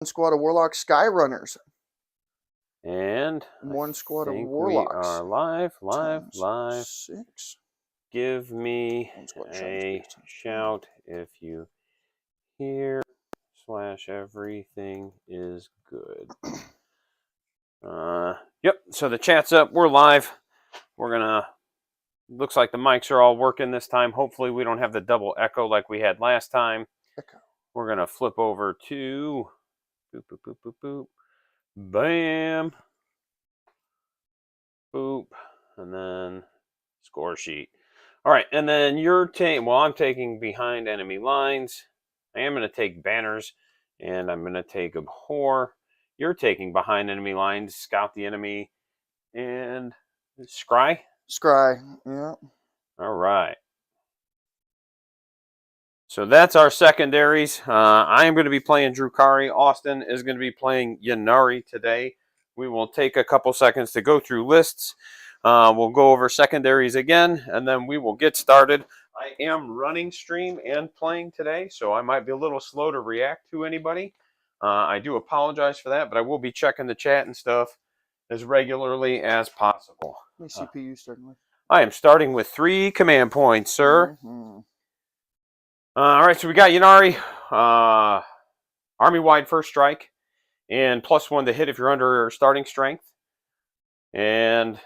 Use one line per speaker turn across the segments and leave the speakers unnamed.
squad of Warlock Skyrunners.
And
one squad of
we
Warlocks.
are live.
6.
Give me a shout if you hear / everything is good. Yep, so the chat's up. We're live. We're gonna, looks like the mics are all working this time. Hopefully we don't have the double echo like we had last time. We're gonna flip over to boop, boop, boop, boop, boop. Bam. Boop. And then score sheet. All right, and then you're taking, well, I'm taking behind enemy lines. I am going to take banners, and I'm going to take abhor. You're taking behind enemy lines, scout the enemy, and scry?
Scry, yeah.
All right. So that's our secondaries. I am going to be playing Drukhari. Austin is going to be playing Ynnari today. We will take a couple seconds to go through lists. We'll go over secondaries again, and then we will get started. I am running stream and playing today, so I might be a little slow to react to anybody. I do apologize for that, but I will be checking the chat and stuff as regularly as possible.
How many CP you starting with?
I am starting with 3 command points, sir. All right, so we got Ynnari, Army-wide first strike, and +1 to hit if you're under starting strength. And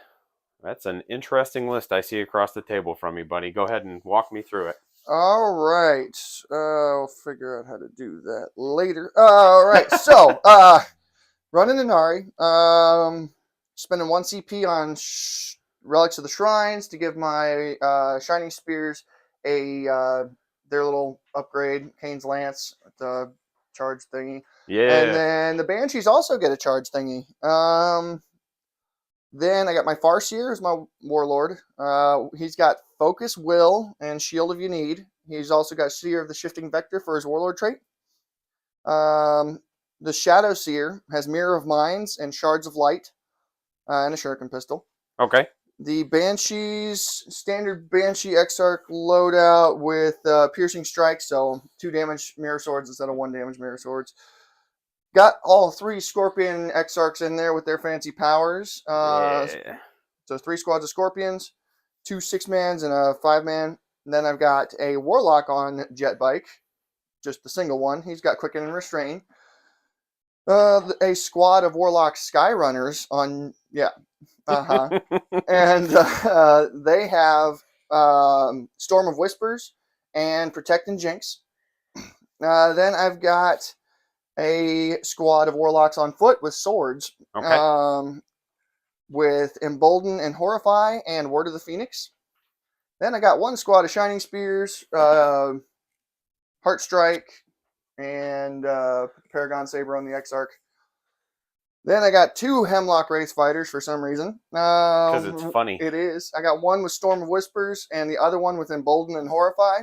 that's an interesting list I see across the table from you, buddy. Go ahead and walk me through it.
All right. I'll figure out how to do that later. All right. So, running Ynnari. Spending 1 CP on Relics of the Shrines to give my Shining Spears their little upgrade, Kane's Lance, the charge thingy.
Yeah.
And then the Banshees also get a charge thingy. Then I got my Farseer as my Warlord. He's got Focus, Will, and Shield if you need. He's also got Seer of the Shifting Vector for his Warlord trait. The Shadow Seer has Mirror of Minds and Shards of Light, and a Shuriken Pistol.
Okay.
The Banshees, standard Banshee Exarch loadout with Piercing Strike, so 2 damage Mirror Swords instead of 1 damage Mirror Swords. Got all 3 Scorpion Exarchs in there with their fancy powers.
Yeah.
So 3 squads of Scorpions, 2 6-mans and a 5-man. And then I've got a Warlock on Jet Bike, just the single one. He's got Quicken and Restrain. A squad of Warlock Skyrunners on, and they have Storm of Whispers and Protect and Jinx. Then I've got a squad of Warlocks on foot with swords.
Okay.
With Embolden and Horrify and Word of the Phoenix. Then I got 1 squad of Shining Spears, Heart Strike, and Paragon Saber on the Exarch. Then I got 2 Hemlock Wraith Fighters for some reason.
Because it's funny.
It is. I got 1 with Storm of Whispers and the other one with Embolden and Horrify.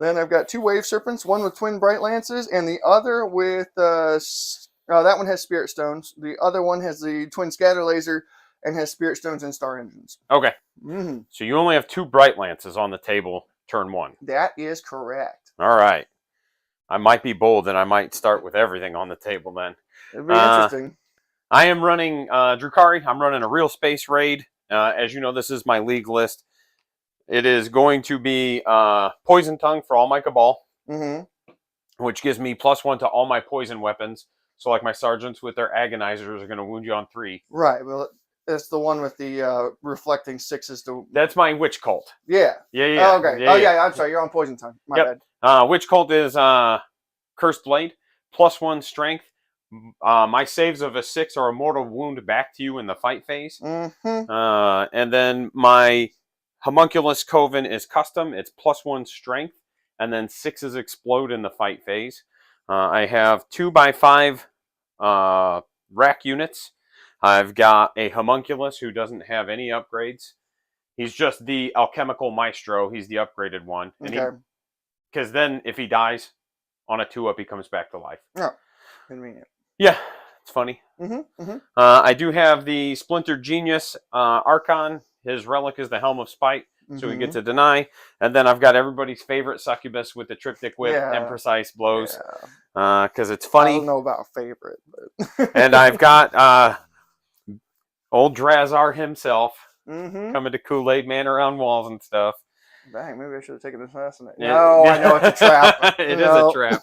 Then I've got 2 Wave Serpents, 1 with Twin Bright Lances, and the other with that one has Spirit Stones. The other one has the Twin Scatter Laser and has Spirit Stones and Star Engines.
Okay. So you only have 2 Bright Lances on the table turn 1.
That is correct.
All right. I might be bold and I might start with everything on the table then.
It'd be interesting.
I am running Drukhari. I'm running a real space raid. As you know, this is my league list. It is going to be Poison Tongue for all my Cabal, which gives me +1 to all my poison weapons. So like my sergeants with their agonizers are going to wound you on 3.
Right. Well, it's the one with the reflecting 6s.
That's my Witch Cult.
Yeah.
Yeah.
Oh, okay. Yeah. I'm sorry. You're on Poison Tongue. My
bad. Witch Cult is Cursed Blade, +1 strength. My saves of a 6 are a mortal wound back to you in the fight phase. And then my Homunculus Coven is custom. It's +1 strength. And then 6s explode in the fight phase. I have 2x5 rack units. I've got a Homunculus who doesn't have any upgrades. He's just the Alchemical Maestro. He's the upgraded one. Because then if he dies on a 2-up, he comes back to life.
Oh, convenient.
Yeah, it's funny. I do have the Splintered Genius Archon. His relic is the Helm of Spite. so we get to deny. And then I've got everybody's favorite succubus with the triptych whip and precise blows, because it's funny.
I don't know about favorite, but
and I've got old Drazar himself coming to Kool-Aid Man around walls and stuff.
Dang, maybe I should have taken an assassinate. No, I know it's a trap.
It is a trap.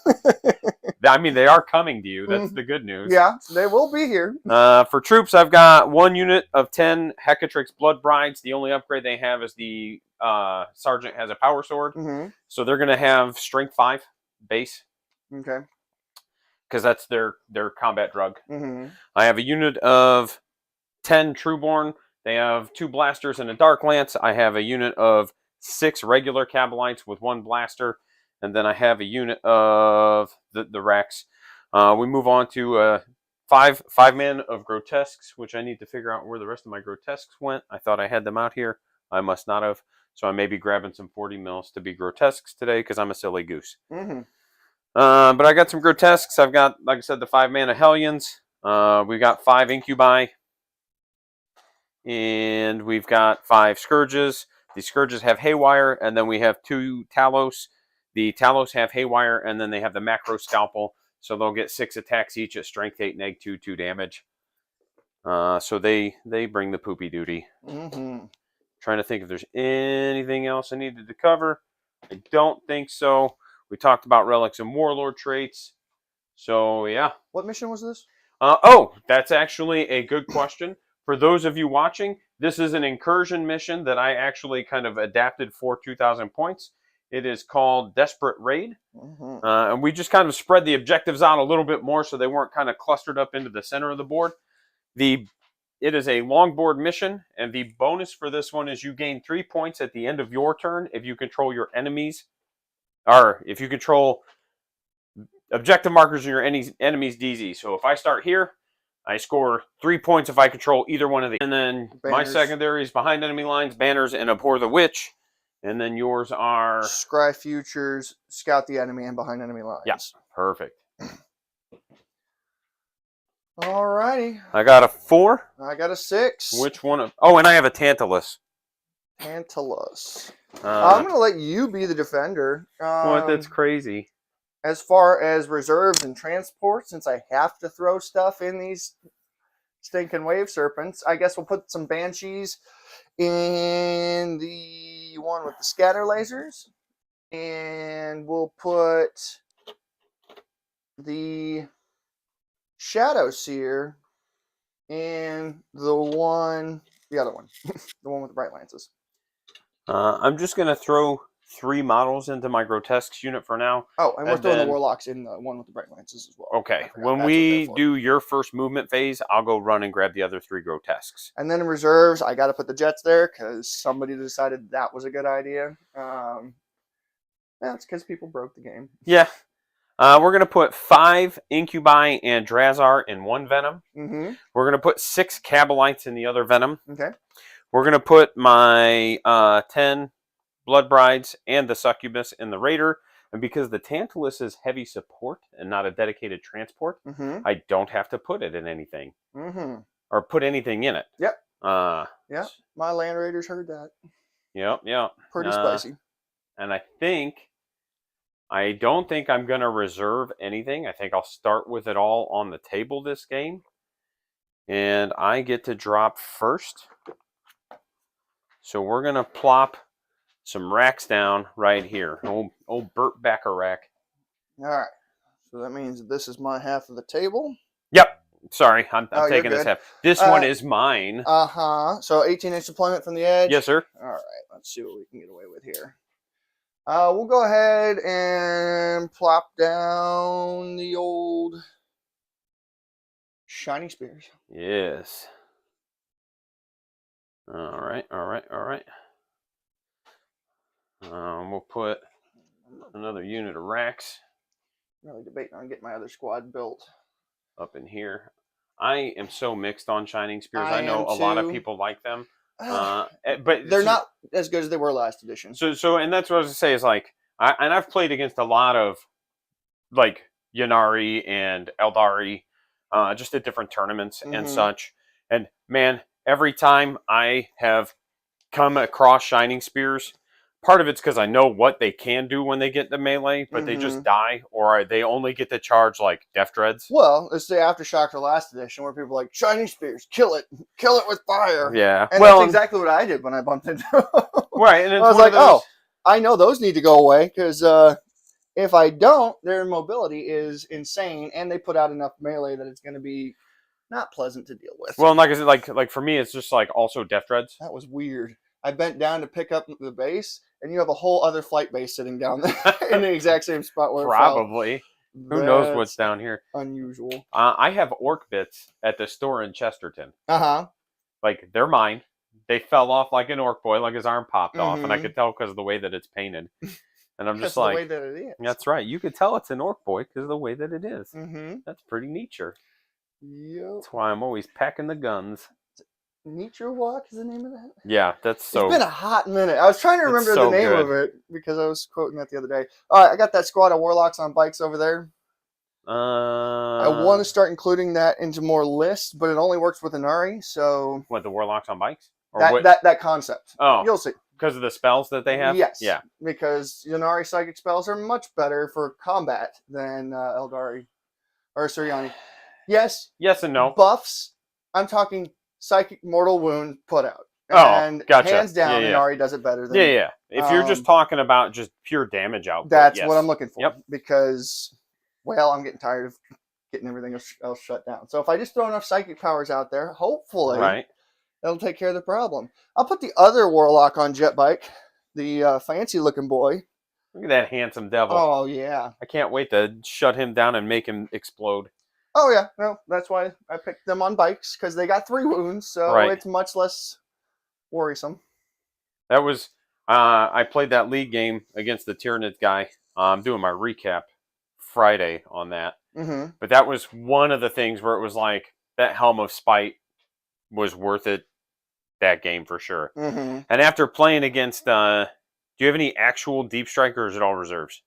I mean, they are coming to you. That's the good news.
Yeah, they will be here.
For troops, I've got 1 unit of 10 Hecatrix Blood Brides. The only upgrade they have is the Sergeant has a power sword. So they're going to have Strength 5 base.
Okay.
Because that's their combat drug. I have a unit of 10 Trueborn. They have 2 blasters and a Dark Lance. I have a unit of 6 regular Cabalites with 1 blaster. And then I have a unit of the Rex. We move on to 5 men of Grotesques, which I need to figure out where the rest of my Grotesques went. I thought I had them out here. I must not have. So I may be grabbing some 40 mils to be Grotesques today because I'm a silly goose. But I got some Grotesques. I've got, like I said, the 5 mana Hellions. We got 5 Incubi. And we've got 5 Scourges. The Scourges have Haywire, and then we have 2 Talos. The Talos have Haywire, and then they have the Macro Scalpel. So they'll get 6 attacks each at Strength 8, Neg 2, 2 damage. So they bring the poopy duty. Trying to think if there's anything else I needed to cover. I don't think so. We talked about Relics and Warlord traits. So, yeah.
What mission was this?
Oh, that's actually a good question. For those of you watching, this is an incursion mission that I actually kind of adapted for 2,000 points. It is called Desperate Raid. And we just kind of spread the objectives out a little bit more so they weren't kind of clustered up into the center of the board. It is a long board mission, and the bonus for this one is you gain 3 points at the end of your turn if you control your enemies, or if you control objective markers in your enemy's DZ. So if I start here, I score 3 points if I control either one of the. And then my secondaries behind enemy lines, banners, and Abhor the Witch. And then yours are
Scry Futures, Scout the Enemy, and Behind Enemy Lines.
Yeah, perfect.
Alrighty.
I got a 4.
I got a 6.
Which one of? Oh, and I have a Tantalus.
Tantalus. I'm going to let you be the defender.
What? That's crazy.
As far as reserves and transport, since I have to throw stuff in these stinking wave serpents, I guess we'll put some Banshees in the one with the scatter lasers. And we'll put the Shadow Seer in the other one, the one with the bright lances.
I'm just going to throw 3 models into my Grotesques unit for now.
Oh, and we're throwing the Warlocks in the one with the bright lances as well.
Okay. When we do your first movement phase, I'll go run and grab the other 3 Grotesques.
And then in reserves, I got to put the Jets there because somebody decided that was a good idea. That's because people broke the game.
Yeah. We're going to put 5 Incubi and Drazar in one Venom. We're going to put 6 Cabalites in the other Venom.
Okay.
We're going to put my 10 Blood Brides and the Succubus in the Raider. And because the Tantalus is heavy support and not a dedicated transport, I don't have to put it in anything. Or put anything in it.
Yep.
Yeah.
My Land Raiders heard that.
Yep.
Pretty spicy.
And I don't think I'm going to reserve anything. I think I'll start with it all on the table this game. And I get to drop first. So we're going to plop some racks down right here. Old Burt Backer rack.
All right. So that means this is my half of the table.
Yep. Sorry, I'm taking this half. This one is mine.
So 18-inch deployment from the edge?
Yes, sir.
All right. Let's see what we can get away with here. We'll go ahead and plop down the old Shiny Spears.
Yes. All right. We'll put another unit of racks.
I'm really debating on getting my other squad built
up in here. I am so mixed on Shining Spears. I know a lot of people like them. But
they're not as good as they were last edition.
So and that's what I was going to say is like, I've played against a lot of like Ynnari and Eldari, just at different tournaments and such. And man, every time I have come across Shining Spears. Part of it's because I know what they can do when they get to melee, but they just die, or they only get to charge like Death Dreads.
Well, it's the Aftershock or Last Edition where people are like, Shining Spears, kill it with fire.
Yeah.
And that's exactly what I did when I bumped into them.
Right. And it's
I was like, oh, I know those need to go away because if I don't, their mobility is insane, and they put out enough melee that it's going to be not pleasant to deal with.
Well, and like I said, like for me, it's just like also Death Dreads.
That was weird. I bent down to pick up the base, and you have a whole other flight base sitting down there in the exact same spot where
Probably.
it
fell. Who knows what's down here?
Unusual.
I have orc bits at the store in Chesterton.
Uh-huh.
Like, they're mine. They fell off like an orc boy, like his arm popped off, and I could tell because of the way that it's painted. And I'm just like,
the way that it is.
That's right. You could tell it's an orc boy because of the way that it is.
Mm-hmm.
That's pretty nature.
Yep.
That's why I'm always packing the guns.
Nature Walk is the name of that?
Yeah, that's so...
It's been a hot minute. I was trying to remember the name of it because I was quoting that the other day. All right, I got that squad of warlocks on bikes over there. I want to start including that into more lists, but it only works with Ynnari, so...
What, the warlocks on bikes? Or
that concept.
Oh.
You'll see.
Because of the spells that they have?
Yes.
Yeah.
Because Ynnari psychic spells are much better for combat than Eldari or Suryani. Yes.
Yes and no.
Buffs. I'm talking psychic mortal wound put out.
And gotcha.
Hands down, Ynnari does it better than
Yeah. If you're just talking about just pure damage output,
that's what I'm looking for.
Yep.
Because, well, I'm getting tired of getting everything else shut down. So if I just throw enough psychic powers out there, hopefully that'll take care of the problem. I'll put the other warlock on jet bike, the fancy looking boy.
Look at that handsome devil.
Oh, yeah.
I can't wait to shut him down and make him explode.
Oh, yeah. No, that's why I picked them on bikes, because they got 3 wounds, so it's much less worrisome.
That was, I played that league game against the Tyrannid guy. I'm doing my recap Friday on that.
Mm-hmm.
But that was one of the things where it was like, that Helm of Spite was worth it that game for sure.
Mm-hmm.
And after playing against, do you have any actual deep strike, or is it all reserves?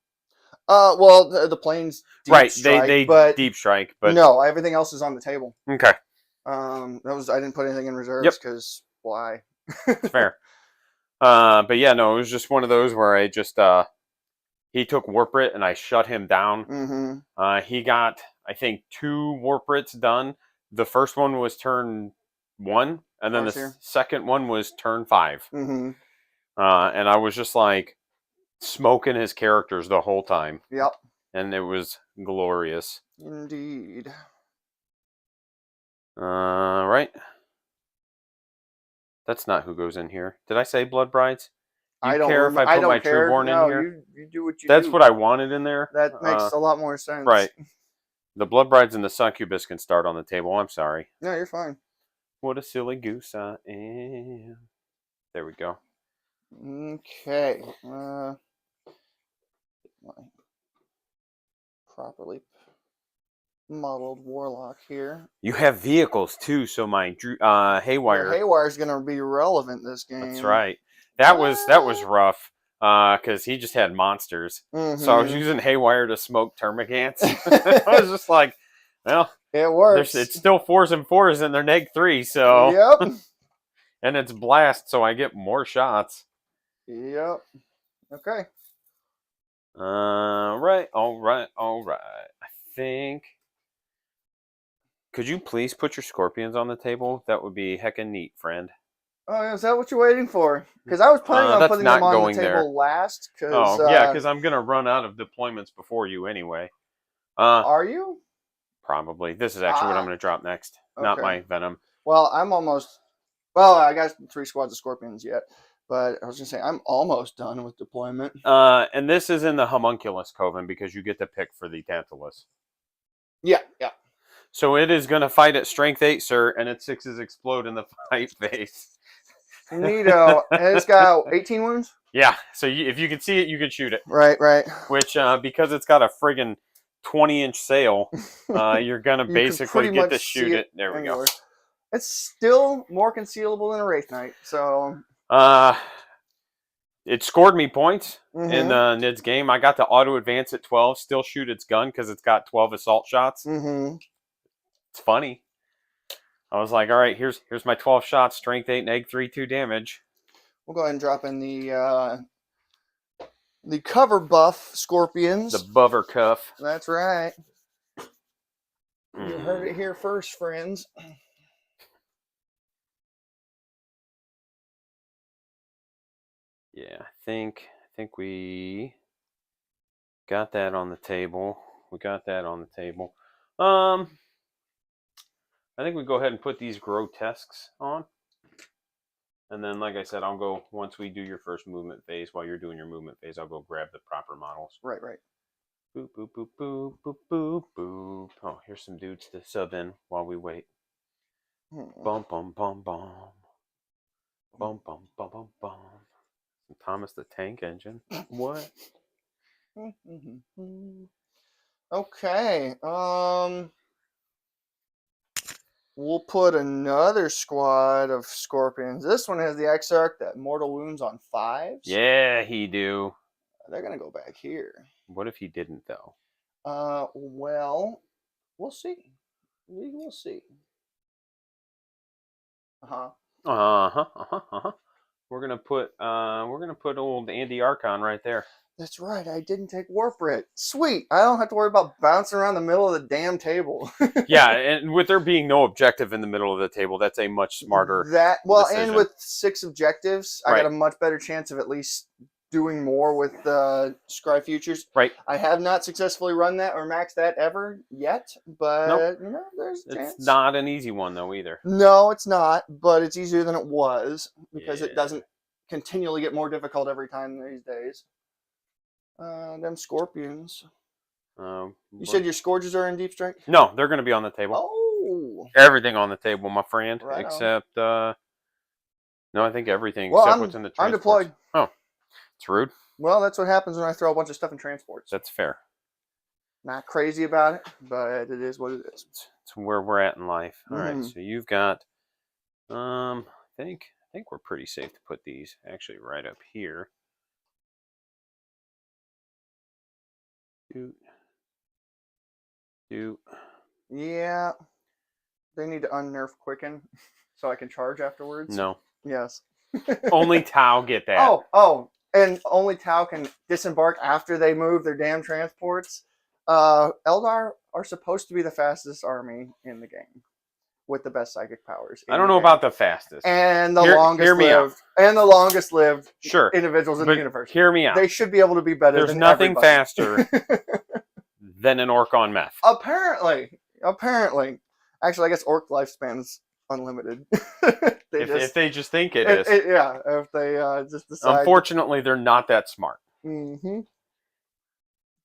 Well, the planes deep strike,
they deep strike, but
no, everything else is on the table.
Okay.
I didn't put anything in reserves because why?
It's fair. But yeah, no, it was just one of those where I just he took Warprit and I shut him down.
Mm-hmm.
He got, I think, 2 Warprits done. The first one was turn 1, and then the second one was turn 5.
Mm-hmm.
And I was just like smoking his characters the whole time.
Yep.
And it was glorious.
Indeed.
Right. That's not who goes in here. Did I say Blood Brides?
I don't
care if I put my Trueborn in here?
You do what you do.
That's what I wanted in there.
That makes a lot more sense.
Right. The Blood Brides and the Succubus can start on the table. I'm sorry.
No, you're fine.
What a silly goose I am. There we go.
Okay. Properly modeled warlock here.
You have vehicles too, so my Haywire.
Haywire's gonna be relevant this game.
That's right. That was rough. Because he just had monsters.
Mm-hmm.
So I was using Haywire to smoke Termagants. I was just like, well,
it works.
It's still 4s and 4s and they're neg-3, so.
Yep.
And it's blast, so I get more shots.
Yep. Okay.
All right. I think. Could you please put your scorpions on the table? That would be heckin' neat, friend.
Oh, is that what you're waiting for? Because I was planning on putting them on the table last.
Yeah, because I'm going to run out of deployments before you anyway.
Are you?
Probably. This is actually what I'm going to drop next. Okay. Not my Venom.
Well, I'm almost... Well, I got 3 squads of Scorpions yet. But I was going to say, I'm almost done with deployment.
And this is in the Homunculus Coven because you get to pick for the Tantalus.
Yeah.
So it is going to fight at Strength 8, sir, and its 6s explode in the fight phase.
Neato. And it's got 18 wounds?
Yeah. So if you can see it, you can shoot it.
Right.
Which, because it's got a friggin' 20-inch sail, you're going to basically get to shoot it. There we go.
It's still more concealable than a Wraith Knight, so...
It scored me points in Nid's game. I got to auto-advance at 12, still shoot its gun because it's got 12 assault shots.
Mm-hmm.
It's funny. I was like, all right, here's my 12 shots, strength 8, neg 3, 2 damage.
We'll go ahead and drop in the cover buff scorpions.
The buffer cuff.
That's right. You heard it here first, friends.
Yeah, I think we got that on the table. We got that on the table. I think we go ahead and put these grotesques on. And then, like I said, I'll go, once we do your first movement phase, while you're doing your movement phase, I'll go grab the proper models.
Right.
Boop, boop, boop, boop, boop, boop, boop. Oh, here's some dudes to sub in while we wait. Bum, bum, bum, bum. Bum, bum, bum, bum, bum. Thomas the Tank Engine. What?
Okay. We'll put another squad of scorpions. This one has the Exarch that mortal wounds on 5s.
Yeah, he do.
They're gonna go back here.
What if he didn't though?
Well, we'll see. We will see.
We're gonna put old Andy Archon right there.
That's right. I didn't take Warp Writ. Sweet. I don't have to worry about bouncing around the middle of the damn table.
Yeah, and with there being no objective in the middle of the table, that's a much smarter decision.
And with 6 objectives, I got a much better chance of at least doing more with the Scry Futures.
Right.
I have not successfully run that or maxed that ever yet, but there's a chance.
It's not an easy one though either.
No, it's not, but it's easier than it was because it doesn't continually get more difficult every time these days. Them scorpions. You said your scourges are in deep strike?
No, they're going to be on the table.
Oh,
everything on the table, my friend,
right
except no, I think everything except what's in the transports.
I'm deployed.
Oh, it's rude.
Well, that's what happens when I throw a bunch of stuff in transports.
That's fair.
Not crazy about it, but it is what it is.
It's where we're at in life. All right, so you've got. I think we're pretty safe to put these actually right up here.
Yeah, they need to unnerf Quicken so I can charge afterwards.
No.
Yes.
Only Tau get that.
Oh, and only Tau can disembark after they move their damn transports. Eldar are supposed to be the fastest army in the game with the best psychic powers.
I don't know about the fastest.
And the longest lived
sure.
individuals in the universe.
Hear me out.
They should be able to be better than everybody.
There's nothing faster than an orc on meth.
Apparently. Actually, I guess orc lifespan is unlimited.
If they just think it is.
If they just decide.
Unfortunately, they're not that smart.
Mm-hmm.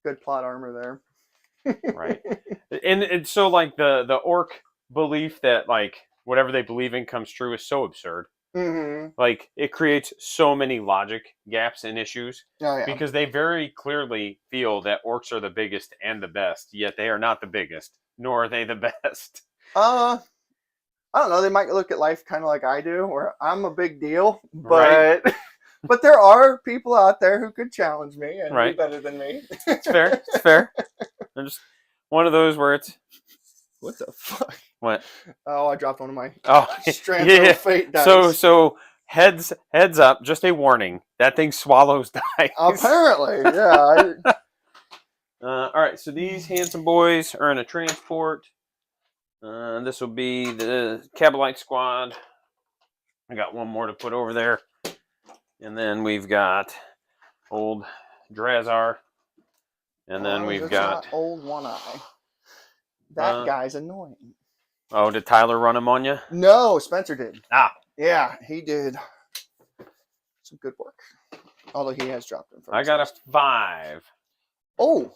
Good plot armor there.
Right. And so, like, the orc belief that, like, whatever they believe in comes true is so absurd.
Mm-hmm.
Like, it creates so many logic gaps and issues.
Oh, yeah.
Because they very clearly feel that orcs are the biggest and the best, yet they are not the biggest, nor are they the best.
I don't know. They might look at life kind of like I do, where I'm a big deal, but but there are people out there who could challenge me and be better than me.
It's fair. It's fair. I'm just one of those where it's.
What the fuck?
What?
Oh, I dropped one of my
strands of fate dice. So heads up, just a warning. That thing swallows dice.
Apparently, yeah.
All right, so these handsome boys are in a transport. This will be the Cabalite squad. I got one more to put over there. And then we've got old Drazar. And then we've got
old One Eye. That guy's annoying.
Oh, did Tyler run him on you?
No, Spencer did.
Yeah,
he did some good work. Although he has dropped him.
I got a 5.
Oh,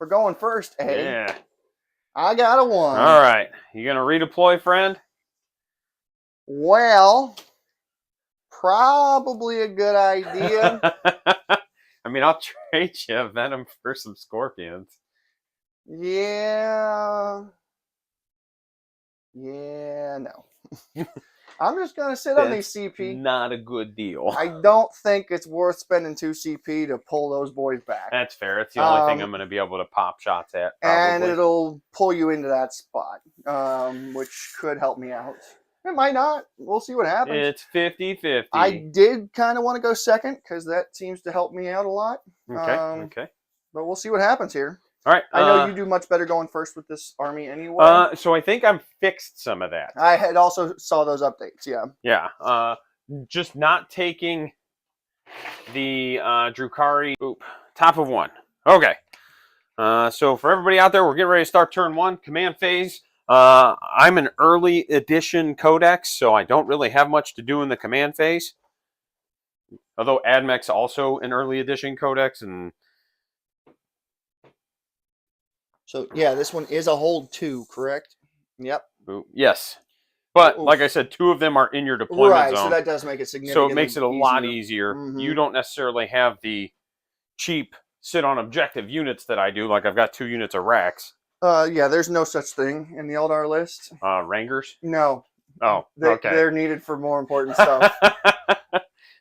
we're going first, eh?
Yeah.
I got a 1.
All right. You going to redeploy, friend?
Well, probably a good idea.
I mean, I'll trade you Venom for some Scorpions.
Yeah, no. I'm just going to sit on these CP.
Not a good deal.
I don't think it's worth spending 2 CP to pull those boys back.
That's fair. It's the only thing I'm going to be able to pop shots at. Probably.
And it'll pull you into that spot, which could help me out. It might not. We'll see what happens.
It's 50-50.
I did kind of want to go second because that seems to help me out a lot.
Okay. Okay.
But we'll see what happens here.
All right.
I know you do much better going first with this army anyway.
So I think I'm fixed some of that.
I had also saw those updates. Yeah.
Yeah. Just not taking the Drukhari. Oop. Top of 1. Okay. So for everybody out there, we're getting ready to start turn 1, command phase. I'm an early edition codex, so I don't really have much to do in the command phase. Although Admech's also an early edition codex, and
so yeah, this one is a hold 2, correct? Yep.
Yes. But
Oof.
like I said, 2 of them are in your deployment zone.
So that does make it significantly
So it makes it a lot easier. You don't necessarily have the cheap sit on objective units that I do. Like I've got 2 units of racks.
Yeah, there's no such thing in the Eldar list.
Rangers?
No.
Oh, okay.
They're needed for more important stuff.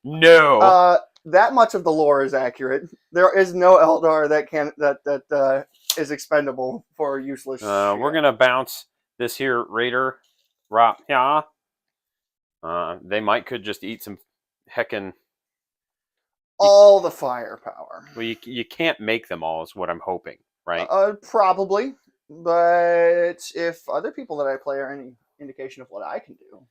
No.
That much of the lore is accurate. There is no Eldar that is expendable for useless.
We're gonna bounce this here Raider. Yeah. They could just eat some heckin'.
All the firepower.
Well, you can't make them all, is what I'm hoping, right?
Probably, but if other people that I play are any indication of what I can do,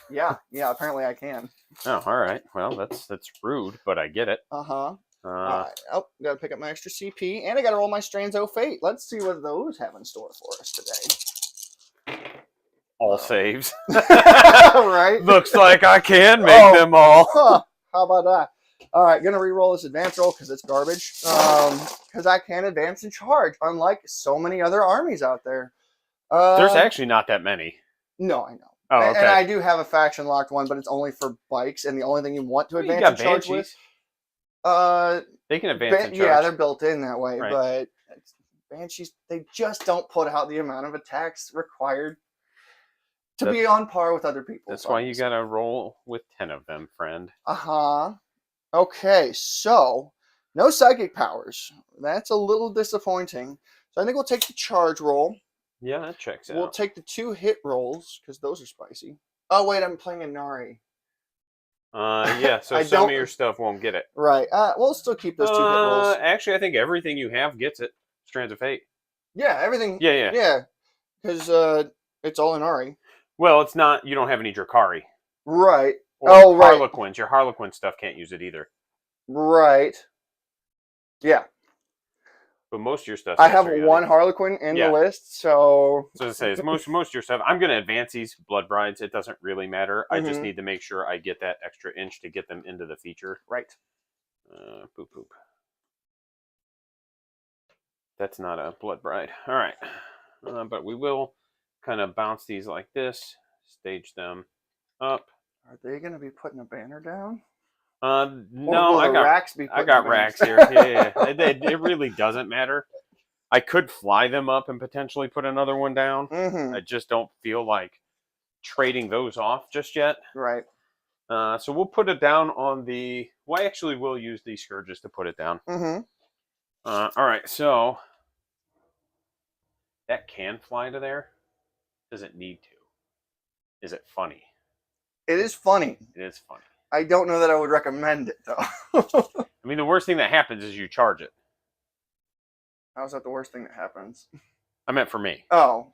yeah, apparently I can.
Oh, all right. Well, that's rude, but I get it.
All right. Oh, gotta pick up my extra CP, and I gotta roll my Strands of Fate. Let's see what those have in store for us today.
All saves.
Right?
Looks like I can make them all.
Huh. How about that? All right, gonna re-roll this advance roll because it's garbage. Because I can advance and charge, unlike so many other armies out there.
There's actually not that many.
No, I know.
Oh, okay.
And I do have a faction locked one, but it's only for bikes, and the only thing you want to advance and charge with.
They can advance and charge.
Yeah, they're built in that way,
right.
But Banshees, they just don't put out the amount of attacks required to be on par with other people.
That's why you gotta roll with 10 of them, friend.
Okay, so no psychic powers. That's a little disappointing. So I think we'll take the charge roll.
Yeah, that checks out.
We'll take the 2 hit rolls because those are spicy. Oh wait, I'm playing Ynnari.
Yeah, so some of your stuff won't get it.
Right. We'll still keep those 2 hit rolls.
Actually, I think everything you have gets it. Strands of Fate.
Yeah, everything.
Yeah.
Because it's all Ynnari.
Well, it's not. You don't have any Drukhari.
Right.
Or Harlequins. Your Harlequin stuff can't use it either.
Right. Yeah.
But most of your stuff.
I have 1 Harlequin in the list, so.
So to say, it's most of your stuff. I'm going to advance these Blood Brides. It doesn't really matter. I just need to make sure I get that extra inch to get them into the feature.
Right.
Boop boop. That's not a Blood Bride. All right. But we will kind of bounce these like this, stage them up.
Are they going to be putting a banner down?
No, I got racks here. Yeah. It really doesn't matter. I could fly them up and potentially put another one down. I just don't feel like trading those off just yet.
Right.
So we'll put it down on the. Well, actually, we'll use these scourges to put it down. All right, so that can fly to there. Does it need to? Is it funny?
It is funny.
It is funny.
I don't know that I would recommend it, though.
I mean, the worst thing that happens is you charge it.
How's that the worst thing that happens?
I meant for me.
Oh.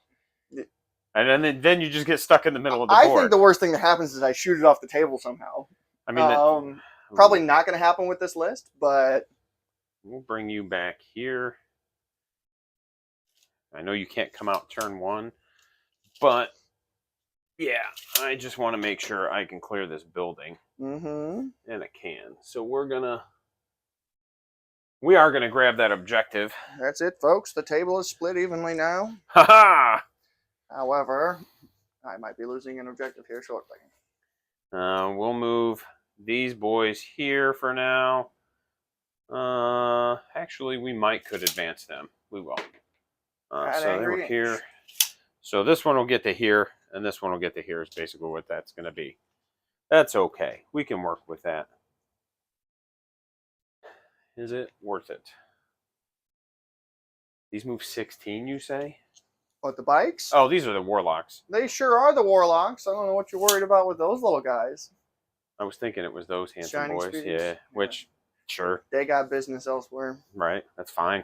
And then you just get stuck in the middle of the board.
I think the worst thing that happens is I shoot it off the table somehow.
I mean,
probably not going to happen with this list, but...
We'll bring you back here. I know you can't come out turn 1, but... Yeah, I just want to make sure I can clear this building. And I can. So we are gonna grab that objective.
That's it, folks. The table is split evenly now.
Ha!
However, I might be losing an objective here shortly.
We'll move these boys here for now. Actually, we could advance them. We will. So they were here. So this one will get to here. And this one will get to here is basically what that's going to be. That's okay. We can work with that. Is it worth it? These move 16, you say?
What, the bikes?
Oh, these are the Warlocks.
They sure are the Warlocks. I don't know what you're worried about with those little guys.
I was thinking it was those handsome
Shining
boys.
Spears.
Yeah, which, sure.
They got business elsewhere.
Right, that's fine.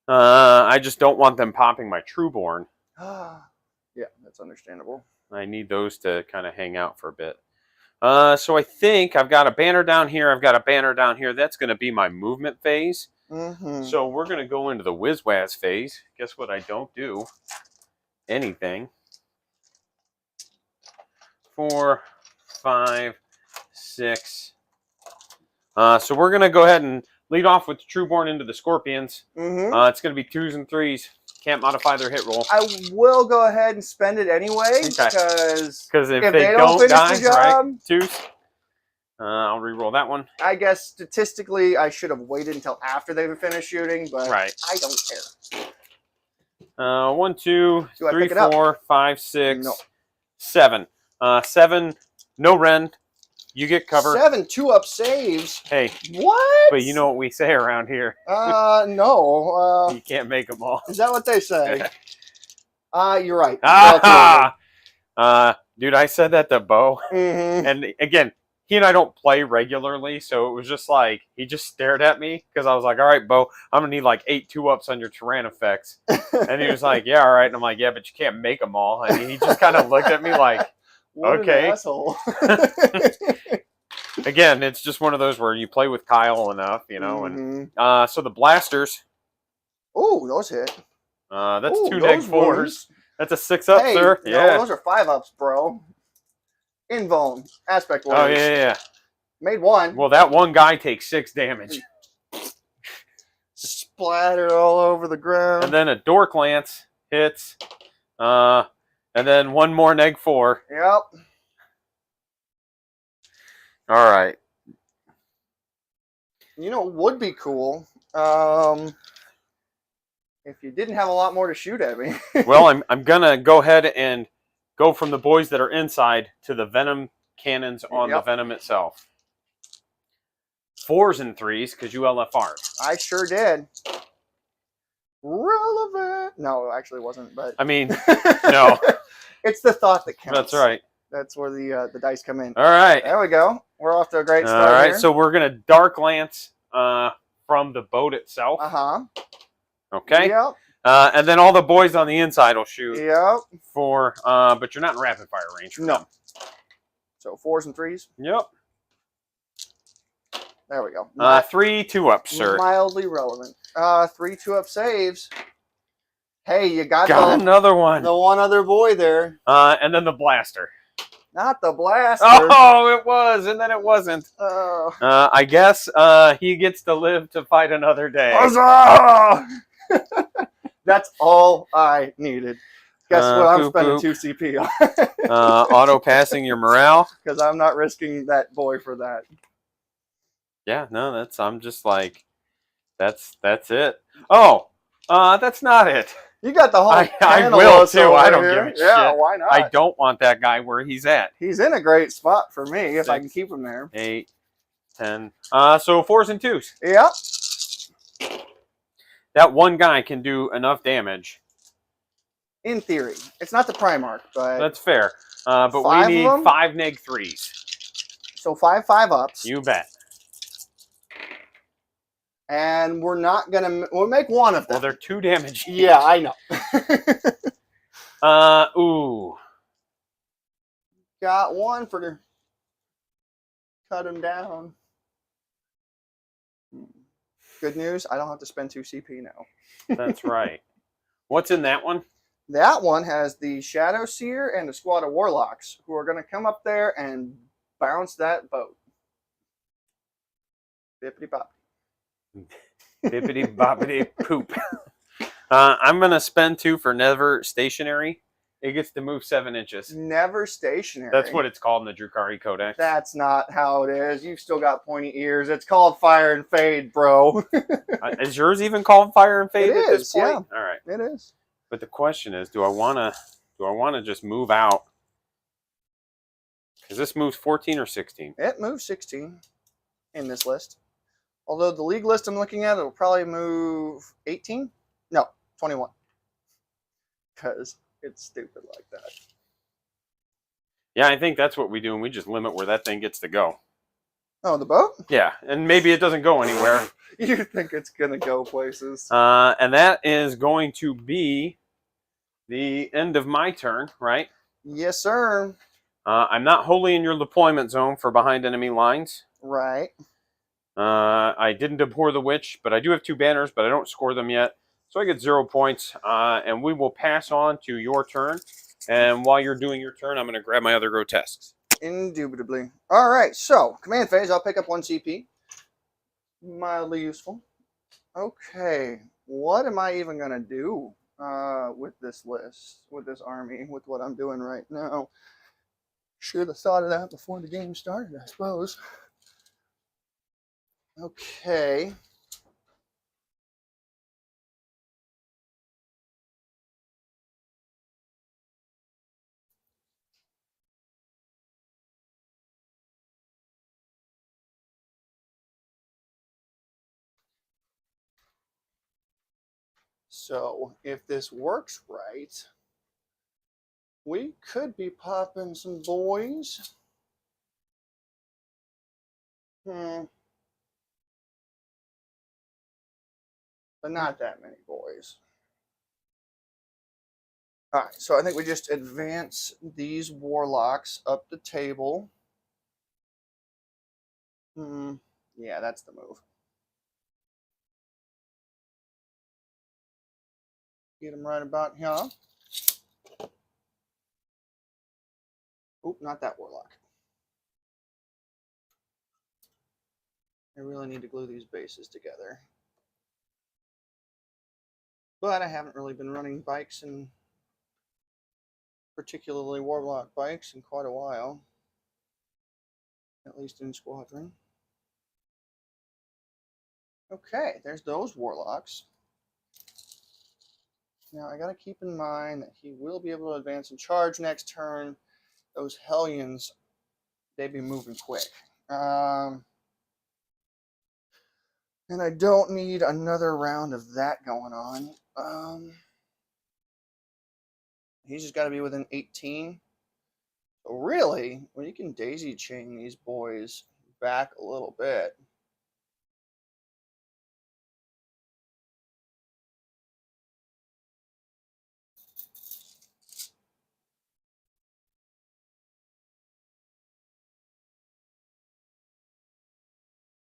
I just don't want them popping my Trueborn.
Yeah, that's understandable.
I need those to kind of hang out for a bit. So I think I've got a banner down here. I've got a banner down here. That's going to be my movement phase. So we're going to go into the Whiz-Waz phase. Guess what I don't do? Anything. 4, 5, 6. So we're going to go ahead and lead off with the Trueborn into the Scorpions. It's going to be 2s and 3s. Can't modify their hit roll.
I will go ahead and spend it anyway, because
if they don't finish die, the job, right? 2s. I'll re-roll that one.
I guess statistically, I should have waited until after they've finished shooting, but I don't care. 1, 2, 3, 4, 5, 6, 7. 7, no rend. You get covered. 7 2-up saves.
Hey.
What?
But you know what we say around here.
No.
You can't make them all.
Is that what they say? You're right.
Dude, I said that to Bo. And again, he and I don't play regularly, so it was just like, he just stared at me because I was like, all right, Bo, I'm going to need like 8 2-ups on your Terran effects. And he was like, yeah, all right. And I'm like, yeah, but you can't make them all. And he just kind of looked at me like,
what
okay.
An asshole.
Again, it's just one of those where you play with Kyle enough, you know. And so the blasters.
Ooh, those hit.
That's 2 neg-4s.
Wounds.
That's a 6-up, sir.
No,
yeah,
those are 5-ups, bro. Invuln. Aspect warriors.
Oh, yeah.
Made 1.
Well, that one guy takes 6 damage.
Splatter all over the ground.
And then a Dork Lance hits. And then 1 more neg-4.
Yep.
All right.
You know what would be cool? If you didn't have a lot more to shoot at me.
Well, I'm going to go ahead and go from the boys that are inside to the Venom cannons on the Venom itself. 4s and 3s, because you LFR'd.
I sure did. Relevant. No, actually it wasn't, but...
I mean, no.
It's the thought that counts.
That's right.
That's where the dice come in.
All right.
There we go. We're off to a great start.
All right,
here.
so we're going to Dark Lance from the boat itself. Okay?
Yep.
And then all the boys on the inside will shoot.
Yep.
But you're not in rapid fire range.
No. So 4s and 3s?
Yep.
There we go.
3 2-ups, sir.
Mildly relevant. 3 2-up saves. Hey, you got
another one.
The one other boy there.
And then the blaster.
Not the blaster.
Oh, it was, and then it wasn't. I guess he gets to live to fight another day.
Huzzah! That's all I needed. Guess what? I'm spending 2 CP on.
Auto passing your morale.
Because I'm not risking that boy for that.
Yeah, no, I'm just like, that's it. Oh, that's not it.
You got the whole
I will too. I don't give a shit.
Yeah, why not?
I don't want that guy where he's at.
He's in a great spot for me if I can keep him there.
8, 10. So 4s and 2s.
Yep.
That one guy can do enough damage.
In theory. It's not the Primarch, but...
That's fair. But we need 5 neg-3s.
So 5 5-ups.
You bet.
And we're not going to... We'll make 1 of them.
Well, they're 2 damage each.
Yeah, I know.
Ooh.
Got 1 for... Cut him down. Good news, I don't have to spend 2 CP now.
That's right. What's in that one?
That one has the Shadow Seer and a squad of Warlocks who are going to come up there and bounce that boat. Bippity bop.
Bippity boppity poop. I'm going to spend 2 for Never Stationary. It gets to move 7 inches.
Never Stationary.
That's what it's called in the Drukhari Codex.
That's not how it is. You've still got pointy ears. It's called Fire and Fade, bro.
Is yours even called Fire and Fade at this point?
Yeah.
All right.
It is.
But the question is, do I want to just move out? Because this moves 14 or 16.
It moves 16 in this list. Although the league list I'm looking at, it'll probably move 18. No, 21. because it's stupid like that.
Yeah, I think that's what we do, and we just limit where that thing gets to go.
Oh, the boat?
Yeah, and maybe it doesn't go anywhere.
You think it's going to go places.
And that is going to be the end of my turn, right?
Yes, sir.
I'm not wholly in your deployment zone for behind enemy lines.
Right.
I didn't abhor the witch, but I do have 2 banners, but I don't score them yet. So I get 0 points, and we will pass on to your turn. And while you're doing your turn, I'm going to grab my other grotesques.
Indubitably. All right, so command phase, I'll pick up 1 CP. Mildly useful. Okay, what am I even going to do with this list, with this army, with what I'm doing right now? Should have thought of that before the game started, I suppose. Okay. So, if this works right, we could be popping some boys. But not that many boys. All right, so I think we just advance these warlocks up the table. Yeah, that's the move. Get them right about here. Oop, not that warlock. I really need to glue these bases together. But I haven't really been running bikes, and particularly warlock bikes, in quite a while. At least in squadron. Okay, there's those warlocks. Now I gotta keep in mind that he will be able to advance and charge next turn. Those hellions, they be moving quick. And I don't need another round of that going on. He's just got to be within 18. So really, well, you can daisy chain these boys back a little bit.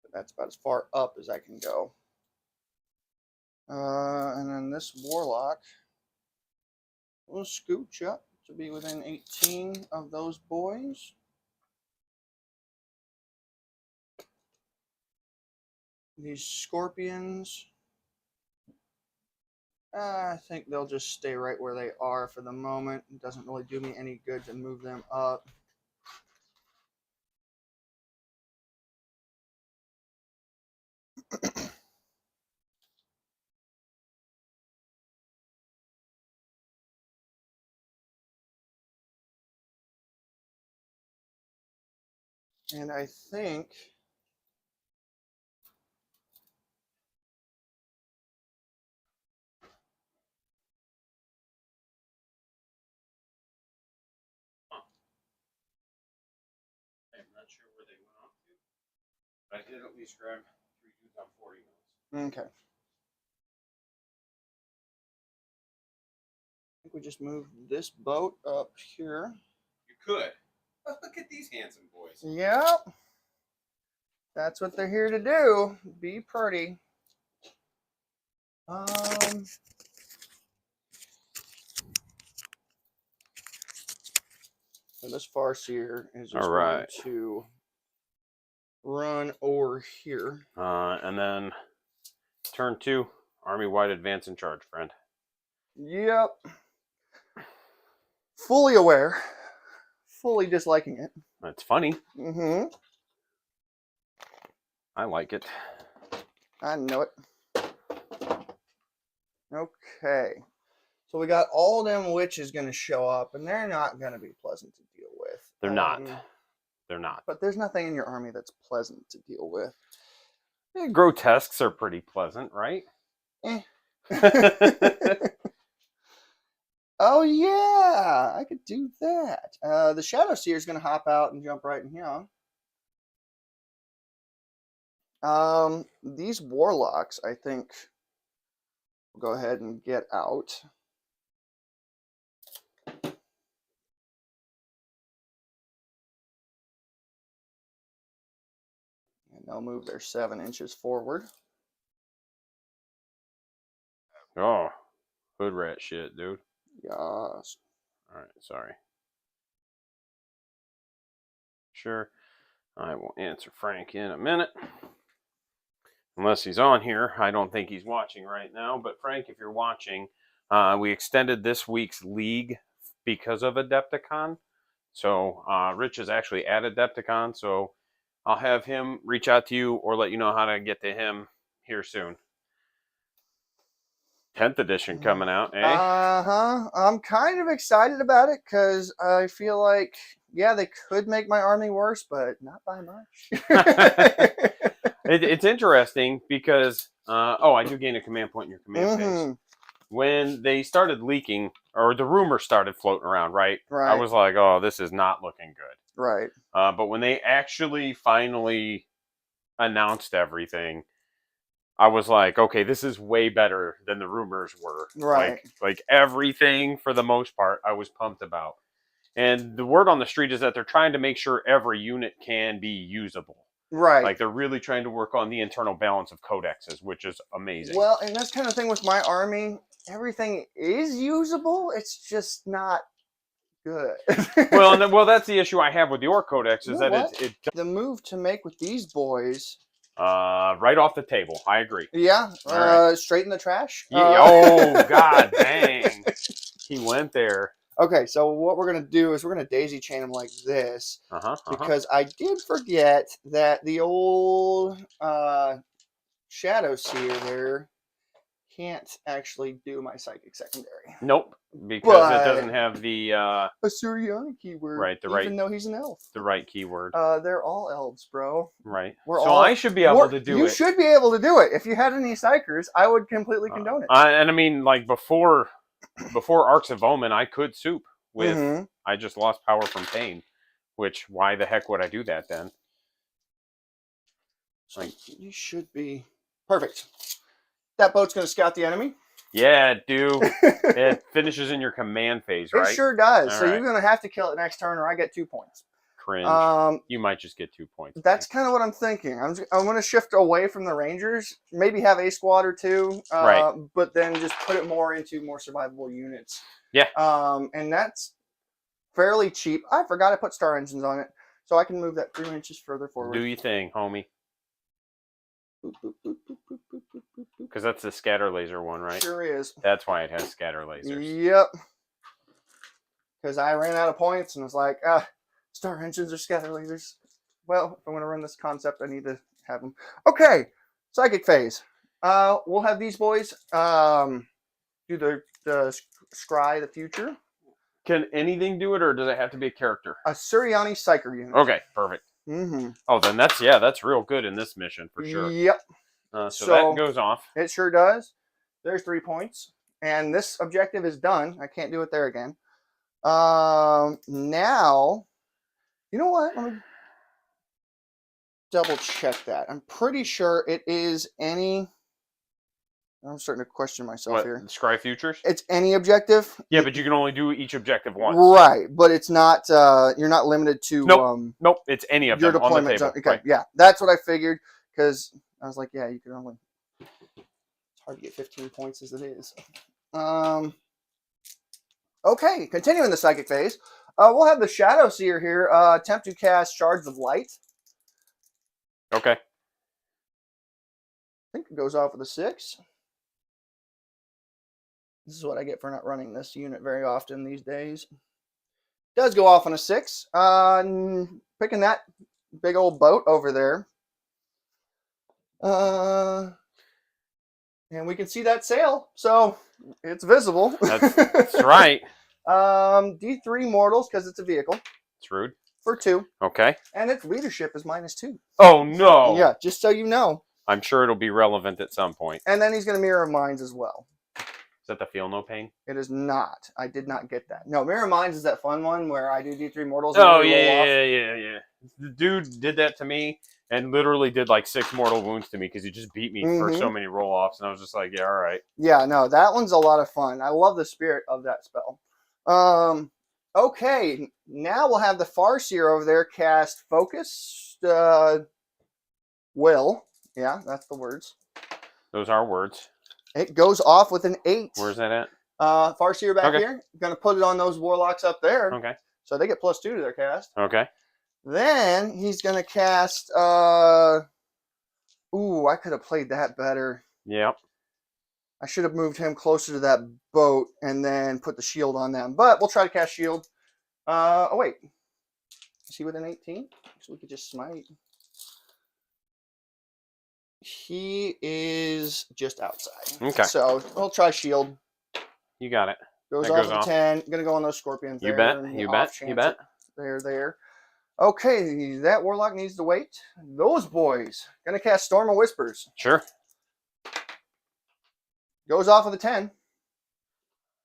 But that's about as far up as I can go. And then this warlock will scooch up to be within 18 of those boys. These scorpions, I think they'll just stay right where they are for the moment. It doesn't really do me any good to move them up. And I think
I'm not sure where they went off to, but I did at least grab 3 dudes on 40 mils.
okay. I think we just moved this boat up here.
You could. But look at these handsome boys.
Yep. That's what they're here to do. Be pretty. And this farseer is just going to run over here.
And then turn 2, army-wide advance and charge, friend.
Yep. Fully aware. Fully disliking it.
That's funny.
Mm-hmm.
I like it.
I know it. Okay. So we got all them witches going to show up, and they're not going to be pleasant to deal with.
They're not. They're not.
But there's nothing in your army that's pleasant to deal with.
Grotesques are pretty pleasant, right?
Eh. Oh yeah, I could do that. The Shadow Seer is going to hop out and jump right in here. These Warlocks, I think, will go ahead and get out. And they'll move their 7 inches forward.
Oh, hood rat shit, dude.
Yes.
All right, sorry. Sure. I will answer Frank in a minute. Unless he's on here. I don't think he's watching right now. But Frank, if you're watching, we extended this week's league because of Adepticon. So Rich is actually at Adepticon. So I'll have him reach out to you or let you know how to get to him here soon. 10th edition coming out, eh?
I'm kind of excited about it because I feel like, yeah, they could make my army worse, but not by much.
It's interesting because, I do gain a command point in your command phase. When they started leaking, or the rumors started floating around, right? I was like, oh, this is not looking good.
Right.
But when they actually finally announced everything, I was like, okay, this is way better than the rumors were.
Right.
Like everything, for the most part, I was pumped about. And the word on the street is that they're trying to make sure every unit can be usable.
Right.
Like they're really trying to work on the internal balance of codexes, which is amazing.
Well, and that's kind of thing with my army. Everything is usable. It's just not good.
well, that's the issue I have with the Orc Codex is that it
the move to make with these boys.
Right off the table. I agree.
Yeah.
Right.
Straight in the trash.
Oh, god dang. He went there.
Okay, so what we're going to do is we're going to daisy chain them like this. Because I did forget that the old Shadow Seer there can't actually do my Psychic Secondary.
Nope, because it doesn't have the
a Suriani keyword.
Right,
even though he's an elf.
The right keyword.
They're all elves, bro.
Right. I should be able to do it.
You should be able to do it. If you had any Psychers, I would completely condone it.
And I mean, like before Arcs of Omen, I could soup with I just lost power from pain. Which, why the heck would I do that then?
Like, you should be perfect. That boat's going to scout the enemy.
Yeah, dude. It finishes in your command phase, right?
It sure does.
All
so
right.
you're going to have to kill it next turn, or I get 2 points.
Cringe. You might just get 2 points.
That's kind of what I'm thinking. I'm going to shift away from the Rangers. Maybe have a squad or two.
Right.
But then just put it more into more survivable units.
Yeah.
And that's fairly cheap. I forgot I put star engines on it, so I can move that 3 inches further forward.
Do your thing, homie. Because that's the scatter laser one, right?
Sure is.
That's why it has scatter lasers.
Yep. Because I ran out of points and was like, star engines or scatter lasers. Well, if I want to run this concept, I need to have them. Okay, Psychic Phase. We'll have these boys do the Scry the Future.
Can anything do it, or does it have to be a character?
A Suriani Psyker unit.
Okay, perfect. Oh, then that's real good in this mission for sure.
Yep.
So that goes off.
It sure does. There's 3 points. And this objective is done. I can't do it there again. Now, you know what? Let me double check that. I'm pretty sure it is any... I'm starting to question myself here.
Scry Futures?
It's any objective.
Yeah, but you can only do each objective once.
Right, but it's not, you're not limited to...
Nope, it's any of
your
them on the
deployment
table.
zone. Okay,
right.
Yeah, that's what I figured, because I was like, yeah, you can only... It's hard to get 15 points as it is. Okay, continuing the Psychic Phase. We'll have the Shadow Seer here attempt to cast Shards of Light.
Okay.
I think it goes off with a 6. This is what I get for not running this unit very often these days. Does go off on a 6. Picking that big old boat over there. And we can see that sail, so it's visible.
That's right.
D3 mortals, because it's a vehicle.
It's rude.
For 2.
Okay.
And its leadership is -2.
Oh, no.
Yeah, just so you know.
I'm sure it'll be relevant at some point.
And then he's going to mirror mines as well.
that the feel no pain?
It is not. I did not get that. No, Mirror Minds is that fun one where I do D3 mortals.
Oh,
and they roll off.
yeah. The dude did that to me and literally did like 6 mortal wounds to me because he just beat me for so many roll-offs. And I was just like, yeah, all right.
Yeah, no, that one's a lot of fun. I love the spirit of that spell. Okay, now we'll have the Farseer over there cast Focus Will. Yeah, that's the words.
Those are words.
It goes off with an 8.
Where's that at?
Farseer back here. Gonna put it on those warlocks up there.
Okay.
So they get +2 to their cast.
Okay.
Then he's gonna cast ooh, I could have played that better.
Yep.
I should have moved him closer to that boat and then put the shield on them. But we'll try to cast shield. Oh wait. Is he with an 18? So we could just smite. He is just outside.
Okay.
So we'll try shield.
You got it.
Goes
That
off
goes
with
off.
10. Gonna go on those scorpions.
You
there,
bet. You bet. You bet.
There. Okay, that warlock needs to wait. Those boys. Gonna cast Storm of Whispers.
Sure.
Goes off with a 10.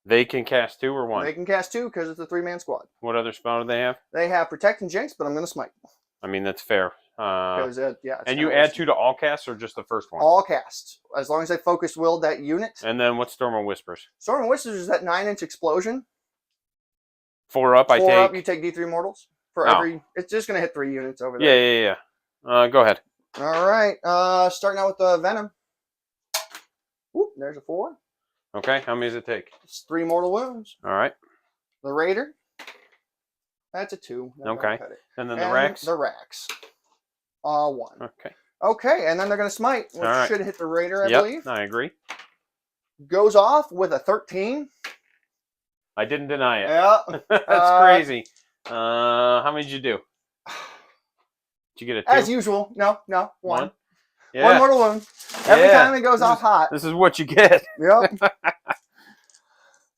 They can cast 2 or 1.
They can cast 2 because it's a 3-man squad.
What other spell do they have?
They have Protect and Jinx, but I'm gonna smite.
I mean, that's fair.
Because yeah.
And you add 2 to all casts or just the first one?
All casts, as long as they focus willed that unit.
And then what's Storm of Whispers?
Storm of Whispers is that 9-inch explosion.
4 up,
4
I take.
up, you take D3 mortals for every. It's just gonna hit 3 units over there.
Yeah. Go ahead.
All right. Starting out with the Venom. Whoop, there's a 4.
Okay. How many does it take?
It's 3 mortal wounds.
All right.
The Raider. That's a 2.
Okay. And then the
and
Rex.
The Rex. 1.
Okay.
Okay, and then they're gonna smite, which should hit the Raider, I believe.
I agree.
Goes off with a 13.
I didn't deny it.
Yeah.
That's crazy. How many did you do? Did you get a 2?
As usual. No. 1.
Yeah.
1 mortal wound. Every time it goes off hot.
This is what you get.
Yep.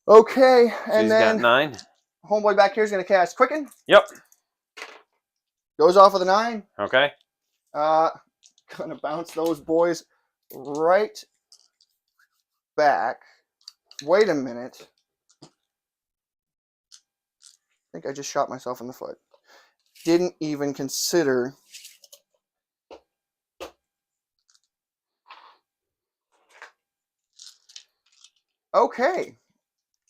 Okay,
So
and
he's
then
got 9.
homeboy back here is going to cast Quicken.
Yep.
Goes off with a 9.
Okay.
Gonna bounce those boys right back. Wait a minute. I think I just shot myself in the foot. Didn't even consider. Okay.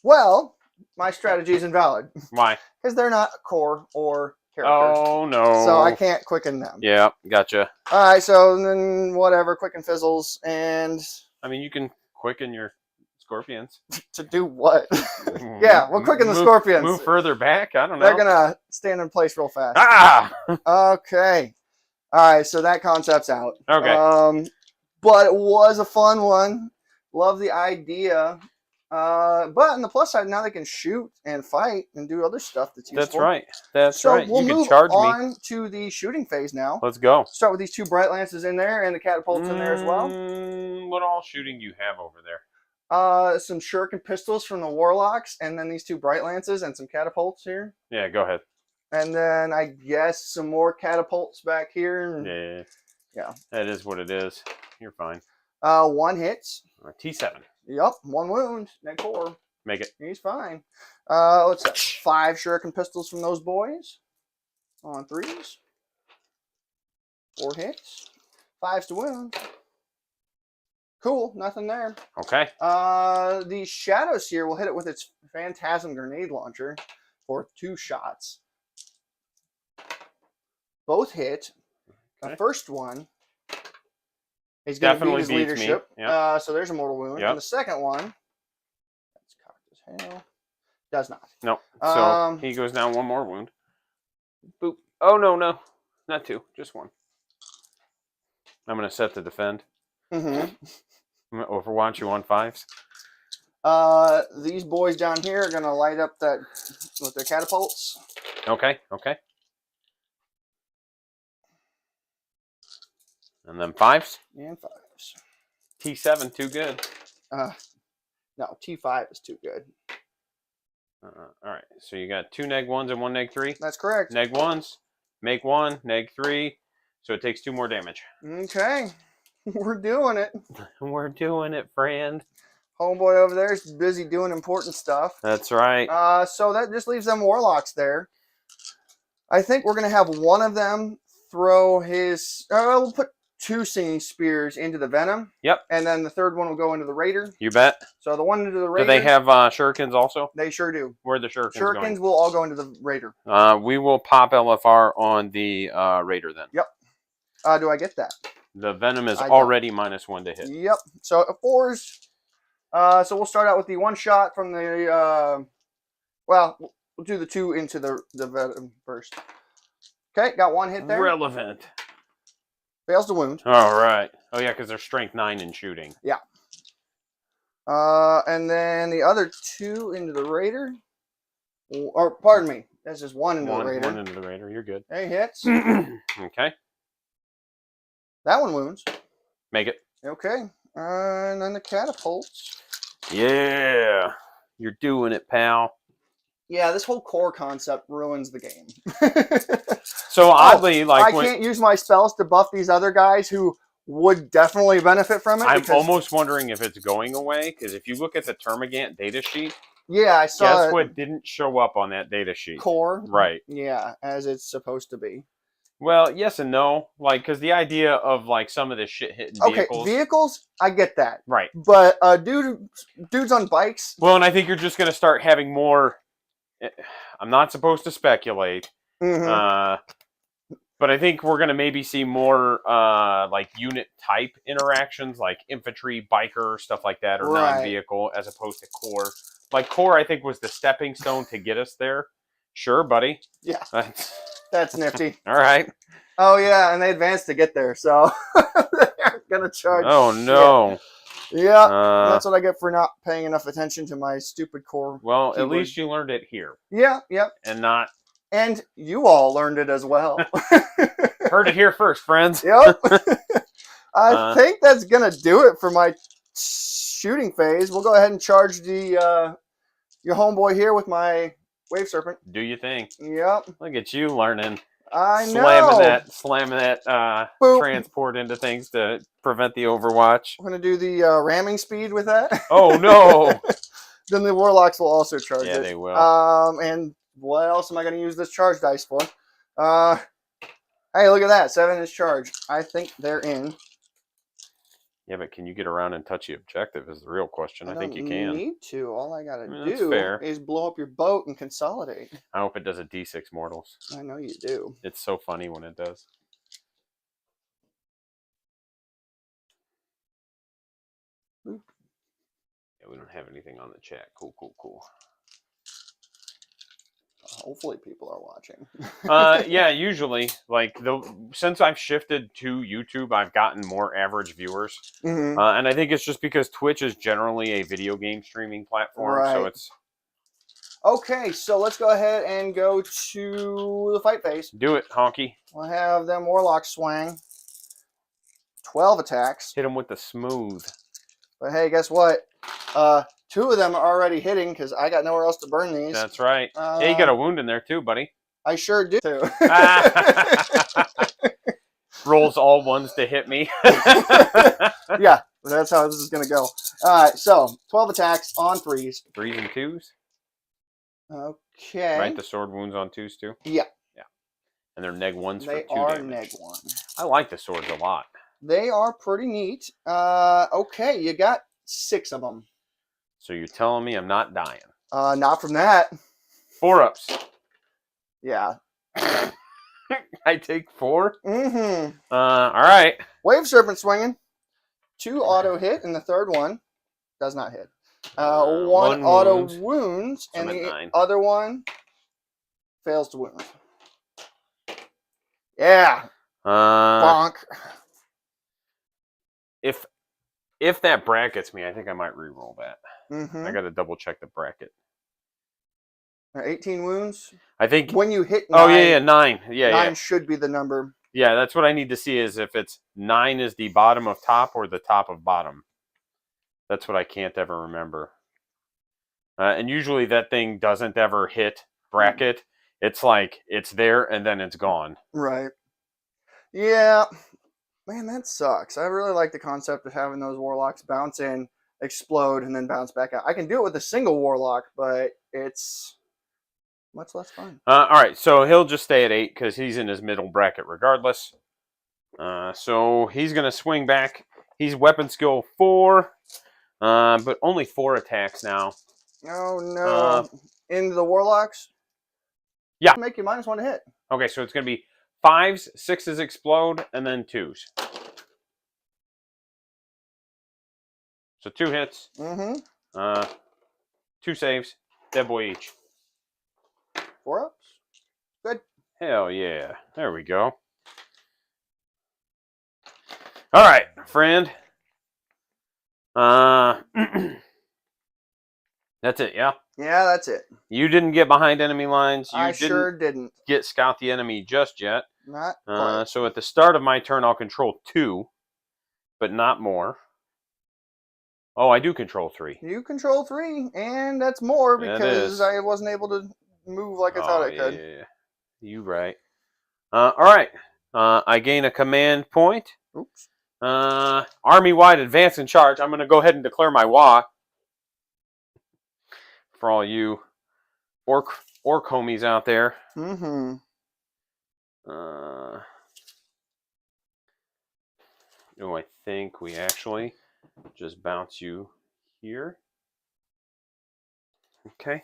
Well, my strategy is invalid.
Why?
Because they're not core or characters.
Oh, no.
So I can't quicken them.
Yeah, gotcha.
All right, so then whatever, quicken fizzles, and
I mean, you can quicken your scorpions.
to do what? Yeah, we'll quicken the scorpions.
Move further back? I don't know.
They're gonna stand in place real fast.
Ah!
Okay. All right, so that concept's out.
Okay.
But it was a fun one. Love the idea. But on the plus side, now they can shoot and fight and do other stuff that's useful.
That's right. That's
so
right.
We'll
you can
move
charge me.
on to the shooting phase now.
Let's go.
Start with these 2 bright lances in there and the catapults in there as well.
What all shooting do you have over there?
Some shuriken pistols from the warlocks, and then these 2 bright lances and some catapults here.
Yeah, go ahead.
And then I guess some more catapults back here.
Yeah. That is what it is. You're fine.
1 hits.
T7.
Yep, 1 wound. Neg 4.
Make it.
He's fine. Let's see. 5 shuriken pistols from those boys. On 3s. 4 hits. 5s to wound. Cool, nothing there.
Okay.
The shadows here will hit it with its phantasm grenade launcher for 2 shots. Both hit.
Okay.
The first one is going to beat his leadership.
Yep.
So there's a mortal wound.
Yep.
And the second one, that's cocked as hell, does not.
No. So he goes down 1 more wound. Boop. Oh, no. Not 2. Just 1. I'm going to set to defend.
Mm-hmm.
I'm going to overwatch you on 5s.
These boys down here are going to light up that with their catapults.
Okay. And then 5s?
And 5s.
T7, too good.
No, T5 is too good.
All right. So you got 2 neg 1s and 1 neg 3?
That's correct.
Neg 1s, make 1, neg 3. So it takes 2 more damage.
Okay. We're doing it.
We're doing it, friend.
Homeboy over there is busy doing important stuff.
That's right.
So that just leaves them warlocks there. I think we're going to have one of them throw his... we'll put 2 singing spears into the venom.
Yep.
And then the third one will go into the raider.
You bet.
So the one into the raider...
Do they have shurikens also?
They sure do.
Where are the shurikens going?
Shurikens will all go into the raider.
We will pop LFR on the raider then.
Yep. Do I get that?
The venom is already -1 to hit.
Yep. So 4s. So we'll start out with the 1 shot from the... well, we'll do the 2 into the venom first. Okay, got 1 hit there.
Relevant.
Fails to wound.
All right. Oh, yeah, because they're strength 9 in shooting.
Yeah. And then the other 2 into the raider. Or, pardon me. That's just 1 into the raider.
1 into the raider. You're good.
Hey, hits.
Okay.
That one wounds.
Make it.
Okay. And then the catapults.
Yeah. You're doing it, pal.
Yeah, this whole core concept ruins the game.
So oddly, like
I can't use my spells to buff these other guys who would definitely benefit from it.
I'm almost wondering if it's going away, because if you look at the Termagant data sheet,
yeah, I saw.
Guess what didn't show up on that data sheet?
Core.
Right.
Yeah, as it's supposed to be.
Well, yes and no. Like, because the idea of like some of this shit hitting vehicles.
Okay, vehicles, I get that.
Right.
But dudes on bikes.
Well, and I think you're just going to start having more. I'm not supposed to speculate.
Mm-hmm.
But I think we're going to maybe see more like unit type interactions, like infantry, biker, stuff like that, or non-vehicle, as opposed to core. Like core, I think, was the stepping stone to get us there. Sure, buddy.
Yeah. That's nifty.
All right.
Oh, yeah, and they advanced to get there, so they're going to charge.
Oh, no.
Yeah, that's what I get for not paying enough attention to my stupid core.
Well, at least you learned it here.
Yeah, yep.
And not...
And you all learned it as well.
Heard it here first, friends.
Yep. I think that's going to do it for my shooting phase. We'll go ahead and charge the your homeboy here with my Wave Serpent.
Do your thing.
Yep.
Look at you learning.
I know.
Slamming that
Boop.
transport into things to prevent the overwatch.
I'm going to do the ramming speed with that.
Oh, no.
Then the Warlocks will also charge it.
Yeah, they will.
And what else am I going to use this charge dice for? Hey, look at that. 7 is charged. I think they're in.
Yeah, but can you get around and touch the objective is the real question. I think you can.
Need to. All I got to
That's
do
fair.
is blow up your boat and consolidate.
I hope it does a D6 mortals.
I know you do.
It's so funny when it does.
Oop.
Yeah, we don't have anything on the chat. Cool, cool, cool.
Hopefully people are watching.
Yeah, usually. Like since I've shifted to YouTube, I've gotten more average viewers.
Mm-hmm.
And I think it's just because Twitch is generally a video game streaming platform.
Right.
So it's...
Okay, so let's go ahead and go to the fight phase.
Do it, honky.
We'll have them Warlocks swang. 12 attacks.
Hit them with the smooth.
But hey, guess what? 2 of them are already hitting because I got nowhere else to burn these.
That's right. Hey, you got a wound in there too, buddy.
I sure do.
Rolls all ones to hit me.
Yeah, that's how this is going to go. All right, so 12 attacks on 3s.
3s and 2s?
Okay.
Right, the sword wounds on 2s too?
Yeah.
Yeah. And they're neg 1s for 2
They are
damage.
neg 1.
I like the swords a lot.
They are pretty neat. Okay, you got 6 of them.
So you're telling me I'm not dying?
Not from that.
4-ups.
Yeah.
I take 4?
Mm-hmm.
All right.
Wave Serpent swinging. 2 auto hit, and the third one does not hit. 1 auto wounds, and the
9.
other one fails to wound. Yeah. Bonk.
If that brackets me, I think I might re-roll that.
Mm-hmm.
I got to double check the bracket.
18 wounds.
I think
when you hit 9.
Oh yeah, 9. Yeah,
9 should be the number.
Yeah, that's what I need to see is if it's 9 is the bottom of top or the top of bottom. That's what I can't ever remember. And usually that thing doesn't ever hit bracket. It's like it's there and then it's gone.
Right. Yeah. Man, that sucks. I really like the concept of having those Warlocks bounce in explode and then bounce back out. I can do it with a single Warlock, but it's much less fun.
All right, so he'll just stay at 8 because he's in his middle bracket regardless. So he's going to swing back. He's weapon skill 4, but only 4 attacks now.
Oh, no. Into the Warlocks?
Yeah.
Make you -1 to hit.
Okay, so it's going to be 5s, 6s explode, and then 2s. So 2 hits. 2 saves. Dead boy each.
4 ups. Good.
Hell yeah. There we go. All right, friend. That's it, yeah?
Yeah, that's it.
You didn't get behind enemy lines. You
sure didn't
get scout the enemy just yet.
Not quite.
So at the start of my turn, I'll control 2, but not more. Oh, I do control 3.
You control 3, and that's more because I wasn't able to move like I thought I could.
Yeah, you right. All right. I gain a command point.
Oops.
Army-wide advance and charge. I'm going to go ahead and declare my WH for all you orc homies out there. I think we actually just bounce you here. Okay.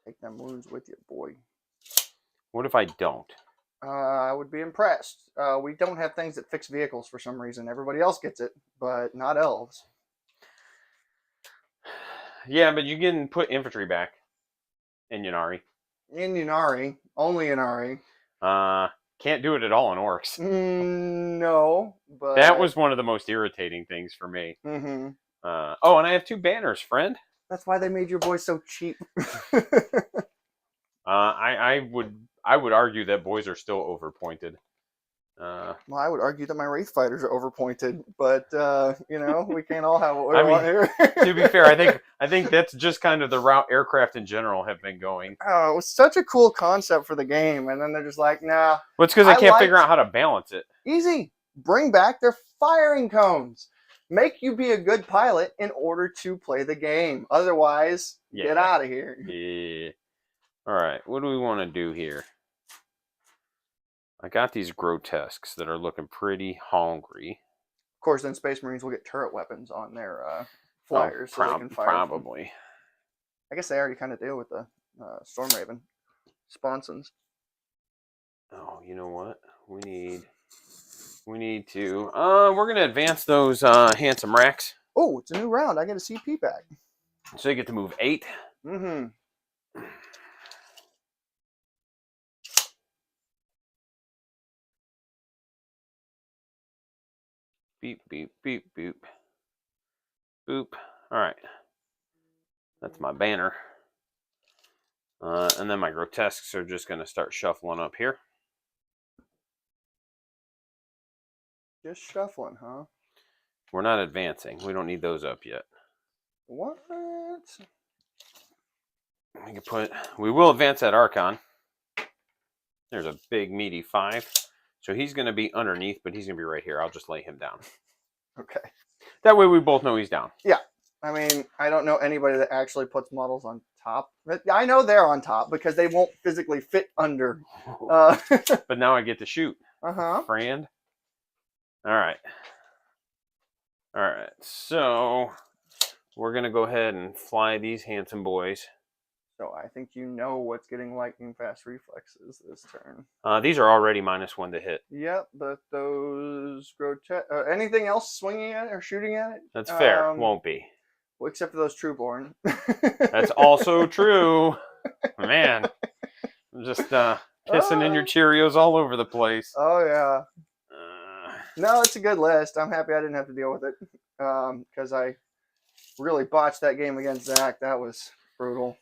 Take them wounds with you, boy.
What if I don't?
I would be impressed. We don't have things that fix vehicles for some reason. Everybody else gets it, but not elves.
Yeah, but you can put infantry back in Ynnari.
In Ynnari. Only Ynnari.
Can't do it at all in orcs.
No, but...
That was one of the most irritating things for me. Oh, and I have 2 banners, friend.
That's why they made your boys so cheap.
I would argue that boys are still overpointed.
Well, I would argue that my Wraith Fighters are overpointed, but we can't all have what we want here.
To be fair, I think that's just kind of the route aircraft in general have been going.
Oh, it was such a cool concept for the game, and then they're just like, nah.
Well, it's because I can't figure out how to balance it.
Easy. Bring back their firing cones. Make you be a good pilot in order to play the game. Otherwise, get out of here.
Yeah. All right, what do we want to do here? I got these grotesques that are looking pretty hungry.
Of course, then Space Marines will get turret weapons on their flyers, so they can fire.
Probably.
I guess they already kind of deal with the Storm Raven sponsons.
Oh, you know what? We need to. We're gonna advance those handsome racks.
Oh, it's a new round. I get a CP back.
So you get to move 8. Beep, beep, beep, boop. Boop. All right. That's my banner. And then my grotesques are just going to start shuffling up here.
Just shuffling, huh?
We're not advancing. We don't need those up yet.
What?
We will advance that Archon. There's a big meaty 5. So he's going to be underneath, but he's going to be right here. I'll just lay him down.
Okay.
That way we both know he's down.
Yeah. I mean, I don't know anybody that actually puts models on top. I know they're on top because they won't physically fit under.
But now I get to shoot. Friend. All right. So we're going to go ahead and fly these handsome boys.
So I think you know what's getting lightning fast reflexes this turn.
These are already -1 to hit.
Yep, but those grotesque... anything else swinging at it or shooting at it?
That's fair. Won't be.
Well, except for those Trueborn.
That's also true. Man. I'm just pissing in your Cheerios all over the place.
Oh, yeah. No, it's a good list. I'm happy I didn't have to deal with it. Because I really botched that game against Zach. That was brutal.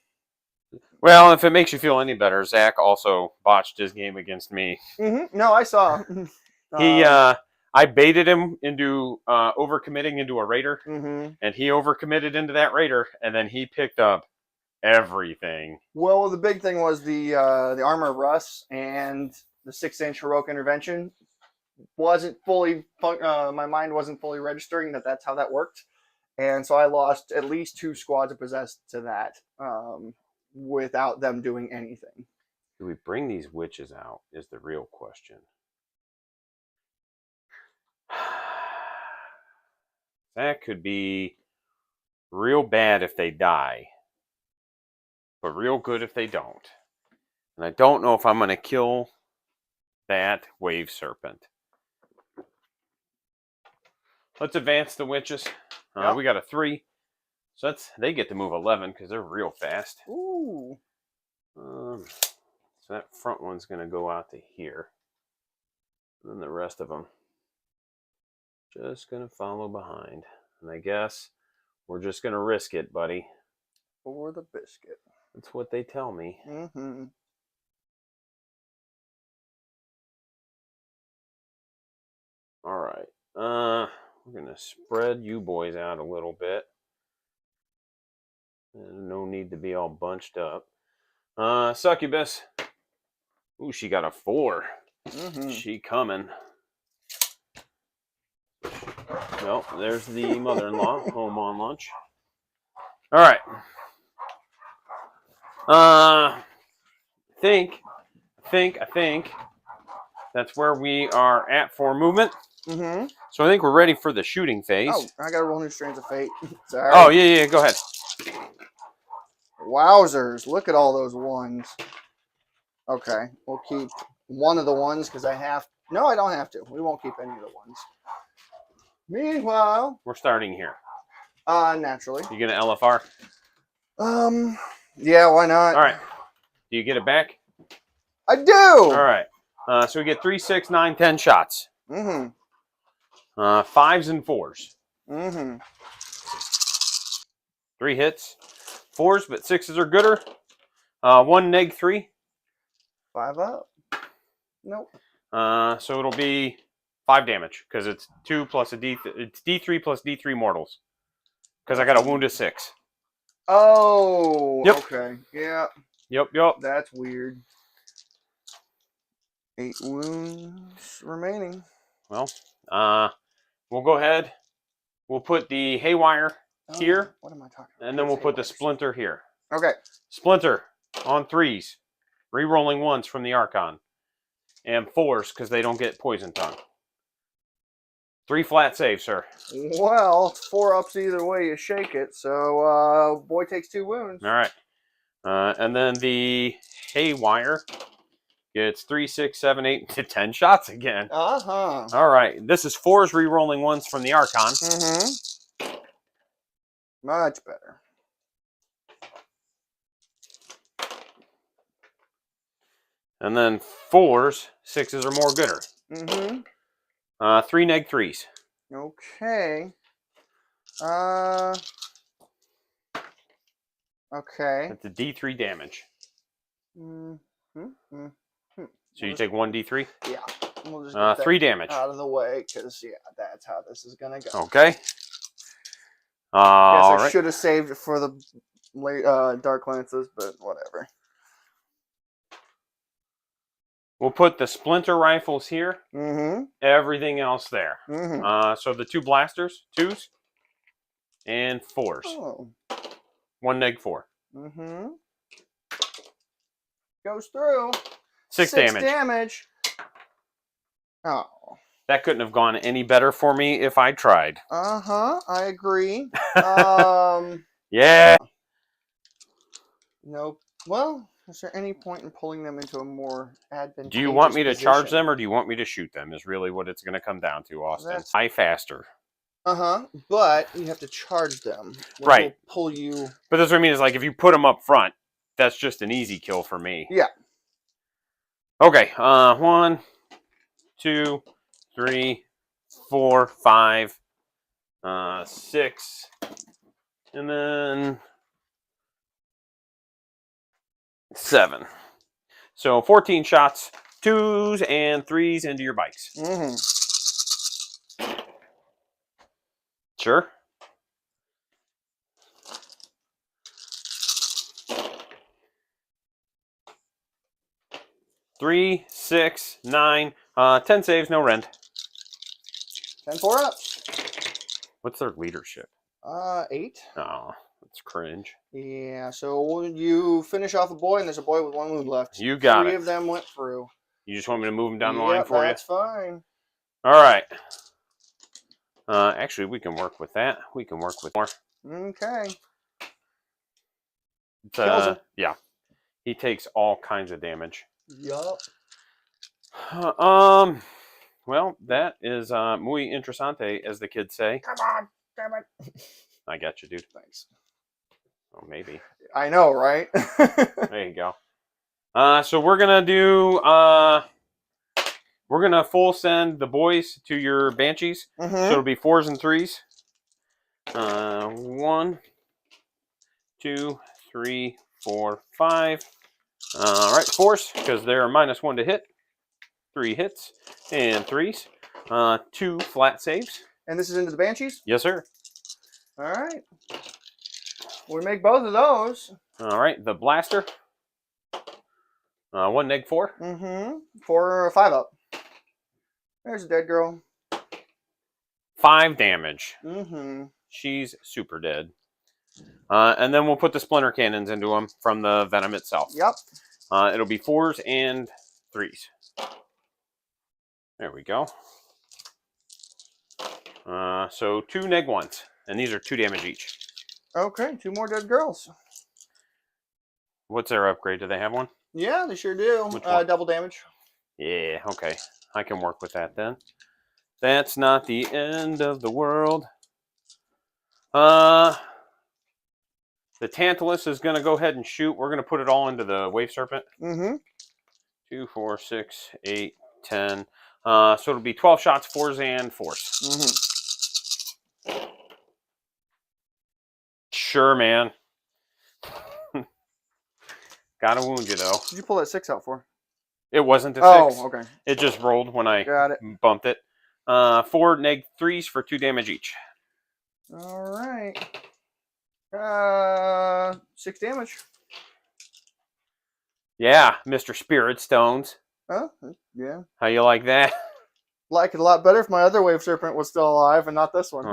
Well, if it makes you feel any better, Zach also botched his game against me.
No, I saw.
I baited him into overcommitting into a Raider, and he overcommitted into that Raider, and then he picked up everything.
Well, the big thing was the Armor of Russ and the 6-inch Heroic Intervention wasn't fully. My mind wasn't fully registering that that's how that worked, And so I lost at least 2 squads of possessed to that without them doing anything.
Do we bring these witches out is the real question. That could be real bad if they die, but real good if they don't. And I don't know if I'm going to kill that wave serpent. Let's advance the witches.
Yep.
We got a 3. So they get to move 11 because they're real fast.
Ooh.
So that front one's going to go out to here. And then the rest of them just going to follow behind. And I guess we're just going to risk it, buddy.
For the biscuit.
That's what they tell me.
Mm-hmm.
All right. We're going to spread you boys out a little bit. No need to be all bunched up. Succubus. Ooh, she got a 4.
Mm-hmm.
She coming. Well, there's the mother-in-law home on lunch. All right. I think that's where we are at for movement.
Mm-hmm.
So I think we're ready for the shooting phase.
Oh, I gotta roll new Strands of Fate. Sorry.
Oh, yeah, go ahead.
Wowzers, look at all those ones. Okay, we'll keep one of the ones because I have... No, I don't have to. We won't keep any of the ones. Meanwhile...
We're starting here.
Naturally.
You gonna LFR?
Yeah, why not?
All right. Do you get it back?
I do!
All right. So we get 3, 6, 9, 10 shots.
Mm-hmm.
5s and 4s.
Mm-hmm.
3 hits. 4s, but 6s are gooder. 1 neg 3.
5 up. Nope.
So it'll be 5 damage because it's 2 plus a D. It's D3 plus D3 mortals. Because I got a wound of 6.
Oh.
Yep.
Okay. Yeah.
Yep.
That's weird. 8 wounds remaining.
Well, we'll go ahead. We'll put the haywire here.
What am I talking about?
And then we'll put the splinter here.
Okay.
Splinter on 3s. Rerolling 1s from the Archon. And 4s because they don't get poison tongue. 3 flat saves, sir.
Well, it's 4 ups either way you shake it. So, boy takes 2 wounds.
All right. And then the haywire gets 3, 6, 7, 8 to 10 shots again.
Uh-huh.
All right. This is 4s rerolling 1s from the Archon.
Mm-hmm. Much better.
And then 4s, 6s are more gooder.
Mm-hmm.
3 neg 3s.
Okay. Okay.
That's a D3 damage.
Mm-hmm.
So you take 1 D3?
Yeah. We'll just get
3 damage.
out of the way, because, yeah, that's how this is going to go.
Okay.
Guess I
right.
should have saved it for the late, Dark Lances, but whatever.
We'll put the splinter rifles here.
Mm-hmm.
Everything else there.
Mm-hmm.
So the 2 blasters, 2s, and 4s.
Oh.
1 neg 4.
Mm-hmm. Goes through.
6 damage.
Oh.
That couldn't have gone any better for me if I tried.
Uh-huh. I agree.
Yeah.
Nope. Well, is there any point in pulling them into a more advantageous
Do you want me to charge
position?
them or do you want me to shoot them is really what it's going to come down to, Austin.
That's-
High faster.
Uh-huh. But you have to charge them. Which
Right.
will pull you...
But that's what I mean is like if you put them up front, that's just an easy kill for me.
Yeah.
Okay. 1, 2, 3, 4, 5, 6, and then 7. So 14 shots, 2s and 3s into your bikes.
Mm-hmm.
Sure. Three, 6, 9, 10 saves, no rend.
10 4 ups.
What's their leadership?
8.
Oh, that's cringe.
Yeah, so you finish off a boy, and there's a boy with 1 wound left.
You got
3
it.
of them went through.
You just want me to move them down the line
Yep,
for you?
that's fine.
All right. Actually, we can work with that. We can work with more.
Okay. Kills him.
Yeah. He takes all kinds of damage.
Yup.
Well, that is muy interesante, as the kids say.
Come on, damn it.
I got you, dude.
Thanks.
Oh, maybe.
I know, right?
There you go. So we're gonna do. We're gonna full send the boys to your banshees. So it'll be 4s and 3s. 1, 2, 3, 4, 5. All right, 4s because they're -1 to hit. 3 hits and 3s. 2 flat saves.
And this is into the banshees?
Yes, sir.
All right. We make both of those.
All right, the blaster. 1 -4.
4 or 5 up. There's a dead girl.
5 damage.
Mm-hmm.
She's super dead. And then we'll put the splinter cannons into them from the venom itself.
Yep.
It'll be 4s and 3s. There we go. So 2 -1s, and these are 2 damage each.
Okay, 2 more dead girls.
What's their upgrade? Do they have one?
Yeah, they sure do.
Which one?
Double damage.
Yeah, okay. I can work with that then. That's not the end of the world. The Tantalus is going to go ahead and shoot. We're going to put it all into the Wave Serpent. 2, 4, 6, 8, 10. So it'll be 12 shots, 4s and 4s. Sure, man. Gotta wound you, though.
What did you pull that 6 out for?
It wasn't a 6.
Oh, okay.
It just rolled when I
Got it.
bumped it. 4 -3s for 2 damage each.
All right. 6 damage.
Yeah, Mr. Spirit Stones.
Huh? Yeah.
How you like that?
Like it a lot better if my other Wave Serpent was still alive and not this one.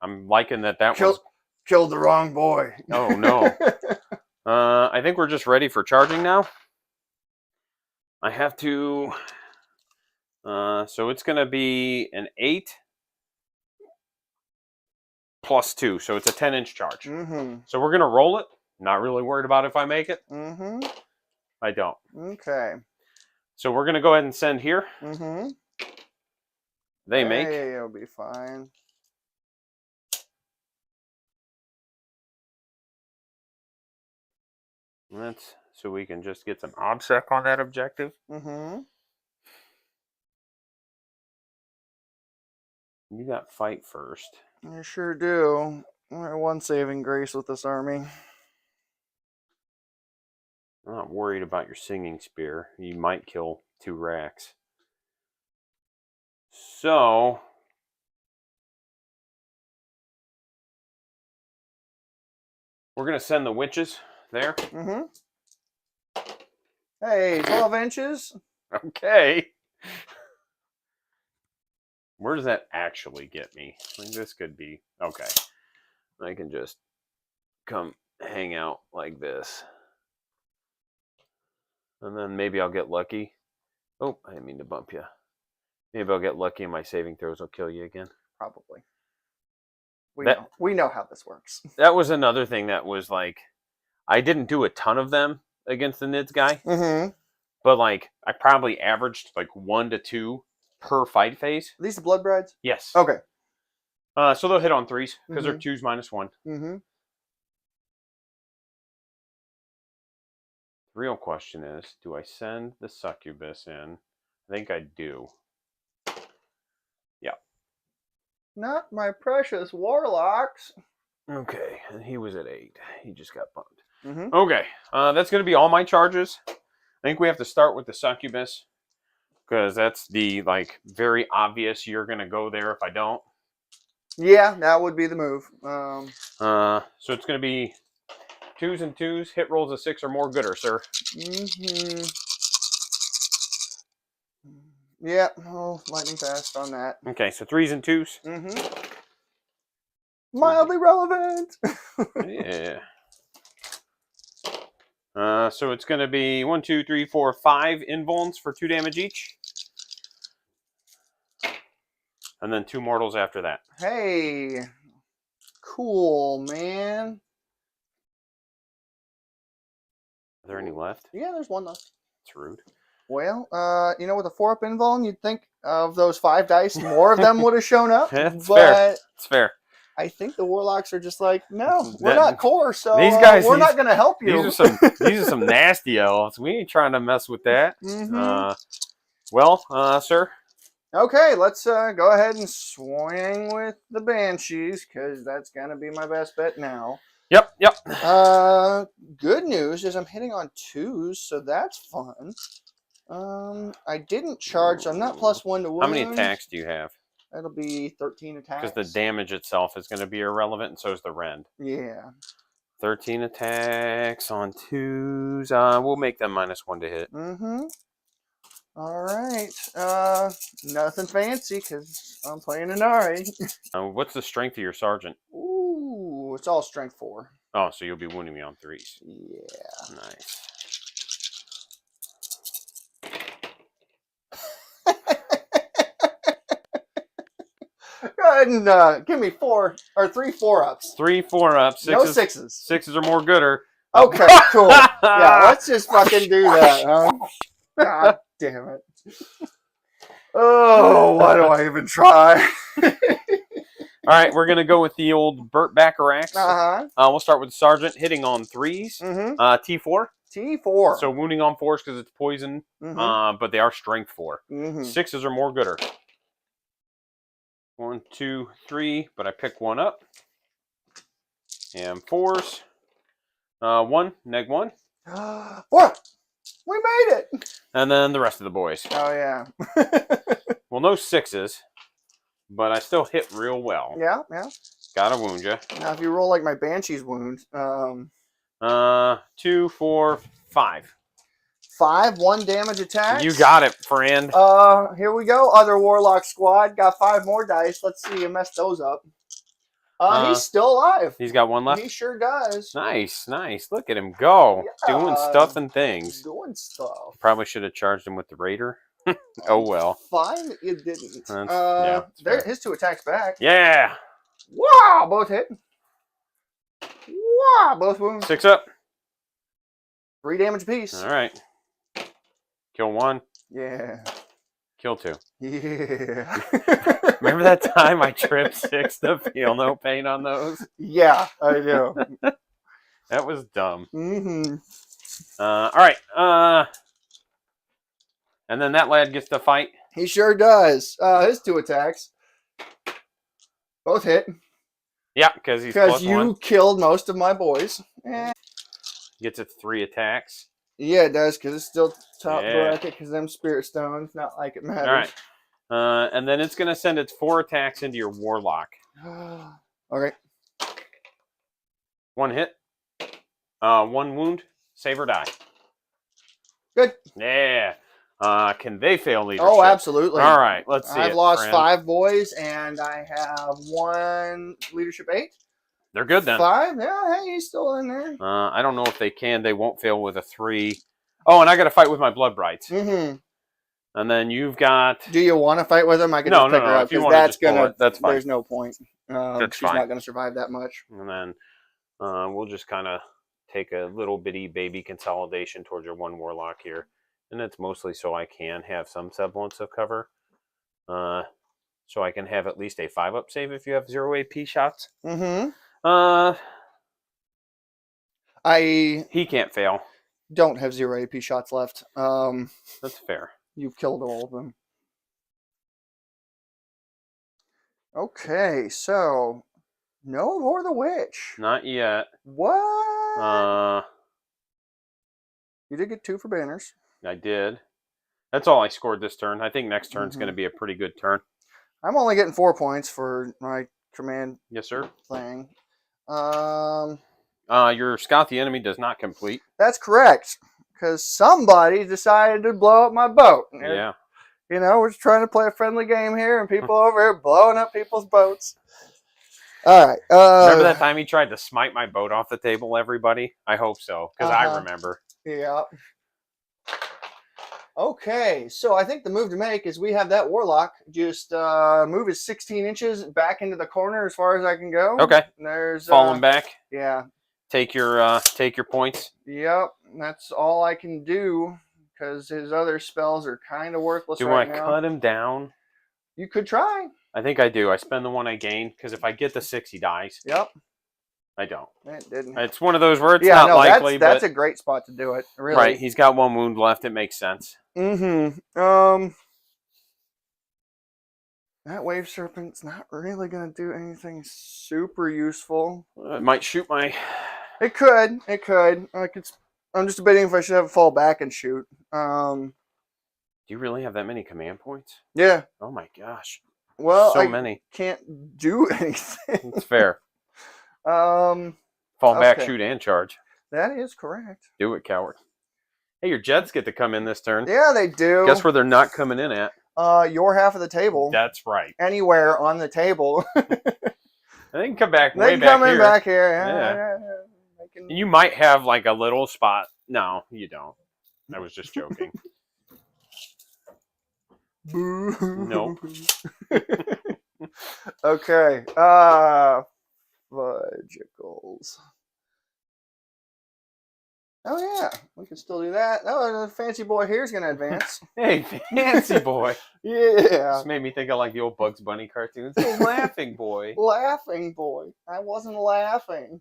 I'm liking that was...
Killed the wrong boy.
Oh, no. I think we're just ready for charging now. I have to... so it's going to be an 8 plus 2. So it's a 10-inch charge. So we're going to roll it. Not really worried about if I make it. I don't.
Okay.
So we're going to go ahead and send here. They make.
Hey, it'll be fine.
That's so we can just get some obsec on that objective. You got fight first.
I sure do. One saving grace with this army.
I'm not worried about your singing spear. You might kill 2 racks. So we're going to send the witches there.
Hey, 12 inches.
Okay. Where does that actually get me? Like, this could be... Okay. I can just come hang out like this. And then maybe I'll get lucky. Oh, I didn't mean to bump you. Maybe I'll get lucky and my saving throws will kill you again.
Probably. We know how this works.
That was another thing that was like... I didn't do a ton of them against the Nids guy. But like, I probably averaged like 1 to 2 per fight phase.
Are these the Blood Brides?
Yes.
Okay.
So they'll hit on 3s because they're 2s -1. The real question is, do I send the Succubus in? I think I do. Yeah.
Not my precious warlocks.
Okay, and he was at 8. He just got bumped.
Mm-hmm.
Okay, that's going to be all my charges. I think we have to start with the Succubus, because that's the, like, very obvious you're going to go there if I don't.
Yeah, that would be the move.
So it's going to be 2s and 2s, hit rolls of 6 or more, gooder, sir.
Mm-hmm. Yeah, oh, lightning fast on that.
Okay, so 3s and 2s.
Mm-hmm. Mildly relevant.
Yeah. So it's going to be 1, 2, 3, 4, 5 invulns for 2 damage each. And then 2 mortals after that.
Hey. Cool, man.
Are there any left?
Yeah, there's one left.
It's rude.
Well, you know, with a 4-up invuln, you'd think of those 5 dice, more of them would have shown up.
It's
but
fair. It's fair.
I think the warlocks are just like, no, we're not core, so
these guys,
we're not going to help you.
These are some nasty elves. We ain't trying to mess with that. Sir.
Okay, let's go ahead and swing with the banshees because that's going to be my best bet now.
Yep.
Good news is I'm hitting on 2s, so that's fun. I didn't charge, so I'm not +1 to wound.
How many attacks do you have?
That'll be 13 attacks.
Because the damage itself is going to be irrelevant, and so is the rend.
Yeah.
13 attacks on 2s. We'll make them -1 to hit.
All right. Nothing fancy because I'm playing Ynnari.
What's the strength of your sergeant?
Ooh, it's all strength 4.
Oh, so you'll be wounding me on 3s.
Yeah.
Nice.
Go ahead and give me 3 4-ups.
3 4-ups.
No 6s.
6s are more gooder.
Okay, cool. Yeah, let's just fucking do that, huh? God damn it. Oh, why do I even try?
All right, we're going to go with the old Burt Bacharach. We'll start with the sergeant hitting on 3s. T4.
T4.
So wounding on 4s because it's poison, but they are strength 4. 6s are more gooder. 1, 2, 3, but I pick 1 up. And 4s. 1, -1.
4. We made it.
And then the rest of the boys.
Oh, yeah.
Well, no 6s, but I still hit real well.
Yeah.
Gotta wound you.
Now, if you roll like my Banshee's wound.
2, 4, 5.
5 1 damage attacks.
You got it, friend.
Here we go. Other Warlock squad. Got 5 more dice. Let's see you mess those up. He's still alive.
He's got 1 left?
He sure does.
Nice. Look at him go.
Yeah,
doing stuff and things.
Doing stuff.
Probably should have charged him with the Raider. Oh, well.
Fine that you didn't. His 2 attacks back.
Yeah.
Wow, both hit. Wow, both wounds.
6 up.
3 damage apiece.
All right. Kill 1.
Yeah.
Kill 2.
Yeah.
Remember that time I tripped 6 to feel no pain on those?
Yeah, I do.
That was dumb.
All
right. And then that lad gets to fight.
He sure does. His 2 attacks. Both hit.
Yeah, because he's
Because you killed most of my boys.
Gets it 3 attacks.
Yeah, it does, because it's still top bracket, because them spirit stones, not like it matters.
All right. And then it's going to send its 4 attacks into your warlock.
Okay.
1 hit. 1 wound. Save or die.
Good.
Yeah. Can they fail leadership?
Oh, absolutely.
All right. Let's see.
I've lost 5 boys, and I have 1 leadership 8.
They're good then.
5? Yeah, hey, he's still in there.
I don't know if they can. They won't fail with a 3. Oh, and I got to fight with my blood brights. And then you've got.
Do you want to fight with him? I can just pick her up because that's gonna.
That's fine.
There's no point. She's not gonna survive that much.
And then we'll just kind of take a little bitty baby consolidation towards your 1 warlock here, and it's mostly so I can have some semblance of cover. So I can have at least a 5-up save if you have 0 AP shots. He can't fail.
Don't have 0 AP shots left.
That's fair.
You've killed all of them. Okay, so no more the witch.
Not yet.
What? You did get 2 for banners.
I did. That's all I scored this turn. I think next turn's going to be a pretty good turn.
I'm only getting 4 points for my command.
Yes, sir.
Thing.
Your scout the enemy does not complete.
That's correct. Because somebody decided to blow up my boat.
Yeah.
You know, we're just trying to play a friendly game here, and people over here blowing up people's boats. All right.
Remember that time he tried to smite my boat off the table, everybody? I hope so, because I remember.
Yeah. Okay, so I think the move to make is we have that warlock just move his 16 inches back into the corner as far as I can go.
Okay.
And there's
falling back.
Yeah.
Take your points.
Yep, that's all I can do because his other spells are kind of worthless
Do
right
I
now.
cut him down?
You could try.
I think I do. I spend the one I gained because if I get the 6, he dies.
Yep.
I don't.
It didn't.
It's one of those where it's not likely.
That's
but,
a great spot to do it. Really.
Right. He's got 1 wound left. It makes sense.
Mm-hmm. That wave serpent's not really going to do anything super useful.
It might shoot my...
It could. I'm just debating if I should have it fall back and shoot.
Do you really have that many command points?
Yeah.
Oh my gosh.
Well,
so many.
Can't do anything.
It's fair. Fall back, shoot, and charge.
That is correct.
Do it, coward. Hey, your Jets get to come in this turn.
Yeah, they do.
Guess where they're not coming in at?
Your half of the table.
That's right.
Anywhere on the table.
They can come back
way back here. They can come in back here.
Yeah. You might have like a little spot. No, you don't. I was just joking.
Boo.
Nope.
Okay. Fudgicles. Oh yeah, we can still do that. Oh, the fancy boy here's gonna advance.
Hey, fancy boy.
Yeah.
This made me think of like the old Bugs Bunny cartoons. The laughing boy.
Laughing boy. I wasn't laughing.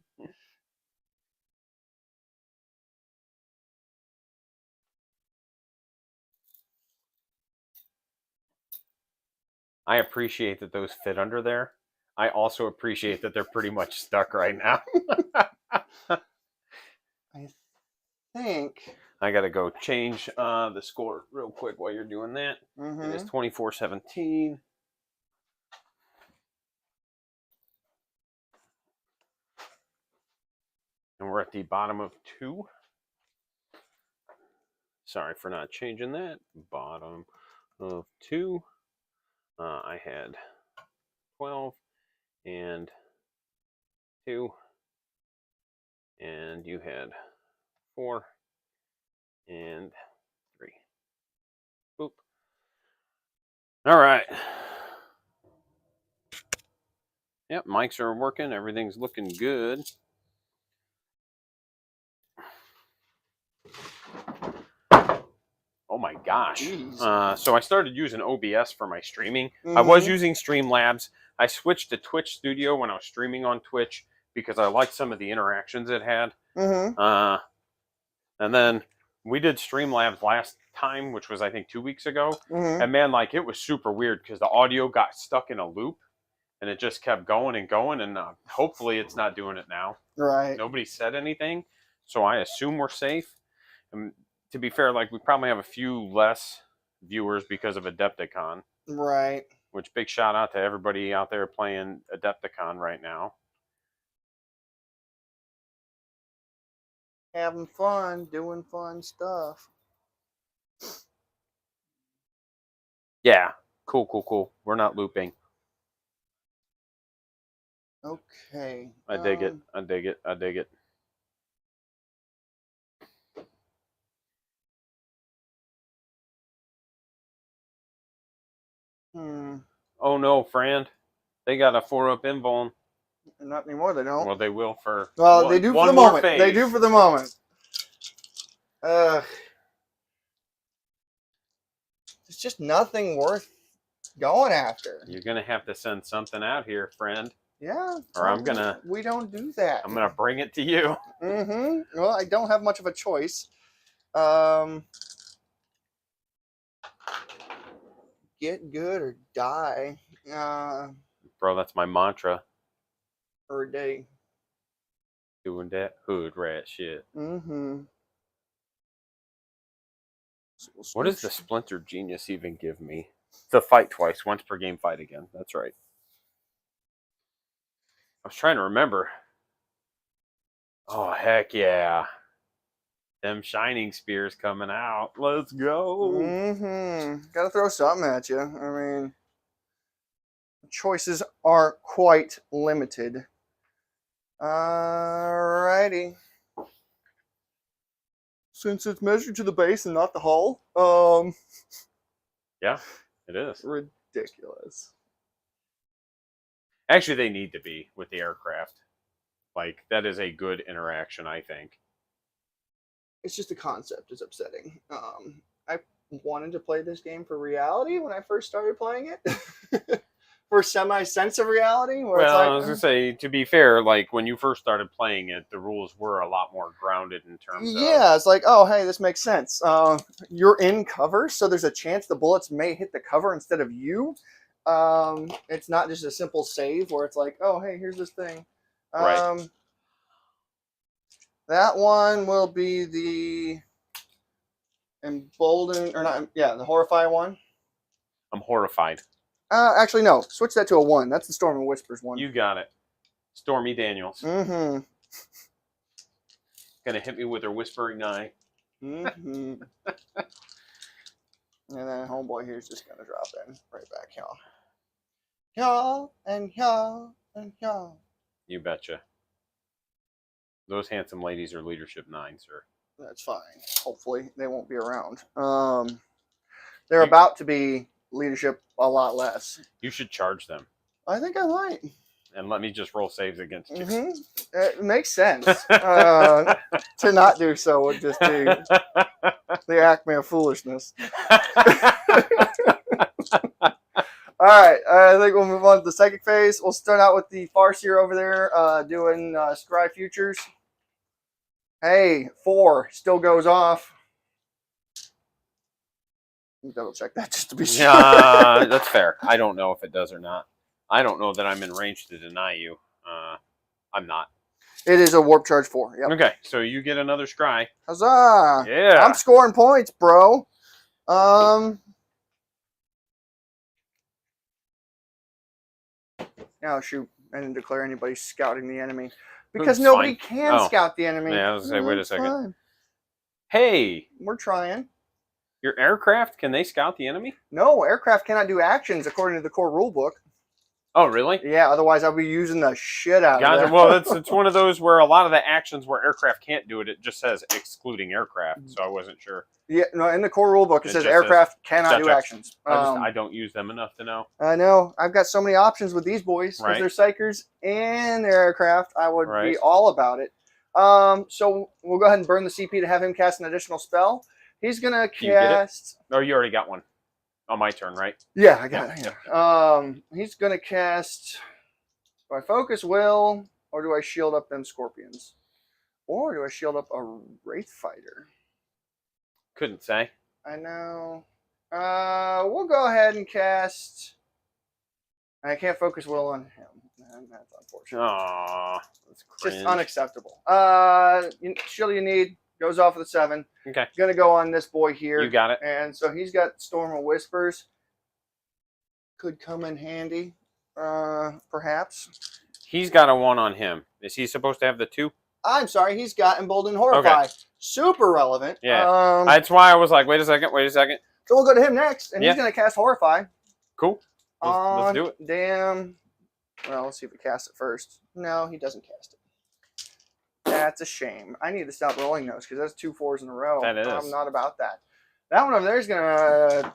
I appreciate that those fit under there. I also appreciate that they're pretty much stuck right now.
I think
I gotta go change the score real quick while you're doing that. It is 24-17. And we're at the bottom of 2. Sorry for not changing that. Bottom of 2. I had 12 and 2. And you had 4 and 3. Boop. All right. Yep, mics are working. Everything's looking good. Oh my gosh. So I started using OBS for my streaming. I was using Streamlabs. I switched to Twitch Studio when I was streaming on Twitch because I liked some of the interactions it had. And then we did Streamlabs last time, which was I think 2 weeks ago. And man, like it was super weird because the audio got stuck in a loop and it just kept going and going. And hopefully it's not doing it now.
Right.
Nobody said anything. So I assume we're safe. And to be fair, like we probably have a few less viewers because of Adepticon.
Right.
Which big shout out to everybody out there playing Adepticon right now.
Having fun, doing fun stuff.
Yeah. Cool. We're not looping.
Okay.
I dig it. I dig it. Oh no, friend. They got a 4-up invuln.
Not anymore, they don't.
Well, they will for
they do for the moment.
Phase.
They do for the moment. There's just nothing worth going after.
You're going to have to send something out here, friend.
Yeah.
Or I'm going to...
We don't do that.
I'm going to bring it to you.
Well, I don't have much of a choice. Get good or die.
Bro, that's my mantra.
Per day.
Doing that hood rat shit. What does the Splinter Genius even give me? The fight twice, once per game fight again. That's right. I was trying to remember. Oh, heck yeah. Them Shining Spears coming out. Let's go.
Gotta throw something at you. I mean, choices are quite limited. Alrighty. Since it's measured to the base and not the hull,
Yeah, it is.
ridiculous.
Actually, they need to be with the aircraft. Like, that is a good interaction, I think.
It's just the concept is upsetting. I wanted to play this game for reality when I first started playing it. For semi-sense of reality. Where it's like,
I was going to say, to be fair, like, when you first started playing it, the rules were a lot more grounded in terms of...
Yeah, it's like, oh, hey, this makes sense. You're in cover, so there's a chance the bullets may hit the cover instead of you. It's not just a simple save where it's like, oh, hey, here's this thing.
Right.
That one will be the embolden, or not, yeah, the horrify one.
I'm horrified.
Actually, no. Switch that to a 1. That's the Storm and Whispers one.
You got it. Stormy Daniels.
Mm-hmm.
Gonna hit me with her whispering eye.
Mm-hmm. And then homeboy here is just gonna drop in right back, y'all. Y'all and y'all and y'all.
You betcha. Those handsome ladies are leadership 9, sir.
That's fine. Hopefully they won't be around. They're about to be leadership a lot less.
You should charge them.
I think I might.
And let me just roll saves against you.
Mm-hmm. It makes sense. To not do so would just be the acme of foolishness. All right, I think we'll move on to the psychic phase. We'll start out with the Farseer over there doing Scry Futures. Hey, 4 still goes off. Double check that just to be sure.
Yeah, that's fair. I don't know if it does or not. I don't know that I'm in range to deny you. I'm not.
It is a warp charge 4. Yep.
Okay, so you get another scry.
Huzzah!
Yeah.
I'm scoring points, bro. Now shoot, I didn't declare anybody scouting the enemy because
It's
nobody
fine.
can
Oh.
scout the enemy.
Yeah, I was gonna say, wait a second.
Fine.
Hey,
We're trying.
your aircraft, can they scout the enemy?
No, aircraft cannot do actions according to the core rulebook.
Oh, really?
Yeah, otherwise I'll be using the shit out of
Gotcha.
that.
Well, it's one of those where a lot of the actions where aircraft can't do it, it just says excluding aircraft. So I wasn't sure.
Yeah, no, in the core rulebook it
It
says
just
aircraft cannot do
Gotcha.
actions.
I don't use them enough to know.
I know. I've got so many options with these boys because
Right.
they're psychers and they're aircraft. I would
Right.
be all about it. So we'll go ahead and burn the CP to have him cast an additional spell. He's gonna
Do you get it?
cast.
Oh, you already got one. On my turn, right?
Yeah, I got it. Yeah. He's gonna cast. Do I focus will, or do I shield up them scorpions, or do I shield up a wraith fighter?
Couldn't say.
I know. We'll go ahead and cast. I can't focus will on him. That's unfortunate.
Aw, that's cringe.
Just unacceptable. Shield you need goes off with a 7.
Okay.
Gonna go on this boy here.
You got it.
And so he's got Storm of Whispers. Could come in handy, perhaps.
He's got a 1 on him. Is he supposed to have the 2?
I'm sorry, he's got Emboldened Horrify.
Okay.
Super relevant.
Yeah. That's why I was like, wait a second.
So we'll go to him next, and
Yeah.
he's going to cast Horrify.
Cool. Let's do it.
Damn. Well, let's see if he casts it first. No, he doesn't cast it. That's a shame. I need to stop rolling those because that's 2 4s in a row.
That is.
I'm not about that. That one over there is going to...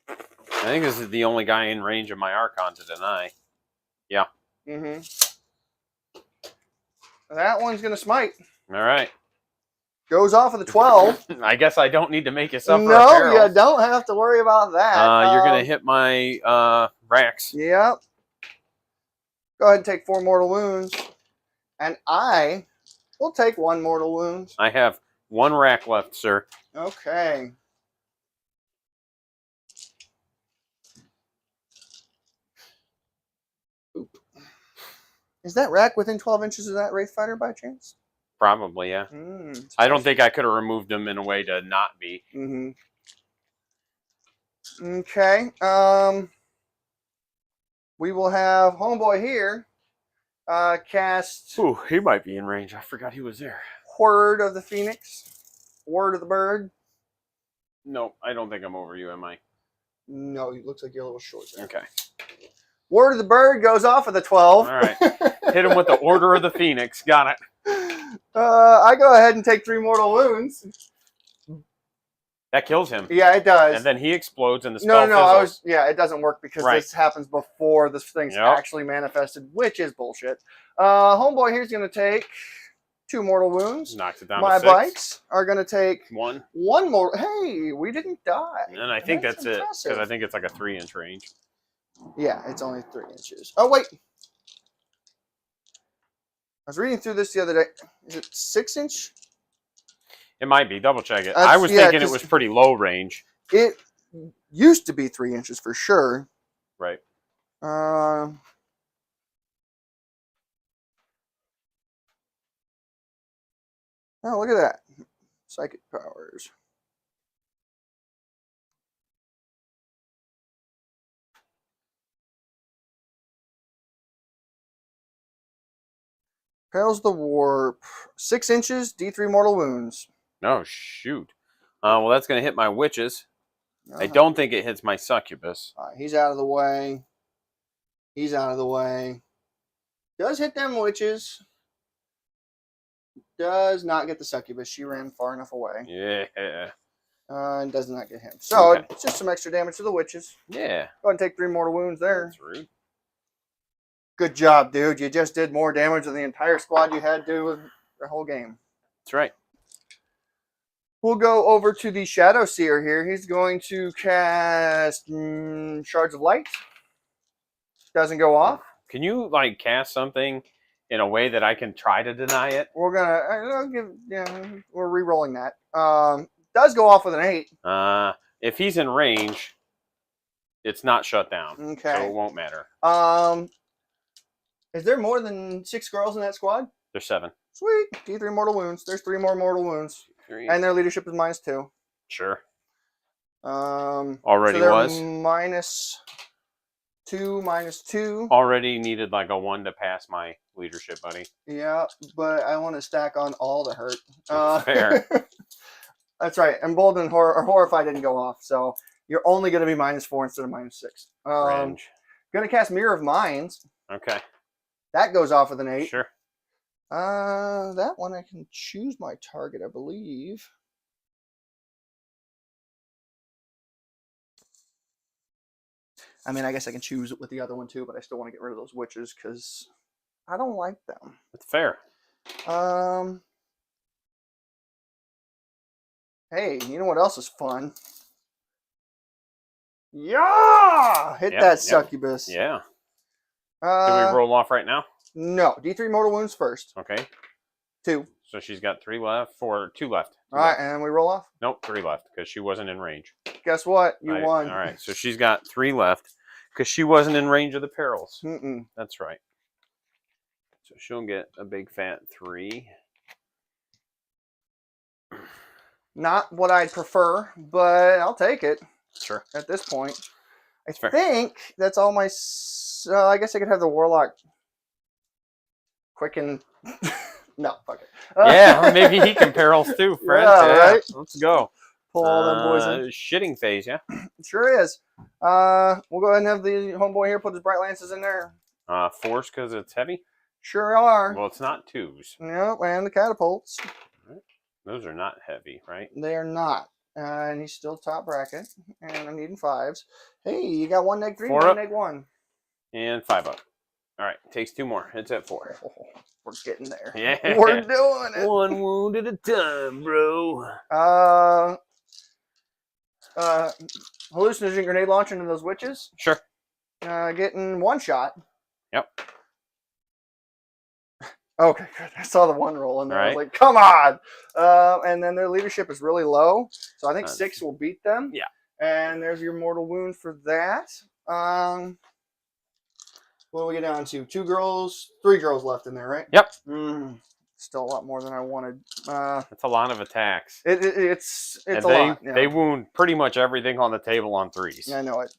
I think this is the only guy in range of my Archon to deny. Yeah.
Mm-hmm. That one's going to smite.
All right.
Goes off with a 12.
I guess I don't need to make you suffer.
No, you don't have to worry about that.
You're going to hit my racks.
Yep. Go ahead and take 4 mortal wounds. And I will take 1 mortal wound.
I have 1 rack left, sir.
Okay. Oop. Is that rack within 12 inches of that Wraith Fighter by chance?
Probably, yeah. I don't think I could have removed him in a way to not be.
Mm-hmm. Okay. We will have homeboy here cast.
Ooh, he might be in range. I forgot he was there.
Word of the Phoenix. Word of the Bird.
No, I don't think I'm over you, am I?
No, it looks like you're a little short there.
Okay.
Word of the Bird goes off of the 12.
All right. Hit him with the Order of the Phoenix. Got it.
I go ahead and take 3 mortal wounds.
That kills him.
Yeah, it does.
And then he explodes and the spell
No.
fizzles.
It doesn't work because this happens before this thing's actually manifested, which is bullshit. Homeboy here's going to take 2 mortal wounds.
Knocks it down
My
to 6.
bites are going to take
1.
1 more. Hey, we didn't die.
And I think that's it.
impressive.
Because I think it's like a 3-inch range.
Yeah, it's only 3 inches. Oh, wait. I was reading through this the other day. Is it 6-inch?
It might be. Double check it. I was thinking it was pretty low range.
It used to be 3 inches for sure.
Right.
Oh, look at that. Psychic powers. Perils the Warp. 6 inches, D3 mortal wounds.
Oh, shoot. Well, that's going to hit my witches. I don't think it hits my succubus.
All right, he's out of the way. He's out of the way. Does hit them witches. Does not get the succubus. She ran far enough away.
Yeah.
And does not get him. So it's just some extra damage to the witches.
Yeah.
Go ahead and take 3 mortal wounds there.
That's rude.
Good job, dude. You just did more damage than the entire squad you had to the whole game.
That's right.
We'll go over to the Shadow Seer here. He's going to cast Shards of Light. Doesn't go off.
Can you, like, cast something in a way that I can try to deny it?
We're re-rolling that. Does go off with an 8.
If he's in range, it's not shut down.
Okay.
So it won't matter.
Is there more than 6 girls in that squad?
There's 7.
Sweet. D3 mortal wounds. There's 3 more mortal wounds.
3.
And their leadership is -2.
Sure.
Already
so was.
-2, -2.
Already needed like a 1 to pass my leadership, buddy.
Yeah, but I want to stack on all the hurt.
Fair.
That's right. Emboldened and Horrify didn't go off, so you're only going to be -4 instead of -6.
Range.
Going to cast Mirror of Minds.
Okay.
That goes off with an 8.
Sure.
That one I can choose my target, I believe. I mean, I guess I can choose it with the other one too, but I still want to get rid of those witches because I don't like them.
That's fair.
Hey, you know what else is fun? Yeah! Hit that succubus.
Yeah. Do we roll off right now?
No. D3 mortal wounds first.
Okay.
2.
So she's got 3 left. 2 left.
All right, and we roll off?
Nope, 3 left because she wasn't in range.
Guess what? You won.
All right, so she's got 3 left because she wasn't in range of the perils.
Mm-mm.
That's right. So she'll get a big fat 3.
Not what I'd prefer, but I'll take it.
Sure.
At this point. I
Fair.
think that's all my... I guess I could have the Warlock quicken... No, fuck it.
Yeah, maybe he can perils too, friend.
Yeah, right?
Let's go.
Pull all them boys in.
Shitting phase, yeah?
Sure is. We'll go ahead and have the homeboy here put his Bright Lances in there.
Force because it's heavy?
Sure are.
Well, it's not 2s.
Yep, and the catapults.
Right. Those are not heavy, right?
They are not. And he's still top bracket. And I'm needing 5s. Hey, you got 1 neg 3, 1 neg 1.
And 5 up. All right, takes 2 more. It's at 4.
Oh, we're getting there.
Yeah.
We're doing it.
1 wound at a time, bro.
Hallucinogen grenade launcher into those witches.
Sure.
Getting 1 shot.
Yep.
Okay, good. I saw the 1 roll in there. I was
Right.
like, come on. And then their leadership is really low. So I think 6 will beat them.
Yeah.
And there's your mortal wound for that. What do we get down to? 2 girls, 3 girls left in there, right?
Yep.
Still a lot more than I wanted.
That's a lot of attacks.
It's
and
a lot. Yeah.
They wound pretty much everything on the table on 3s.
Yeah, I know it.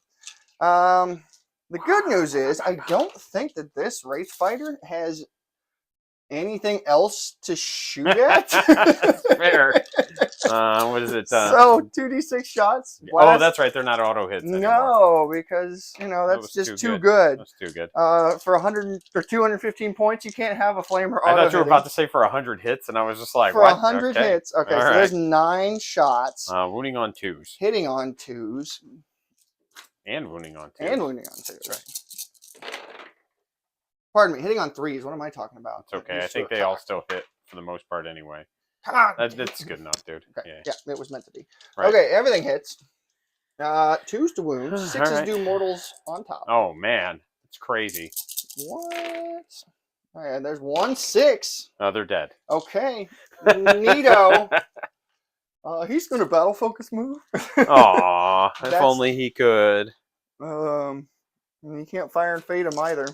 The good news is I don't think that this Wraith Fighter has anything else to shoot at.
That's fair. What is it?
So 2d6 shots.
Oh,
Blast.
that's right. They're not auto hits anymore.
No, because that's just too good.
That's too good.
For 100 or 215 points, you can't have a flamer.
I thought you were about to say for 100 hits, and I was just like,
for
what?
100 hits. Okay,
All
so
right.
there's 9 shots.
Wounding on 2s.
Hitting on 2s.
And wounding on 2s.
And wounding on 2s. Right. Pardon me, hitting on 3s. What am I talking about?
It's okay. I think they all still hit for the most part anyway.
Come on.
That's good enough, dude.
Okay. Yeah, it was meant to be.
Right.
Okay, everything hits. 2s to wound. 6s do mortals on top.
Oh, man. It's crazy.
What? All right, there's 1 6.
Oh, they're dead.
Okay. Neato. He's going to battle focus move.
Aw, if only he could.
And you can't fire and fade him either.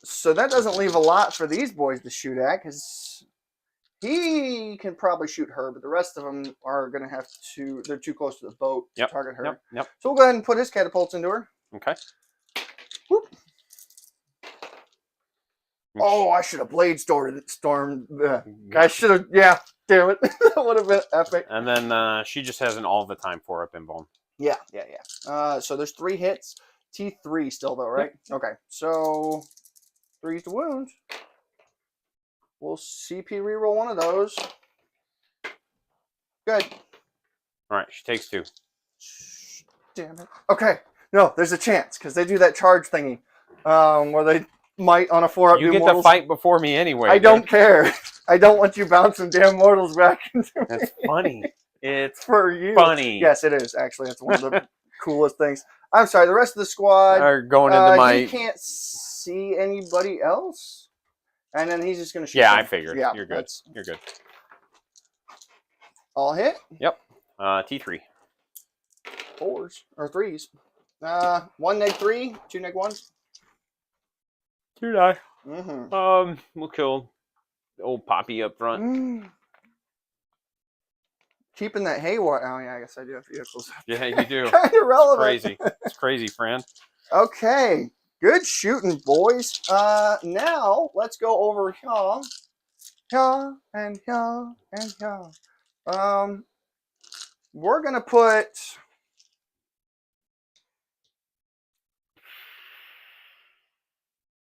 So that doesn't leave a lot for these boys to shoot at, because he can probably shoot her, but the rest of them are going to have to, they're too close to the boat to target her.
Yep.
So we'll go ahead and put his catapults into her.
Okay.
Whoop. Oh, I should have blade stormed. I should have, yeah, damn it. That would have been epic.
And then she just has an all the time 4-up invuln.
Yeah. So there's 3 hits. T3 still though, right? Yep. Okay, so 3's to wound. We'll CP reroll one of those. Good.
All right, she takes 2.
Damn it. Okay, no, there's a chance because they do that charge thingy, where they might on a 4-up.
You get mortals. To fight before me anyway.
I don't care. I don't want you bouncing damn mortals back into me.
That's funny. It's
for you.
Funny.
Yes, it is. Actually, that's one of the coolest things. I'm sorry. The rest of the squad
are going into my.
He can't see anybody else, and then he's just going to shoot.
Yeah,
them.
I figured.
Yeah,
you're good. You're good.
All hit.
Yep. T3.
4s or 3s. 1 neg 3, 2 neg 1s.
2 die.
Mm-hmm.
We'll kill old Poppy up front.
Keeping that haywire. Oh yeah, I guess I do have vehicles.
Yeah, you do.
Kind of relevant.
It's crazy. It's crazy, friend.
Okay, good shooting, boys. Now let's go over here, and here, and here. We're gonna put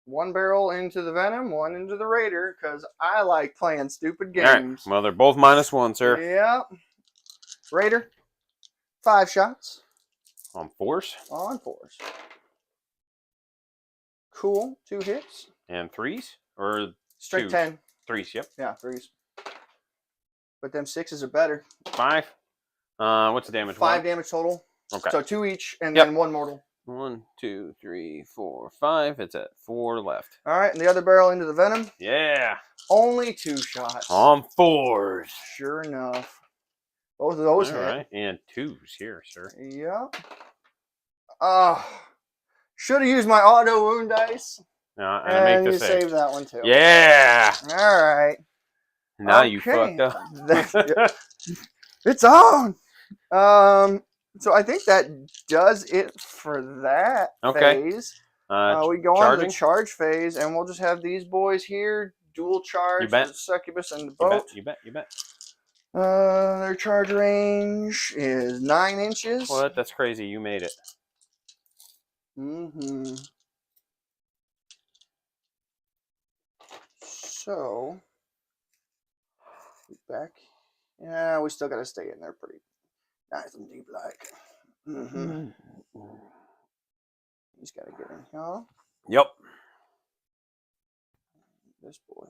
one barrel into the Venom, one into the Raider, because I like playing stupid games.
All right. Well, they're both -1, sir.
Yep. Raider, 5 shots.
On 4s?
On 4s. Cool. 2 hits.
And 3s? Or
straight
2s?
10.
3s, yep.
Yeah, 3s. But them 6s are better.
5? What's the damage?
5 damage total.
Okay.
So 2 each, and then 1 mortal.
1, 2, 3, 4, 5. It's at 4 left.
All right, and the other barrel into the Venom.
Yeah.
Only 2 shots.
On 4s.
Sure enough. Both of those
All
hit.
right. And 2s here, sir.
Yep. Should have used my auto wound dice.
And I make
you
the save.
saved that one too.
Yeah.
All right.
Now you fucked up.
It's on. So I think that does it for that phase. We go on to the charge phase, and we'll just have these boys here dual charge the succubus and the boat.
You bet.
Their charge range is 9 inches.
What? That's crazy. You made it.
Mm-hmm. So, back. Yeah, we still got to stay in there pretty nice and deep like. Mm-hmm. He's got to get in here.
Yep.
This boy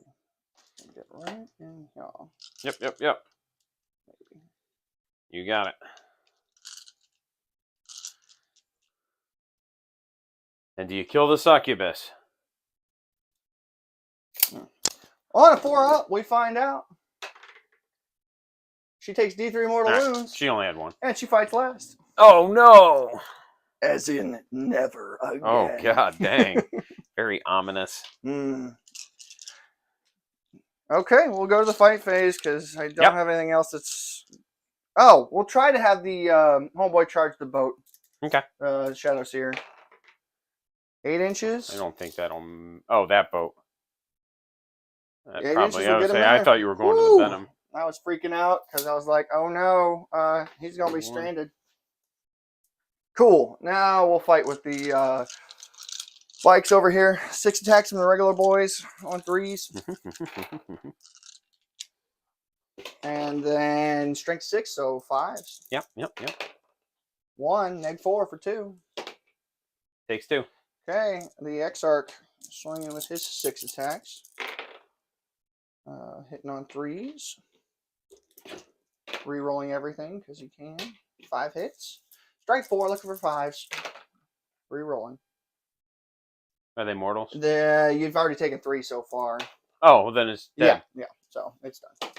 can get right in here.
Yep.
Maybe.
You got it. And do you kill the succubus?
On a 4-up, we find out. She takes D3 mortal wounds.
She only had 1.
And she fights last.
Oh, no.
As in, never again.
Oh, god dang. Very ominous.
Okay, we'll go to the fight phase because I don't have anything else that's... Oh, we'll try to have the homeboy charge the boat.
Okay.
Shadow Seer. 8 inches.
I don't think that'll. Oh, that boat. That
8
probably.
inches
I
will
would
get him
say. I
there.
thought you were going
Woo!
to the Venom.
I was freaking out because I was like, oh no, he's going to be stranded. Cool. Now we'll fight with the bikes over here. 6 attacks from the regular boys on 3s. And then strength 6, so 5s.
Yep.
1, neg 4 for 2.
Takes 2.
Okay, the Exarch swinging with his 6 attacks. Hitting on 3s. Re-rolling everything because he can. 5 hits. Strike 4, looking for 5s. Re-rolling.
Are they mortals?
You've already taken 3 so far.
Oh, well, then it's dead.
Yeah. So it's done.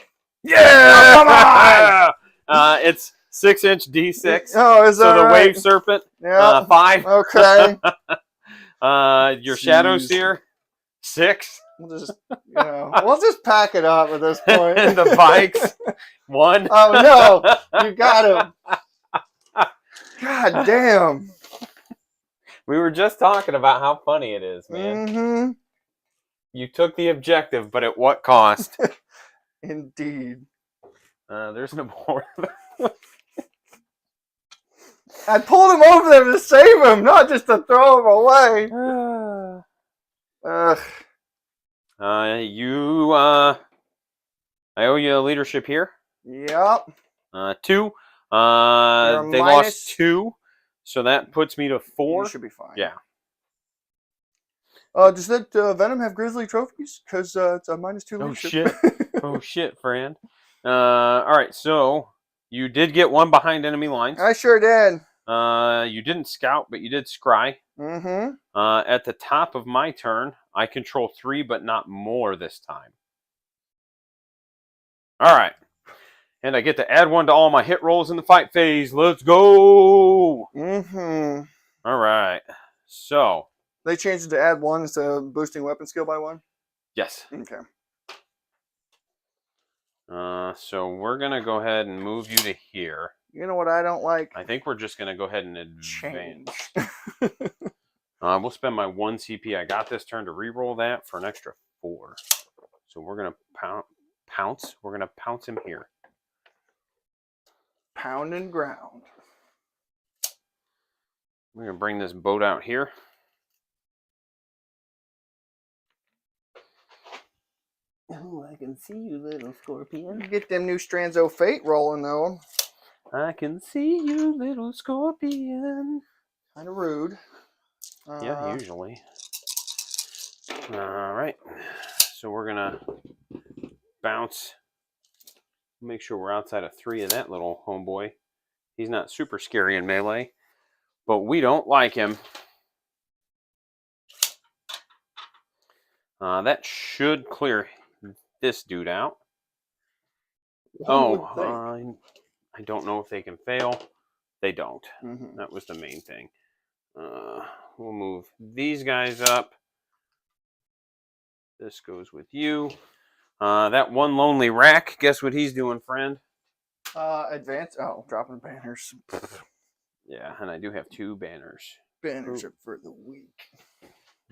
Yeah!
Oh, come on!
It's 6-inch D6.
Oh, is that
so the
right?
Wave Serpent.
Yeah.
5.
Okay.
Your Shadow Seer. 6.
We'll just pack it up at this point.
And the bikes. 1.
Oh no! You got him. God damn.
We were just talking about how funny it is, man.
Mm-hmm.
You took the objective, but at what cost?
Indeed.
There's no more.
I pulled him over there to save him, not just to throw him away. Ugh.
I owe you a leadership here.
Yep.
2.
You're
They
minus-
lost 2, so that puts me to 4.
You should be fine.
Yeah.
Does that Venom have Grizzly trophies? Because it's a -2
Oh
leadership.
shit! Oh shit, friend. All right, so you did get 1 behind enemy lines.
I sure did.
You didn't scout, but you did scry.
Mm-hmm.
At the top of my turn, I control 3, but not more this time. All right. And I get to add 1 to all my hit rolls in the fight phase. Let's go!
Mm-hmm.
All right. So.
They changed it to add 1 instead of boosting weapon skill by 1?
Yes.
Okay.
So we're going to go ahead and move you to here.
You know what I don't like?
I think we're just going to go ahead and advance.
Change.
We'll spend my 1 CP I got this turn to re-roll that for an extra 4. So we're going to pounce. We're going to pounce him here.
Pound and ground.
We're going to bring this boat out here.
Oh, I can see you, little scorpion.
Get them new strands of fate rolling, though.
I can see you, little scorpion.
Kind of rude.
Yeah, usually. All right. So we're going to bounce. Make sure we're outside of 3 of that little homeboy. He's not super scary in melee, but we don't like him. That should clear this dude out. I don't know if they can fail. They don't.
Mm-hmm.
That was the main thing. We'll move these guys up. This goes with you. That 1 lonely rack, guess what he's doing, friend?
Advance. Oh, dropping banners.
Yeah, and I do have 2 banners.
Banners are for the weak.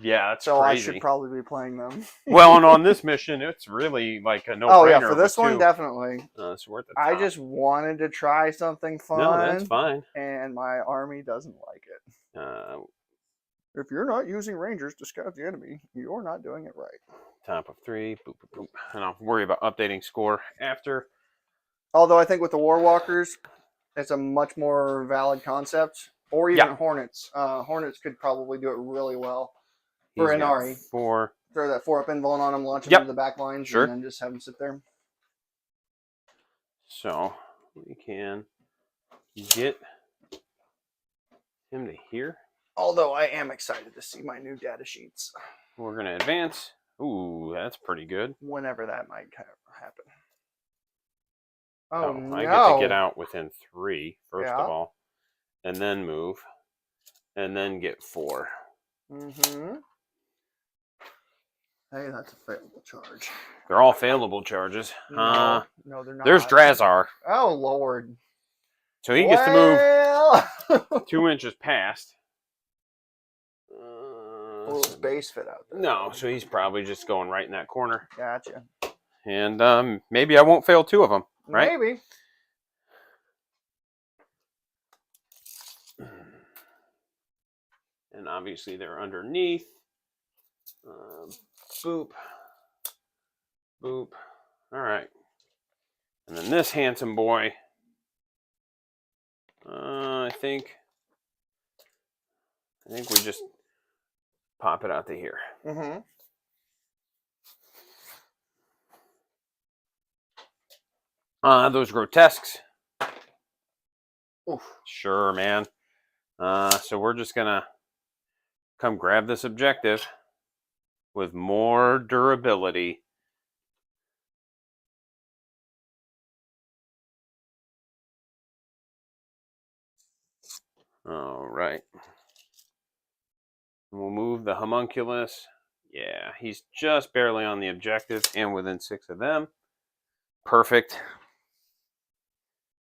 Yeah, that's
so
crazy.
I should probably be playing them.
Well, and on this mission, it's really like a no-brainer.
Oh yeah, for this
with
one,
2.
definitely.
So we're at the
I
top.
just wanted to try something fun.
No, that's fine.
And my army doesn't like it. If you're not using rangers to scout the enemy, you're not doing it right.
Top of 3, boop, boop, boop. And I'll worry about updating score after.
Although I think with the Warwalkers, it's a much more valid concept. Or even Hornets. Hornets could probably do it really well. For Ynnari.
4.
Throw that 4-up invuln on him, launch him into the back lines,
Sure.
and then just have him sit there.
So we can get him to here.
Although I am excited to see my new data sheets.
We're going to advance. Ooh, that's pretty good.
Whenever that might happen. Oh, no.
I get to get out within 3, first
Yeah.
of all. And then move. And then get 4.
Mm-hmm. Hey, that's a failable charge.
They're all failable charges.
No, they're not.
There's Drazar.
Oh, Lord.
So he gets to move 2 inches past.
little space fit out there.
No, so he's probably just going right in that corner.
Gotcha.
And maybe I won't fail 2 of them, right?
Maybe.
And obviously they're underneath. Boop. Boop. All right. And then this handsome boy, I think we just pop it out to here.
Mm-hmm.
Those grotesques.
Oof.
Sure, man. So we're just gonna come grab this objective with more durability. All right. We'll move the homunculus. Yeah, he's just barely on the objective and within 6 of them. Perfect.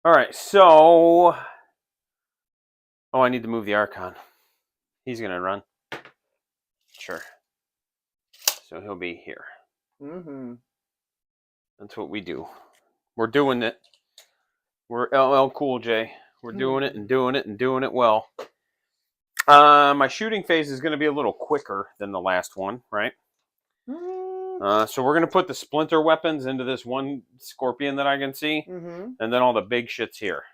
All right, so... Oh, I need to move the Archon. He's going to run. Sure. So he'll be here.
Mm-hmm.
That's what we do. We're doing it. We're LL Cool J. We're doing it and doing it and doing it well. My shooting phase is going to be a little quicker than the last one, right? So we're going to put the splinter weapons into this one scorpion that I can see, and then all the big shits here.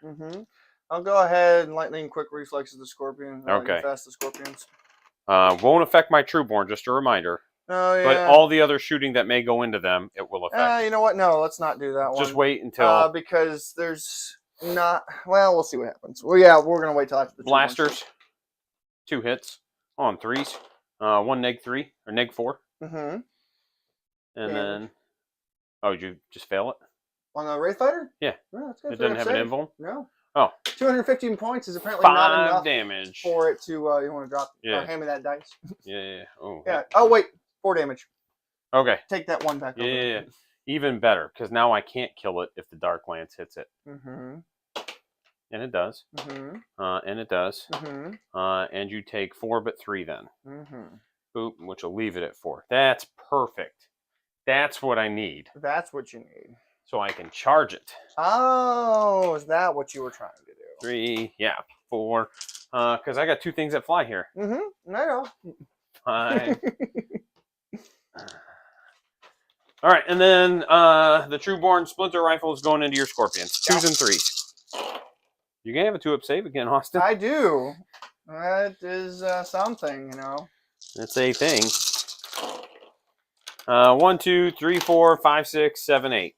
I'll go ahead and lightning quick reflexes the scorpion.
Okay.
Fast the scorpions.
Won't affect my Trueborn, just a reminder.
Oh, yeah.
But all the other shooting that may go into them, it will affect.
You know what? No, let's not do that one.
Just wait until...
because there's not... Well, we'll see what happens. Well, yeah, we're going to wait till after the
blasters. 2 hits on 3s. 1 neg-3 or neg-4. And then... Oh, did you just fail it?
On the Wraith Fighter?
Yeah.
No, that's good.
It doesn't have an invuln?
No.
Oh.
215 points is apparently not enough
damage
for it to... you want to drop...
Yeah.
hand me that dice.
Yeah. Oh.
Yeah. Oh, wait. 4 damage.
Okay.
Take that 1 back over.
Yeah. Even better, because now I can't kill it if the Dark Lance hits it. And it does. And it does. And you take 4 but 3 then. Boop, which will leave it at 4. That's perfect. That's what I need.
That's what you need.
So I can charge it.
Oh, is that what you were trying to do?
3, yeah, 4. Because I got 2 things that fly here.
I know.
5. All right, and then the Trueborn Splinter Rifle is going into your Scorpions. 2s and 3s. You can have a 2-up save again, Austin.
I do. That is something, you know.
It's a thing. 1, 2, 3, 4, 5, 6, 7, 8.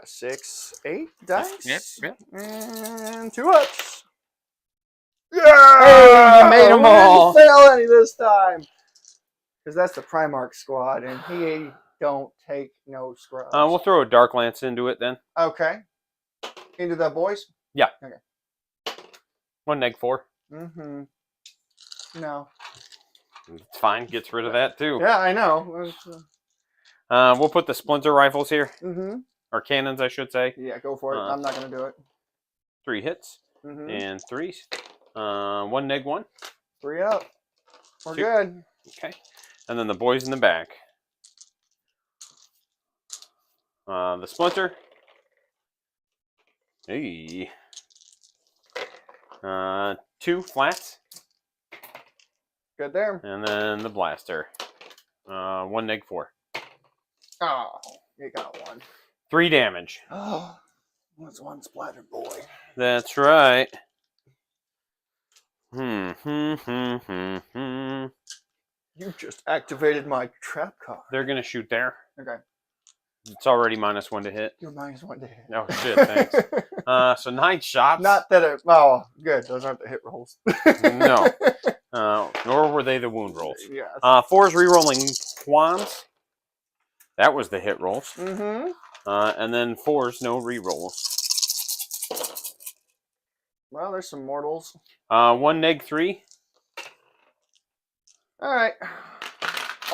6, 8 dice.
Yep.
And 2 ups.
Yeah! Hey, you made them all.
We didn't fail any this time. Because that's the Primarch squad, and he don't take no scrubs.
We'll throw a Dark Lance into it then.
Okay. Into the boys?
Yeah.
Okay.
1 neg-4.
No.
It's fine. Gets rid of that too.
Yeah, I know.
We'll put the Splinter Rifles here. Or cannons, I should say.
Yeah, go for it. I'm not going to do it.
3 hits. And 3s. 1 neg-1.
3 up. We're
2.
good.
Okay. And then the boys in the back. The Splinter. Hey. 2 flats.
Good there.
And then the Blaster. 1 neg-4.
Oh, you got 1.
3 damage.
Oh, that's 1 splattered boy.
That's right.
You just activated my trap card.
They're going to shoot there.
Okay.
It's already -1 to hit.
You're -1 to hit.
Oh, shit, thanks. So 9 shots.
Not that it... Oh, good. Those aren't the hit rolls.
No. Nor were they the wound rolls.
Yeah.
4's rerolling Quans. That was the hit rolls. And then 4's no rerolls.
Well, there's some mortals.
1 neg-3.
All right.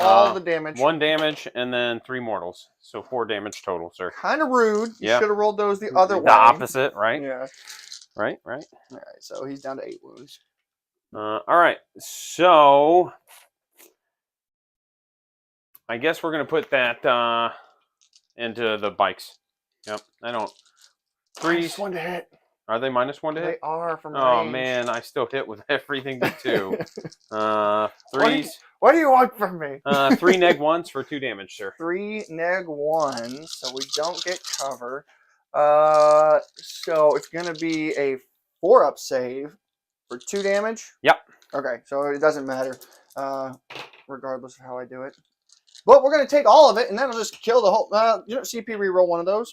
All the damage.
1 damage and then 3 mortals. So 4 damage total, sir.
Kind of rude. You should have rolled those the other way.
The opposite, right?
Yeah.
Right.
All right. So he's down to 8 wounds.
All right. So I guess we're gonna put that into the bikes. Yep. I don't. Threes.
-1 to hit.
Are they -1 to
They
hit?
are from
Oh
range.
man, I still hit with everything but 2. Threes.
What do you want from me?
3 -1s for 2 damage, sir.
3 -1s, so we don't get cover. So it's gonna be a 4-up save for 2 damage.
Yep.
Okay, so it doesn't matter, regardless of how I do it. But we're gonna take all of it, and that'll just kill the whole. CP reroll one of those.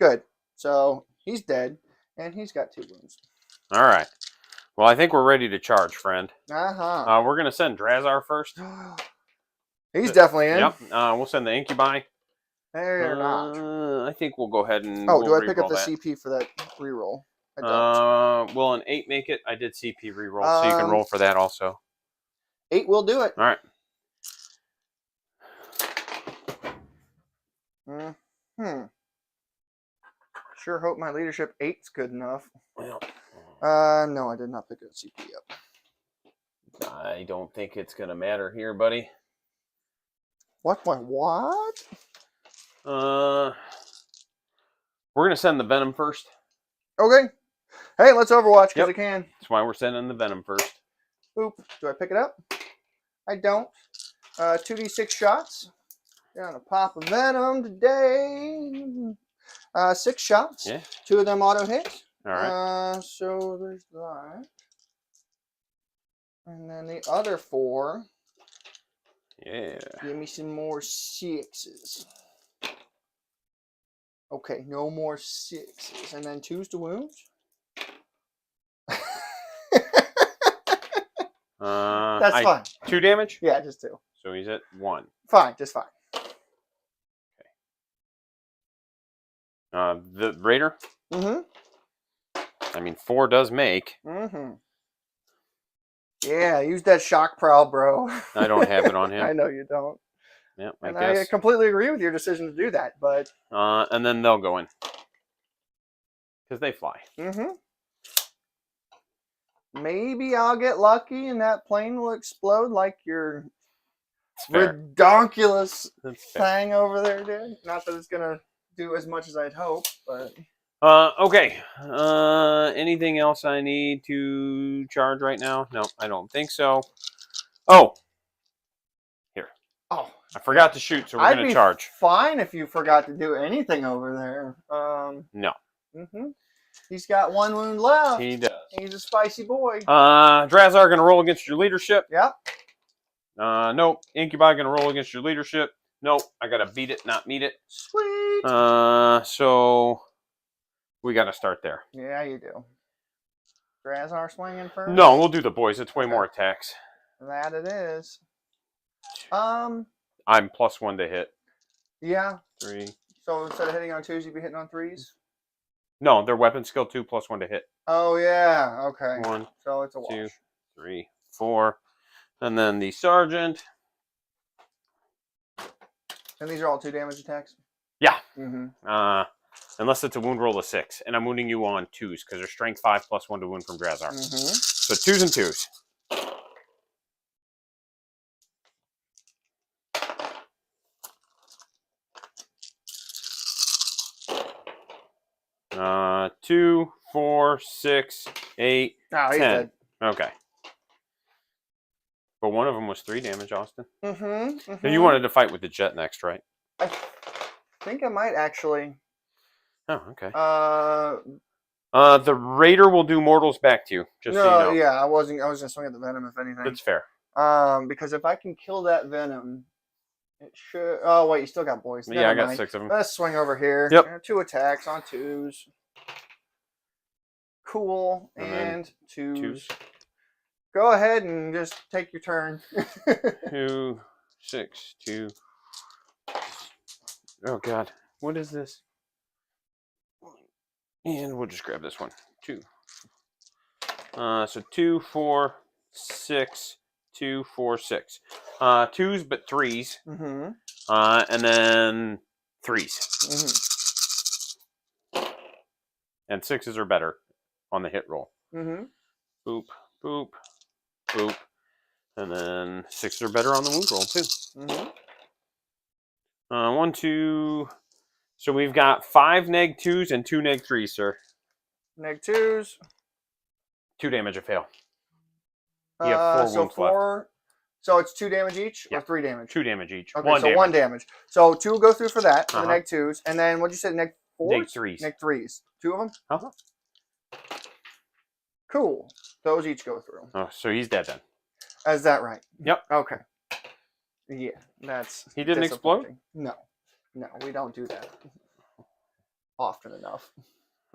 Good. So he's dead, and he's got 2 wounds.
All right. Well, I think we're ready to charge, friend.
Uh-huh.
We're gonna send Drazar first.
He's definitely in.
Yep. We'll send the Incubi.
They're not.
I think we'll go ahead and.
Oh,
we'll
do I pick up the
that.
CP for that reroll? I don't.
Will an 8 make it? I did CP reroll, so you can roll for that also.
8 will do it.
All right.
Sure hope my leadership 8's good enough.
Well,
no, I did not pick a CP up.
I don't think it's gonna matter here, buddy.
What?
We're gonna send the Venom first.
Okay. Hey, let's Overwatch because I
Yep.
can.
That's why we're sending the Venom first.
Oop. Do I pick it up? I don't. 2d6 shots. Gonna pop a Venom today. 6 shots.
Yeah.
2 of them auto hit.
All right.
So there's that. And then the other 4.
Yeah.
Give me some more 6s. Okay, no more 6s. And then 2s to wounds. That's fine.
2 damage?
Yeah, just 2.
So he's at 1.
Fine, just fine.
Okay. The Raider?
Mm-hmm.
I mean, 4 does make.
Mm-hmm. Yeah, use that shock prowl, bro.
I don't have it on him.
I know you don't.
Yep,
And
I guess.
I completely agree with your decision to do that, but...
And then they'll go in. Because they fly.
Mm-hmm. Maybe I'll get lucky and that plane will explode like your redonkulous thing over there did. Not that it's going to do as much as I'd hope, but...
Okay. Anything else I need to charge right now? No, I don't think so. Oh. Here.
Oh.
I forgot to shoot, so we're going to charge.
Fine if you forgot to do anything over there.
No.
Mm-hmm. He's got 1 wound left.
He does.
He's a spicy boy.
Drazar going to roll against your leadership.
Yep.
Nope. Incubi going to roll against your leadership. Nope. I got to beat it, not meet it.
Sweet.
So we got to start there.
Yeah, you do. Drazar swinging first?
No, we'll do the boys. It's way more attacks.
That it is.
I'm +1 to hit.
Yeah.
3.
So instead of hitting on 2s, you'd be hitting on 3s?
No, their weapon skill 2 +1 to hit.
Oh, yeah. Okay.
1,
so it's a
2,
wash.
3, 4. And then the sergeant.
And these are all 2 damage attacks?
Yeah.
Mm-hmm.
Unless it's a wound roll of 6. And I'm wounding you on 2s because they're strength 5 +1 to wound from Drazar.
Mm-hmm.
So 2s and 2s. Uh, 2, 4, 6, 8,
Oh, he's
10.
dead.
Okay. But one of them was 3 damage, Austin.
Mm-hmm.
And you wanted to fight with the jet next, right?
I think I might actually.
Oh, okay.
The
Raider will do mortals back to you. Just so you know.
Yeah, I was gonna swing at the Venom if anything.
That's fair.
Because if I can kill that Venom, it should. Oh wait, you still got boys.
Yeah, I got 6 of them.
Let's swing over here.
Yep.
2 attacks on 2s. Cool.
And
2s. Go ahead and just take your turn.
2, 6, 2. Oh God, what is this? And we'll just grab this one. 2. So 2, 4, 6, 2, 4, 6. 2s, but 3s.
Mm-hmm.
And then 3s.
Mm-hmm.
And 6s are better on the hit roll.
Mm-hmm.
Boop, boop, boop. And then 6 are better on the wound roll, too.
Mm-hmm.
1, 2. So we've got 5 -2s and 2 -3s, sir.
-2s.
2 damage a fail. You have 4
So
wounds left.
So it's 2 damage each or
Yeah.
3 damage?
2 damage each.
Okay,
1
so
damage.
1 damage. So 2 go through for that, for the
Uh-huh.
-2s. And then what'd you say, -4s?
-3s.
-3s. 2 of them?
Uh-huh.
Cool. Those each go through.
Oh, so he's dead then.
Is that right?
Yep.
Okay. Yeah, that's
He didn't explode?
disappointing. No, we don't do that often enough.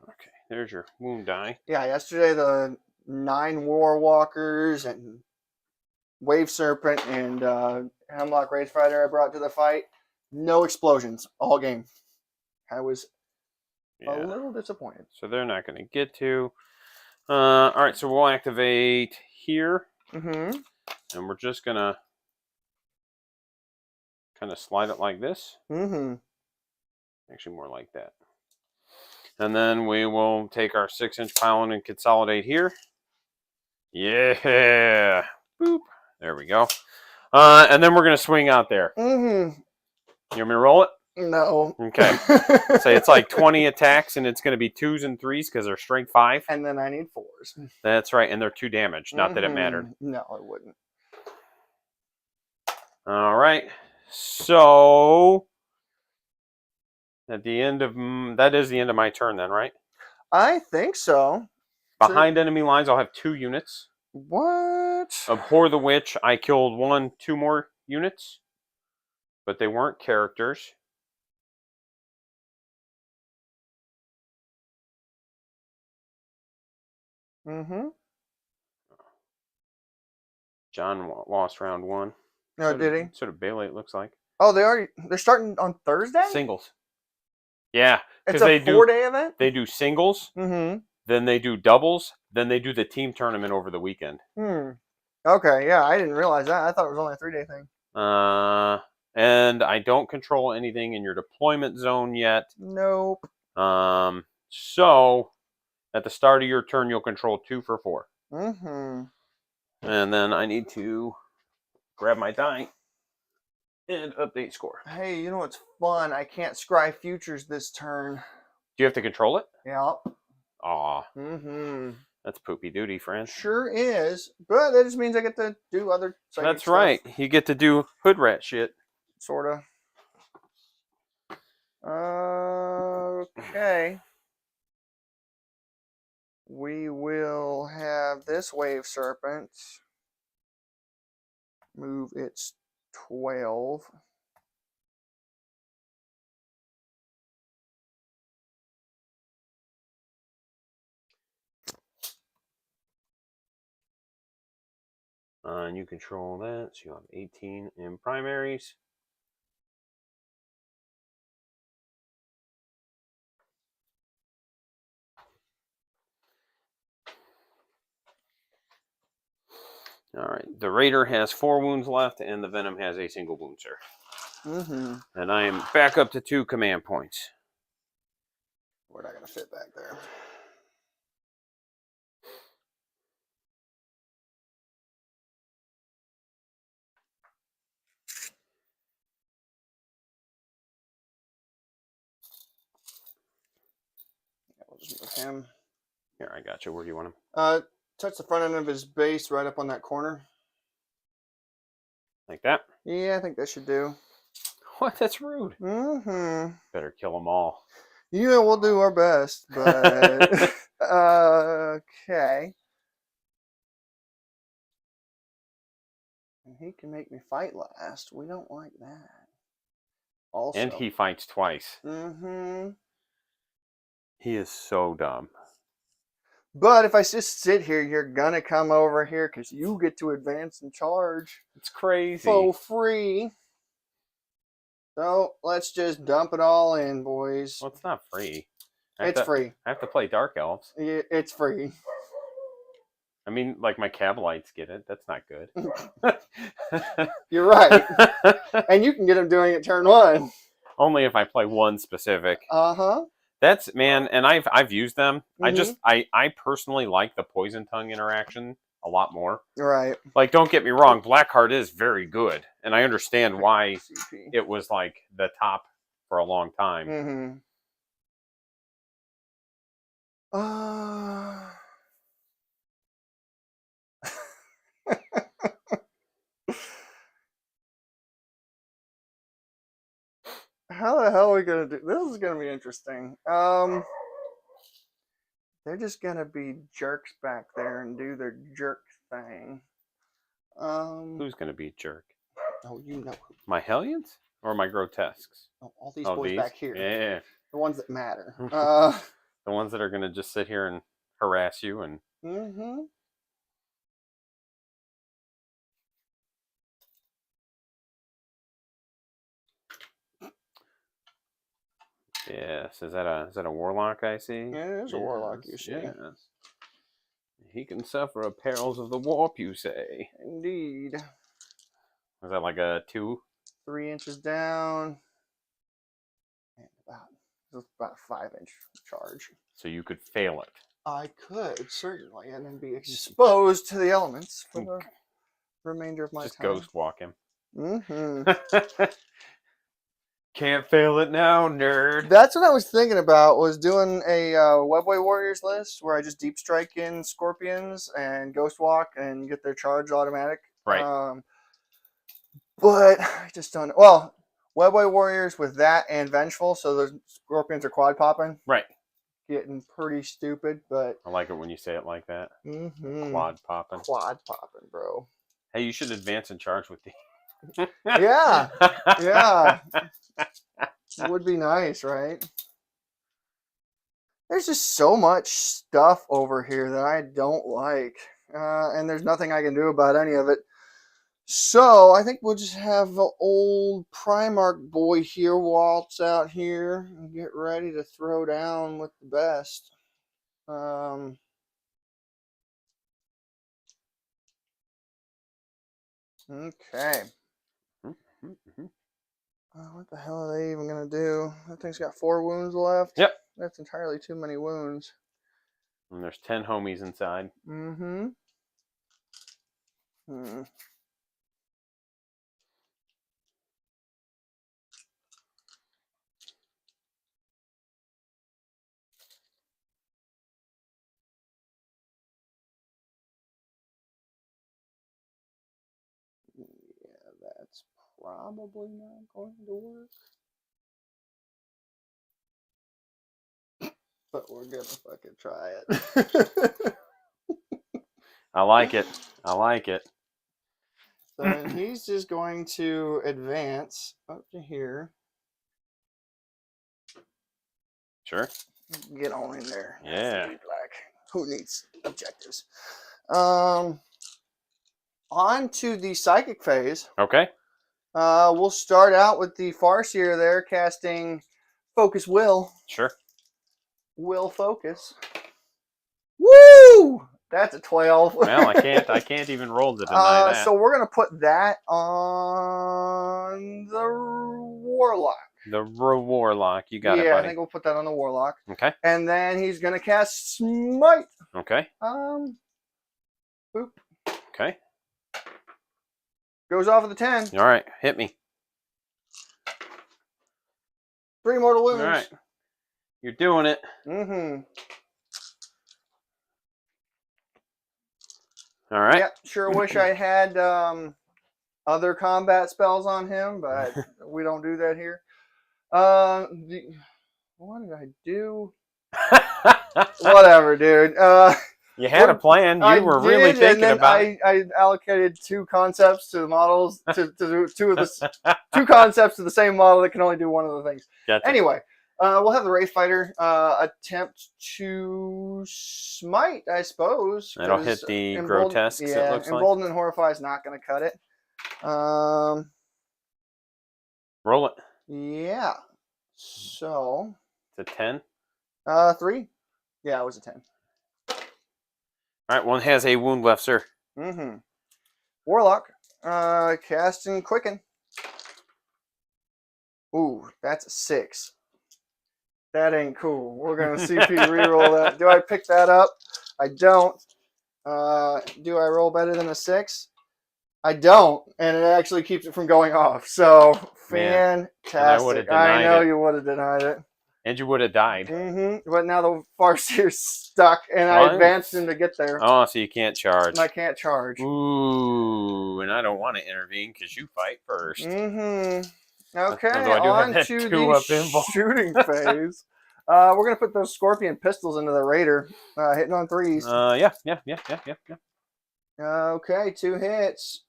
Okay, there's your wound die.
Yeah, yesterday the 9 War Walkers and Wave Serpent and Hemlock Race Fighter I brought to the fight, no explosions all game. I was a little disappointed.
So they're not going to get to. All right, so we'll activate here.
Mm-hmm.
And we're just going to kind of slide it like this.
Mm-hmm.
Actually, more like that. And then we will take our 6-inch pylon and consolidate here. Yeah. Boop. There we go. And then we're going to swing out there.
Mm-hmm.
You want me to roll it?
No.
Okay. Say it's like 20 attacks, and it's going to be 2s and 3s because they're strength 5.
And then I need 4s.
That's right, and they're 2 damage. Not that it mattered.
No, it wouldn't.
All right. So at the end of that is the end of my turn then, right?
I think so.
Behind enemy lines, I'll have 2 units.
What?
Abhor the Witch, I killed 2 more units, but they weren't characters.
Mm-hmm.
John lost round 1.
No, did he?
Sort of Bailey, it looks like.
Oh, they're starting on Thursday?
Singles. Yeah.
It's a 4-day event?
They do singles,
Mm-hmm.
then they do doubles, then they do the team tournament over the weekend.
Okay, yeah, I didn't realize that. I thought it was only a 3-day thing.
And I don't control anything in your deployment zone yet.
Nope.
So at the start of your turn, you'll control 2 for 4.
Mm-hmm.
And then I need to grab my die and update score.
Hey, you know what's fun? I can't scry futures this turn.
Do you have to control it?
Yep.
Aw,
Mm-hmm.
that's poopy duty, friend.
Sure is. But that just means I get to do other psychic
That's
stuff,
right. You get to do hood rat shit.
Sorta. Okay. We will have this Wave Serpent move its 12.
And you control that, so you have 18 in primaries. All right, the Raider has 4 wounds left, and the Venom has a single wound, sir.
Mm-hmm.
And I am back up to 2 command points.
We're not going to fit back there. We'll just move him.
Here, I got you. Where do you want him?
Touch the front end of his base right up on that corner.
Like that?
Yeah, I think that should do.
What? That's rude.
Mm-hmm.
Better kill them all.
Yeah, we'll do our best, but okay. And he can make me fight last. We don't like that. Also.
And he fights twice.
Mm-hmm.
He is so dumb.
But if I just sit here, you're gonna come over here because you get to advance and charge.
It's crazy.
For free. So let's just dump it all in, boys.
Well, it's not free.
It's free.
I have to play Dark Elves.
Yeah, it's free.
I mean, like my Cabalites get it. That's not good.
You're right. And you can get them doing it turn 1.
Only if I play one specific.
Uh-huh.
That's, man, and I've used them.
Mm-hmm.
I personally like the Poison Tongue interaction a lot more.
Right.
Like, don't get me wrong, Blackheart is very good, and I understand why
CP.
it was like the top for a long time.
Mm-hmm. How the hell are we gonna do this? Is gonna be interesting. They're just gonna be jerks back there and do their jerk thing.
Who's gonna be a jerk?
Oh, you know who.
My Hellions or my Grotesques?
Oh, all these
Oh,
boys
these?
back here.
Yeah.
The ones that matter.
The ones that are gonna just sit here and harass you and.
Mm-hmm.
Yes, is that a warlock I see?
Yeah, it is a warlock you see.
Yes. He can suffer the perils of the warp, you say.
Indeed.
Is that like a 2?
3 inches down. And about a 5-inch charge.
So you could fail it.
I could, certainly, and then be exposed to the elements for the remainder of my
Just
time.
ghost walk him.
Mm-hmm.
Can't fail it now, nerd.
That's what I was thinking about, was doing a Webway Warriors list where I just deep strike in Scorpions and Ghost Walk and get their charge automatic.
Right.
But I just don't know. Well, Webway Warriors with that and Vengeful, so the Scorpions are quad popping.
Right.
Getting pretty stupid, but...
I like it when you say it like that.
Mm-hmm.
Quad popping.
Quad popping, bro.
Hey, you should advance and charge with the...
Yeah. Yeah. It would be nice, right? There's just so much stuff over here that I don't like. And there's nothing I can do about any of it. So I think we'll just have the old Primarch boy here waltz out here and get ready to throw down with the best. Okay. What the hell are they even going to do? That thing's got 4 wounds left.
Yep.
That's entirely too many wounds.
And there's 10 homies inside.
Mm-hmm. Yeah, that's probably not going to work. But we're gonna fucking try it.
I like it. I like it.
So then he's just going to advance up to here.
Sure.
Get on in there.
Yeah.
Black. Who needs objectives? On to the psychic phase.
Okay.
We'll start out with the Farseer there, casting Focus Will.
Sure.
Will focus. Woo! That's a 12.
Well, I can't even roll to deny that.
So we're gonna put that on the Warlock.
The Warlock, you got it,
Yeah,
buddy.
I think we'll put that on the Warlock.
Okay.
And then he's gonna cast Smite.
Okay.
Boop.
Okay.
Goes off of the 10.
All right, hit me.
3 mortal wounds.
All right. You're doing it.
Mm-hmm.
All right.
Yep. Sure wish I had other combat spells on him, but we don't do that here. What did I do? Whatever, dude.
You had a plan. You were really thinking about it.
I allocated 2 concepts to the models to do 2 concepts to the same model that can only do one of the things.
Gotcha.
Anyway, we'll have the Wraith Fighter attempt to smite, I suppose.
That'll hit the grotesques.
Yeah,
it looks like.
Embolden and Horrify is not going to cut it.
Roll it.
Yeah. So.
It's a 10.
3. Yeah, it was a 10.
All right, one has a wound left, sir.
Mm-hmm. Warlock, cast and quicken. Ooh, that's a 6. That ain't cool. We're gonna CP reroll that. Do I pick that up? I don't. Do I roll better than a 6? I don't, and it actually keeps it from going off. So
Man,
fantastic! I know you would have denied it.
And you would have died.
But now the Farseer's stuck, and I advanced him to get there.
Oh, so you can't charge.
And I can't charge.
Ooh, and I don't want to intervene because you fight first.
Okay,
Although
on to the shooting phase. We're going to put those Scorpion pistols into the Raider. Hitting on 3s.
Yeah.
Okay, 2 hits.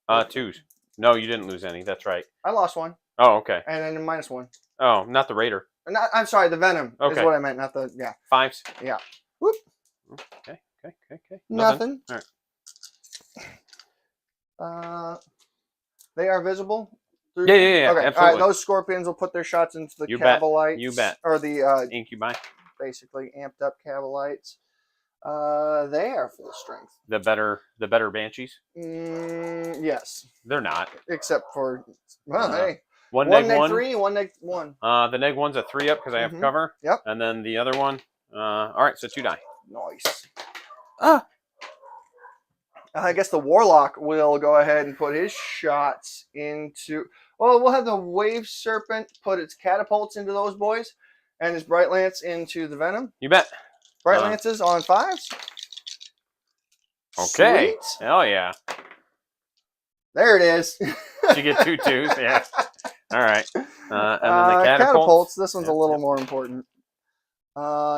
2s. No, you didn't lose any. That's right.
I lost 1.
Oh, okay.
And then -1.
Oh, not the Raider.
I'm sorry, the Venom is what I meant, not the,
5s.
Yeah. Whoop.
Okay.
Nothing.
All
right. They are visible?
Yeah.
Okay,
Absolutely.
all right, those Scorpions will put their shots into the Cavalites.
You bet.
Or the,
Incubi.
basically, amped up Cavalites. They are full strength.
The better Banshees?
Yes.
They're not.
Except for, hey.
One
neg
neg 1.
3, one neg 1.
The neg 1's a 3 up because I have cover.
Yep.
And then the other one, all right, so 2 die.
Nice. I guess the Warlock will go ahead and put his shots into... Well, we'll have the Wave Serpent put its catapults into those boys, and his Bright Lance into the Venom.
You bet.
Bright Lances on 5s.
Okay.
Sweet.
Hell yeah.
There it is.
You get 2 2s, yeah. All right. And then the
catapults. This one's a little more important.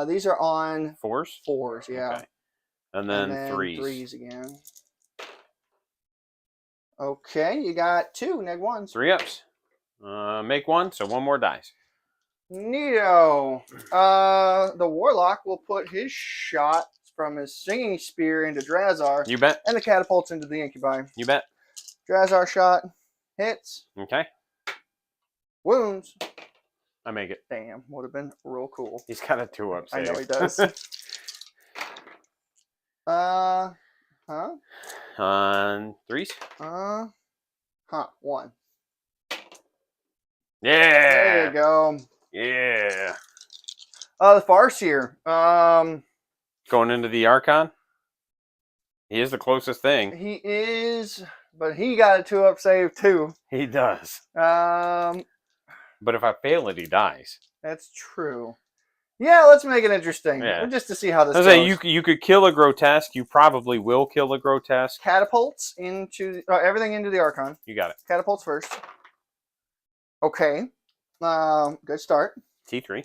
These are on
4s?
4s, yeah.
Okay. And then
3s. 3s again. Okay, you got 2 neg 1s.
3 ups. Make 1, so 1 more dies.
Neato. The Warlock will put his shot from his Singing Spear into Drazar.
You bet.
And the catapults into the Incubi.
You bet.
Drazar shot. Hits.
Okay.
Wounds.
I make it.
Damn, would have been real cool.
He's got a 2-up save.
I know he does.
On 3s?
1.
Yeah.
There you go.
Yeah.
The Farseer.
Going into the Archon? He is the closest thing.
He is, but he got a 2-up save too.
He does.
But
if I fail it, he dies.
That's true. Yeah, let's make it interesting.
Yeah.
Just to see how this goes.
You could kill a Grotesque. You probably will kill a Grotesque.
Catapults into everything into the Archon.
You got it.
Catapults first. Okay. Good start.
T3.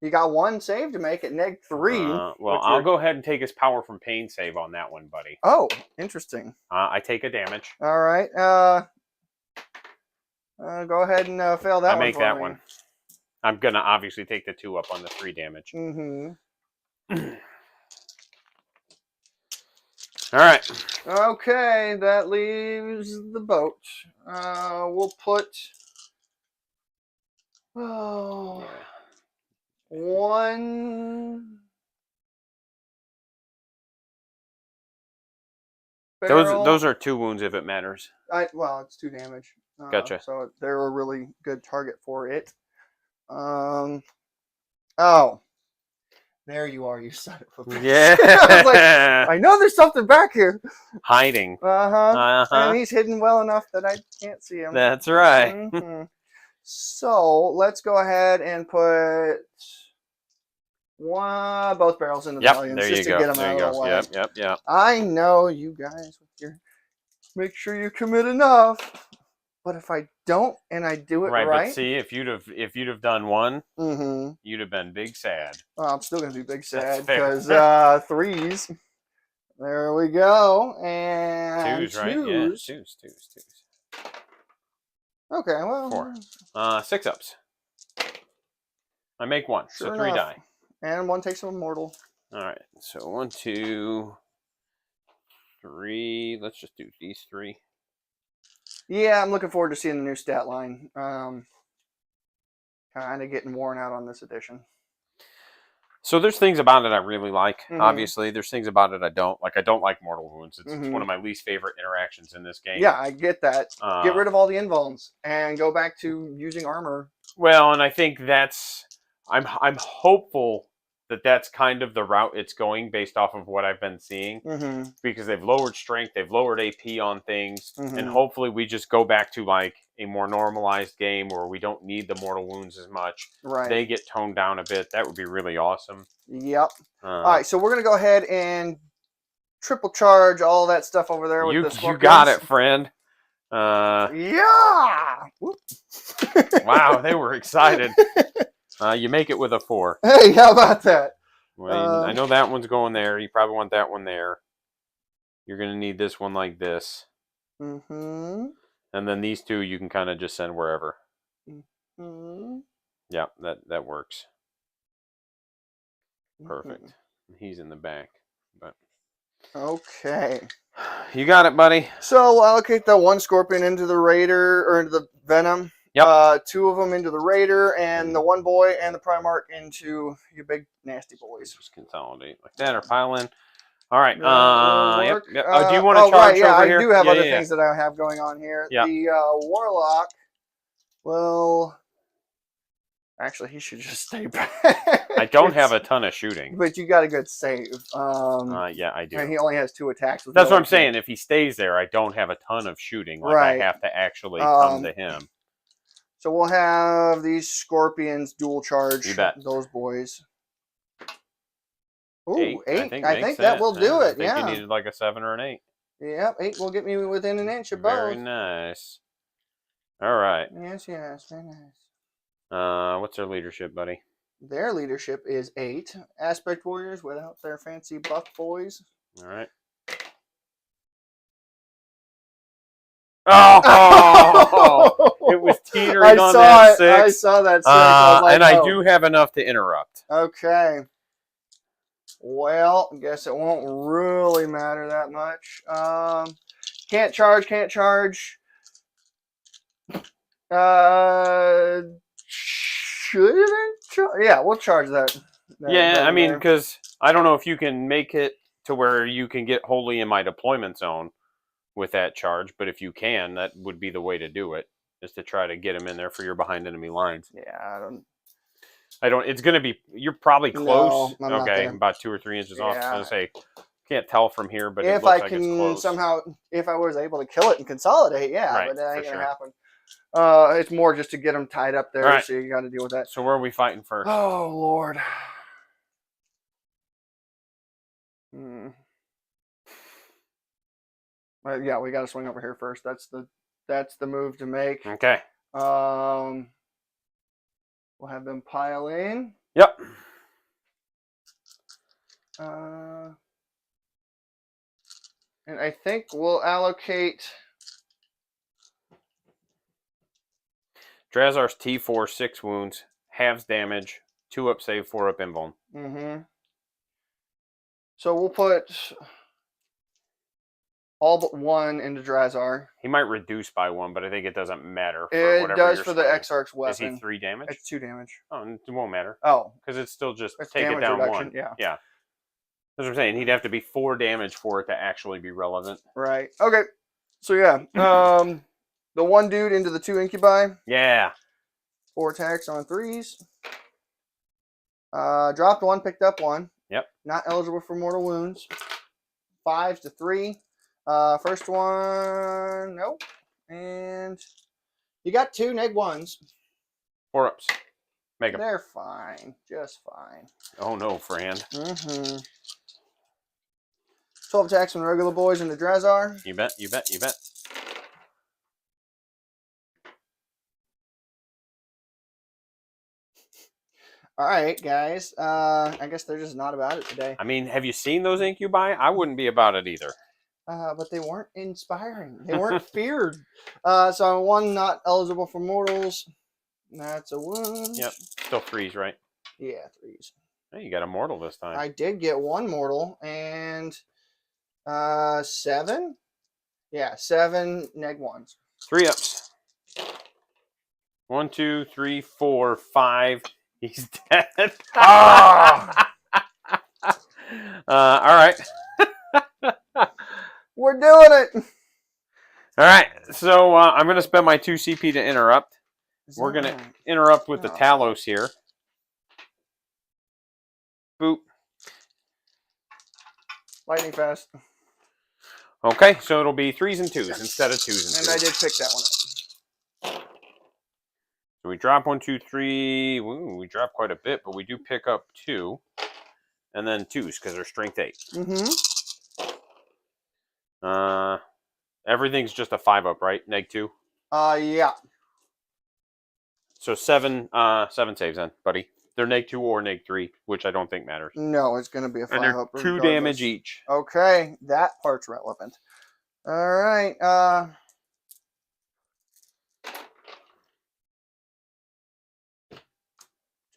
You got 1 save to make it neg 3.
Well, I'll go ahead and take his power from pain save on that one, buddy.
Oh, interesting.
I take a damage.
All right. Go ahead and fail that one.
I make that one. I'm going to obviously take the 2 up on the 3 damage. All right.
Okay, that leaves the boat. We'll put... Oh... 1... barrel.
Those are 2 wounds if it matters.
Well, it's 2 damage.
Gotcha.
So they're a really good target for it. Oh, there you are, you son of a bitch.
Yeah.
I was like, I know there's something back here.
Hiding.
And he's hidden well enough that I can't see him.
That's right.
So let's go ahead and put both barrels in the Valiants
there
just
you
to
go.
get them
There
out
you
of the
go.
way.
Yep.
I know you guys with your make sure you commit enough. But if I don't and I do it right,
but see, if you'd have done 1, you'd have been big sad.
Well, I'm still gonna be big sad
That's
because 3s. There we go, and
2s, right? Yeah, 2s.
Okay, well,
4. 6 ups. I make 1, so 3 die.
And 1 takes an immortal.
All right, so 1, 2, 3. Let's just do these 3.
Yeah, I'm looking forward to seeing the new stat line. Kind of getting worn out on this edition.
So there's things about it I really like. Obviously, there's things about it I don't like. I don't like mortal wounds. It's one of my least favorite interactions in this game.
Yeah, I get that. Get rid of all the invulns and go back to using armor.
Well, and I think I'm hopeful that's kind of the route it's going based off of what I've been seeing.
Mm-hmm.
Because they've lowered strength, they've lowered AP on things,
Mm-hmm.
and hopefully we just go back to like a more normalized game where we don't need the mortal wounds as much.
Right.
They get toned down a bit. That would be really awesome.
Yep. All right, so we're gonna go ahead and triple charge all that stuff over there with the scorpions.
You got it, friend.
Yeah.
Wow, they were excited. You make it with a 4.
Hey, how about that?
Well, I know that one's going there. You probably want that one there. You're going to need this one like this.
Mm-hmm.
And then these two you can kind of just send wherever.
Mm-hmm.
Yeah, that works. Perfect. He's in the back. But
Okay.
You got it, buddy.
So we'll allocate that one scorpion into the raider, or into the venom.
Yep.
2 of them into the raider, and the one boy and the Primarch into you big nasty boys.
Just consolidate like that or pile in. All right. Yep. Do you want to charge
right, yeah,
over here?
I do have other things that I have going on here.
Yeah.
The Warlock, well, actually, he should just stay back.
I don't have a ton of shooting.
But you got a good save.
Yeah, I do.
And he only has 2 attacks.
That's what I'm saying. If he stays there, I don't have a ton of shooting. Like
Right.
I have to actually come to him.
So we'll have these scorpions dual charge.
You bet.
Those boys. Ooh,
8.
8. I think that will do it.
I think you needed like a 7 or an 8.
Yep, 8 will get me within an inch of
Very
both.
nice. All right.
Yes, very nice.
What's their leadership, buddy?
Their leadership is 8 aspect warriors without their fancy buff boys.
All right. Oh, it was teetering on that 6.
I saw that 6. I was like,
and I do have enough to interrupt.
Okay. Well, I guess it won't really matter that much. Can't charge. Shouldn't charge? Yeah, we'll charge that.
Yeah, I mean, because I don't know if you can make it to where you can get wholly in my deployment zone with that charge, but if you can, that would be the way to do it, is to try to get him in there for your behind enemy lines.
Yeah,
I don't. It's going to be. You're probably close.
No, I'm
okay,
not
about 2 or 3 inches off.
Yeah.
I was gonna say, can't tell from here, but
if
it looks
I
like it's
can
close.
somehow, if I was able to kill it and consolidate, yeah,
Right,
but that ain't
for
gonna
sure.
happen. It's more just to get them tied up there,
Right.
so you got to deal with that.
So where are we fighting first?
Oh Lord. Well, yeah, we got to swing over here first. That's the move to make.
Okay.
We'll have them pile in.
Yep.
And I think we'll allocate
Drazar's T4, 6 wounds, halves damage, 2 up save, 4 up invuln.
Mm-hmm. So we'll put all but 1 into Drazar.
He might reduce by 1, but I think it doesn't matter.
It does for the Exarch's weapon.
Is he 3 damage?
It's 2 damage.
Oh, it won't matter.
Oh.
Because it's still just
It's
take it
damage
down
reduction,
1.
yeah.
Yeah. That's what I'm saying. He'd have to be 4 damage for it to actually be relevant.
Right. Okay. So yeah. The one dude into the 2 incubi.
Yeah.
4 attacks on 3s. Dropped 1, picked up 1.
Yep.
Not eligible for mortal wounds. 5s to 3. First one, nope. And you got 2 neg 1s.
4 ups. Make them.
They're fine. Just fine.
Oh no, friend.
12 attacks on regular boys into Drazar.
You bet, you bet, you bet.
All right, guys. I guess they're just not about it today.
I mean, have you seen those incubi? I wouldn't be about it either.
But they weren't inspiring. They weren't feared. So 1 not eligible for mortals. That's a wound.
Yep. Still 3s, right?
Yeah, 3s.
Hey, you got a mortal this time.
I did get 1 mortal and 7. Yeah, 7 neg 1s.
3 ups. 1, 2, 3, 4, 5. He's dead.
Ah!
All right.
We're doing it.
All right. So I'm going to spend my 2 CP to interrupt. We're going to interrupt with the Talos here. Boop.
Lightning fast.
Okay, so it'll be 3s and 2s instead of 2s and 2s.
And I did pick that one up.
So we drop 1, 2, 3. Ooh, we drop quite a bit, but we do pick up 2. And then 2s because they're strength 8. Everything's just a 5-up, right? -2.
Yeah.
So 7 saves then, buddy. They're -2 or -3, which I don't think matters.
No, it's going to be a 5
And
up.
they're 2 damage each.
Okay, that part's relevant. All right.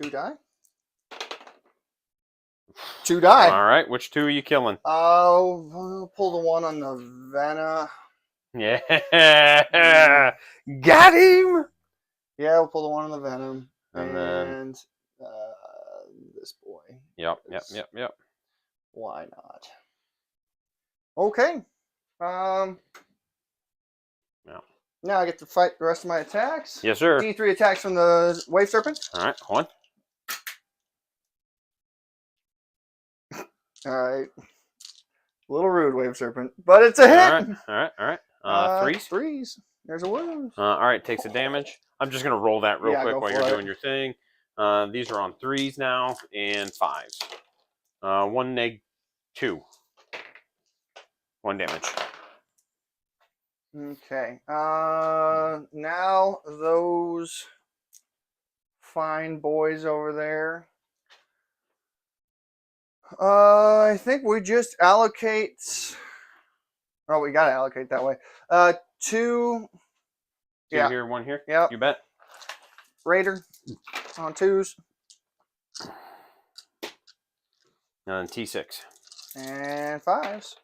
2 die. 2 die.
All right, which 2 are you killing?
I'll pull the one on the Vena.
Yeah, got him.
Yeah, we'll pull the one on the Venom.
And then
this boy.
Yep.
Why not? Okay. Yeah. Now I get to fight the rest of my attacks.
Yes, sir.
D3 attacks from the Wave Serpent.
All right, 1.
All right. A little rude, Wave Serpent, but it's a hit.
All right. 3s.
3s. There's a wound.
All right, takes a damage. I'm just gonna roll that real quick while you're doing your thing. These are on 3s now and 5s. 1 -2. 1 damage.
Okay. Now those fine boys over there. I think we just allocate. Oh, we gotta allocate that way. 2.
2
Yeah.
here, 1 here.
Yep.
You bet.
Raider on 2s.
And T6.
And 5s.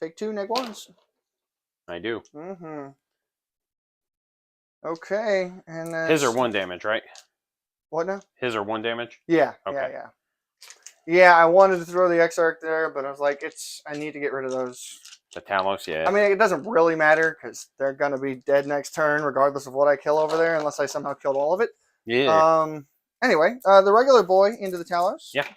Take 2 -1s.
I do.
Okay, and then
His are 1 damage, right?
what now?
His are 1 damage.
Yeah.
Okay.
Yeah, I wanted to throw the X-Arc there, but I was like, I need to get rid of those.
The Talos, yeah.
I mean, it doesn't really matter because they're gonna be dead next turn, regardless of what I kill over there, unless I somehow killed all of it.
Yeah.
Anyway, the regular boy into the Talos.
Yeah.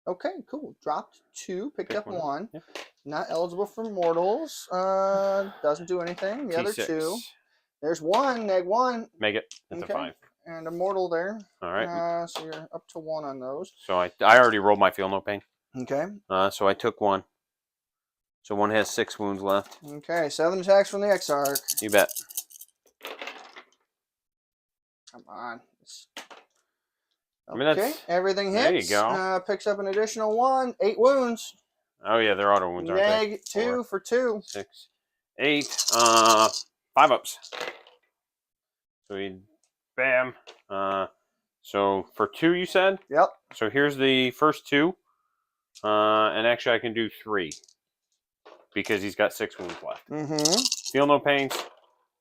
Okay, cool. Dropped 2, picked up 1.
Yep.
Not eligible for mortals. Doesn't do anything. The other
T6.
2. There's 1, -1.
Make it. It's
Okay.
a 5.
And a mortal there.
All right.
So you're up to 1 on those.
So I already rolled my feel no pain.
Okay.
So I took 1. So 1 has 6 wounds left.
Okay, 7 attacks from the X-Arc.
You bet.
Come on.
I mean,
Okay,
that's,
everything hits.
there you go.
Picks up an additional 1. 8 wounds.
Oh yeah, they're auto wounds, aren't they?
-2 for 2.
6, 8. 5-ups. So we bam. So for 2, you said?
Yep.
So here's the first 2. And actually I can do 3 because he's got 6 wounds left. Feel no pains.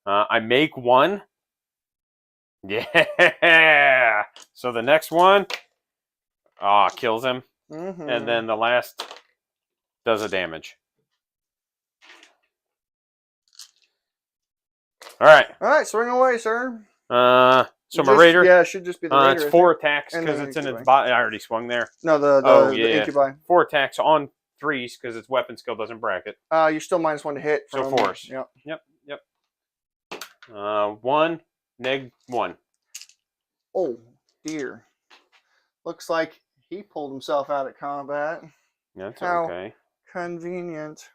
I make 1. Yeah. So the next one, kills him, and then the last does a damage. All right,
swing away, sir.
So my raider,
yeah, it should just be the raider.
it's 4 attacks
And
because
then
it's in its
incubi.
body. I already swung there.
No, the
yeah.
incubi.
4 attacks on 3s because its weapon skill doesn't bracket.
You're still -1 to hit.
So
From,
4s.
Yep.
1, -1.
Oh dear. Looks like he pulled himself out of combat.
That's
How
okay.
convenient.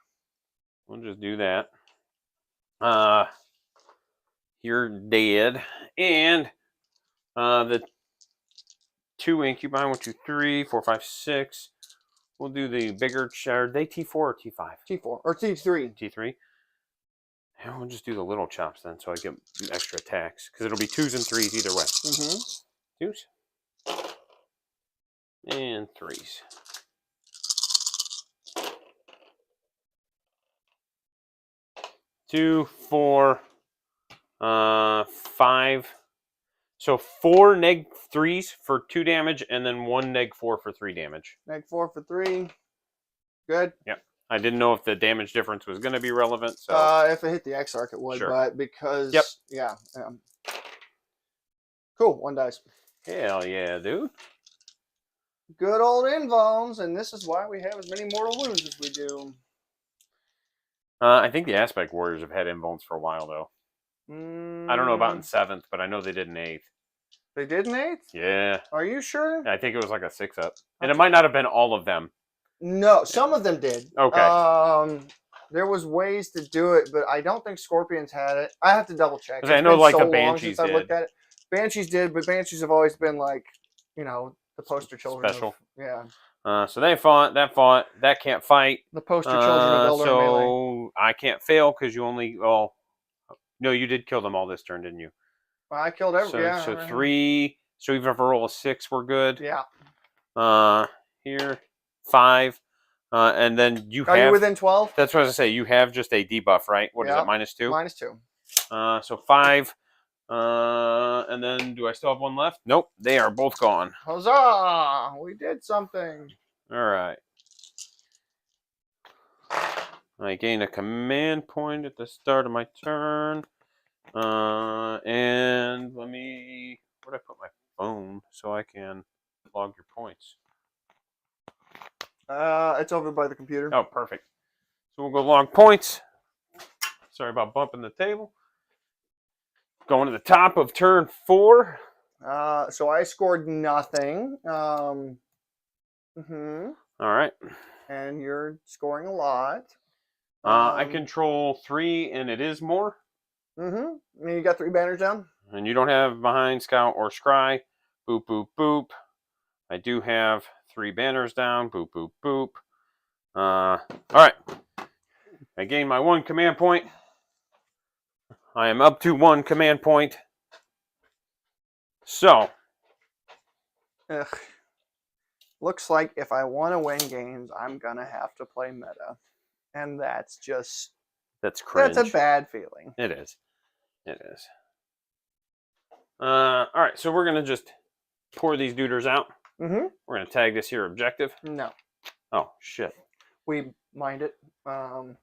We'll just do that. You're dead. And the 2 incubi, 1, 2, 3, 4, 5, 6. We'll do the bigger. Are they T4 or T5?
T4 or T3.
T3. And we'll just do the little chops then, so I get extra attacks because it'll be 2s and 3s either way. 2s and 3s. 2, 4, 5. So 4 -3s for 2 damage, and then 1 -4 for 3 damage.
-4 for 3. Good.
Yep. I didn't know if the damage difference was going to be relevant. So
if it hit the X-Arc, it would,
Sure.
but because
Yep.
yeah. Cool. 1 dice.
Hell yeah, dude.
Good old Invones, and this is why we have as many mortal wounds as we do.
I think the Aspect Warriors have had involves for a while, though. I don't know about in 7th, but I know they did in 8th.
They did in 8th?
Yeah.
Are you sure?
I think it was like a 6-up. And it might not have been all of them.
No, some of them did.
Okay.
There was ways to do it, but I don't think Scorpions had it. I have to double check.
Because I know,
been
like,
so
the
long
Banshees
since I looked
did.
at it. Banshees did, but Banshees have always been like, the poster children.
Special.
Yeah.
So they fought. That can't fight.
The poster children of Eldar Melee.
So I can't fail because you only. Well, no, you did kill them all this turn, didn't you?
Well, I killed every.
So 3. So even if I roll a 6, we're good.
Yeah.
Here 5. And then you
Are
have.
you within 12?
That's what I was gonna say. You have just a debuff, right? What is
Yeah.
it? -2.
-2.
So 5. And then do I still have 1 left? Nope. They are both gone.
Huzzah! We did something.
All right. I gain a command point at the start of my turn. And let me. Where'd I put my phone so I can log your points?
It's over by the computer.
Oh, perfect. So we'll go log points. Sorry about bumping the table. Going to the top of turn 4.
So I scored nothing.
All right.
And you're scoring a lot.
I control 3, and it is more.
And you got 3 banners down?
And you don't have behind, scout, or scry. Boop, boop, boop. I do have 3 banners down. Boop, boop, boop. All right. I gained my 1 command point. I am up to 1 command point. So.
Ugh. Looks like if I want to win games, I'm going to have to play meta. And that's just...
That's cringe.
That's a bad feeling.
It is. It is. All right, so we're going to just pour these duders out. We're going to tag this here objective.
No.
Oh, shit.
We mind it.
What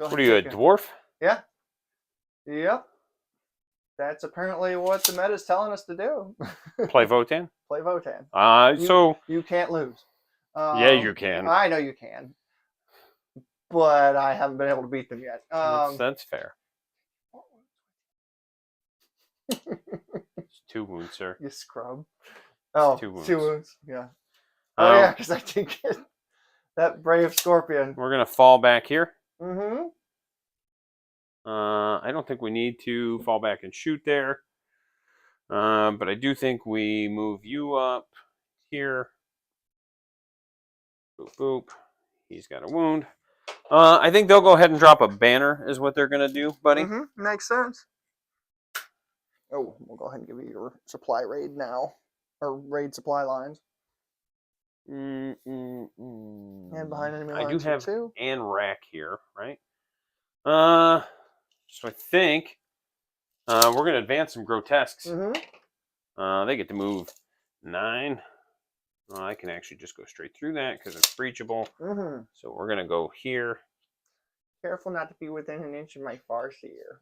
are you, a dwarf?
Yeah. Yep. That's apparently what the meta is telling us to do.
Play Votan?
Play Votan. You can't lose.
Yeah, you can.
I know you can. But I haven't been able to beat them yet.
That's fair. It's 2 wounds, sir.
You scrub. Oh,
2 wounds.
2 wounds. Yeah. Oh, yeah, because I did get that brave scorpion.
We're going to fall back here.
I
don't think we need to fall back and shoot there. But I do think we move you up here. Boop, boop. He's got a wound. I think they'll go ahead and drop a banner is what they're going to do, buddy.
Makes sense. Oh, we'll go ahead and give you your supply raid now. Or raid supply lines. And behind enemy lines
I do have
too.
and rack here, right? So I think we're going to advance some grotesques. They get to move 9. I can actually just go straight through that because it's breachable. So we're going to go here.
Careful not to be within an inch of my farseer.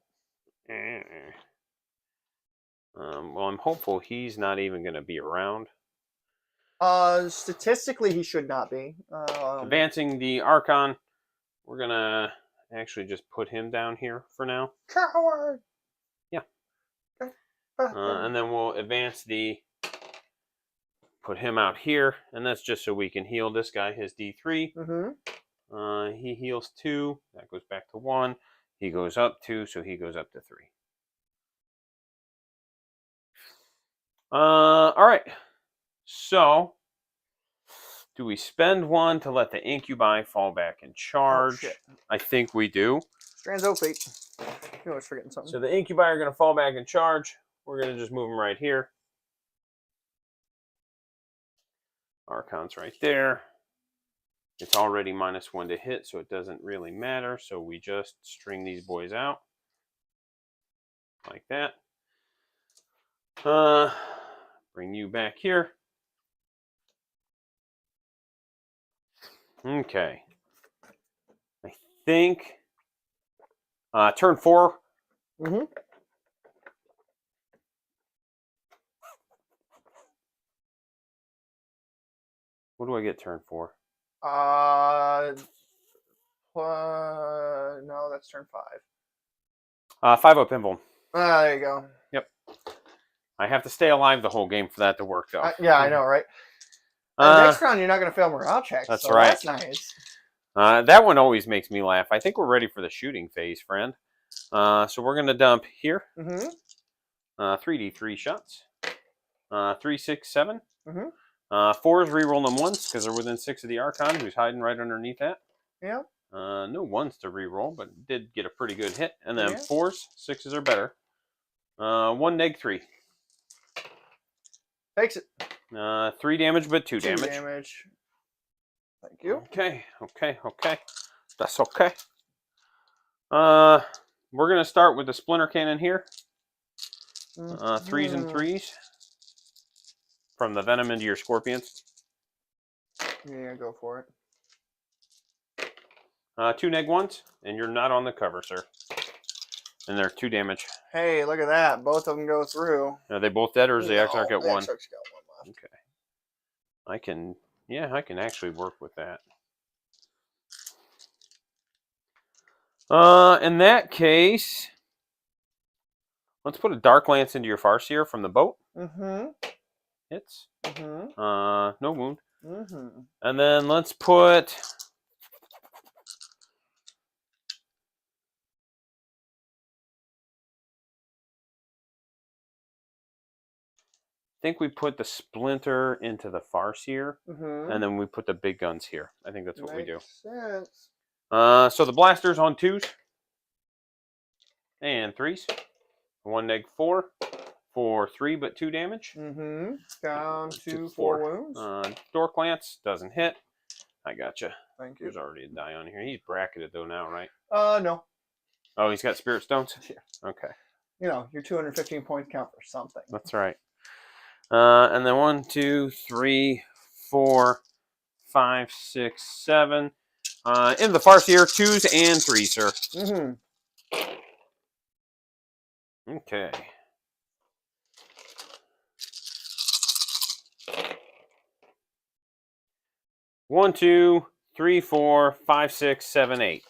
Well, I'm hopeful he's not even going to be around.
Statistically, he should not be.
Advancing the Archon, we're going to actually just put him down here for now.
Coward!
Yeah. And then we'll advance put him out here, and that's just so we can heal this guy, his D3. He heals 2. That goes back to 1. He goes up 2, so he goes up to 3. All right. So, do we spend 1 to let the incubi fall back and charge? I think we do.
Strands O feet. You always forgetting something.
So the incubi are going to fall back and charge. We're going to just move them right here. Archon's right there. It's already -1 to hit, so it doesn't really matter. So we just string these boys out. Like that. Bring you back here. Okay. I think turn 4. What do I get turn 4?
No, that's turn 5.
5 up pinball.
There you go.
Yep. I have to stay alive the whole game for that to work, though.
Yeah, I know, right? And next round, you're not going to fail morale checks.
That's
so
right.
That's nice.
That one always makes me laugh. I think we're ready for the shooting phase, friend. So we're going to dump here. 3d3 shots. 3, 6, 7. 4s, reroll them once because they're within 6 of the Archon, who's hiding right underneath that.
Yeah.
No 1s to reroll, but did get a pretty good hit. And then
Yeah.
4s, 6s are better. 1 neg 3.
Takes it.
3 damage, but 2 damage.
2 damage. Thank you.
Okay. That's okay. We're going to start with the splinter cannon here. 3s and 3s. From the venom into your scorpions.
Yeah, go for it.
2 neg 1s, and you're not on the cover, sir. And they're 2 damage.
Hey, look at that. Both of them go through.
Are they both dead, or does the Exarch get
the
1?
Exarch's got 1 left.
Okay. I can actually work with that. In that case, let's put a Dark Lance into your Farseer from the boat. Hits. No wound. And then let's put... I think we put the splinter into the Farseer, and then we put the big guns here. I think that's what we do.
Makes sense.
So the blasters on 2s and 3s. 1 neg 4 for 3 but 2 damage.
Down to 4 wounds.
Door Lance doesn't hit. I gotcha.
Thank you.
There's already a die on here. He's bracketed though now, right?
No.
Oh, he's got Spirit Stones?
Yeah.
Okay.
You know, your 215 points count for something.
That's right. And then 1, 2, 3, 4, 5, 6, 7. In the Farseer, 2s and 3s, sir. Okay. One, 2, 3, 4, 5, 6, 7, 8.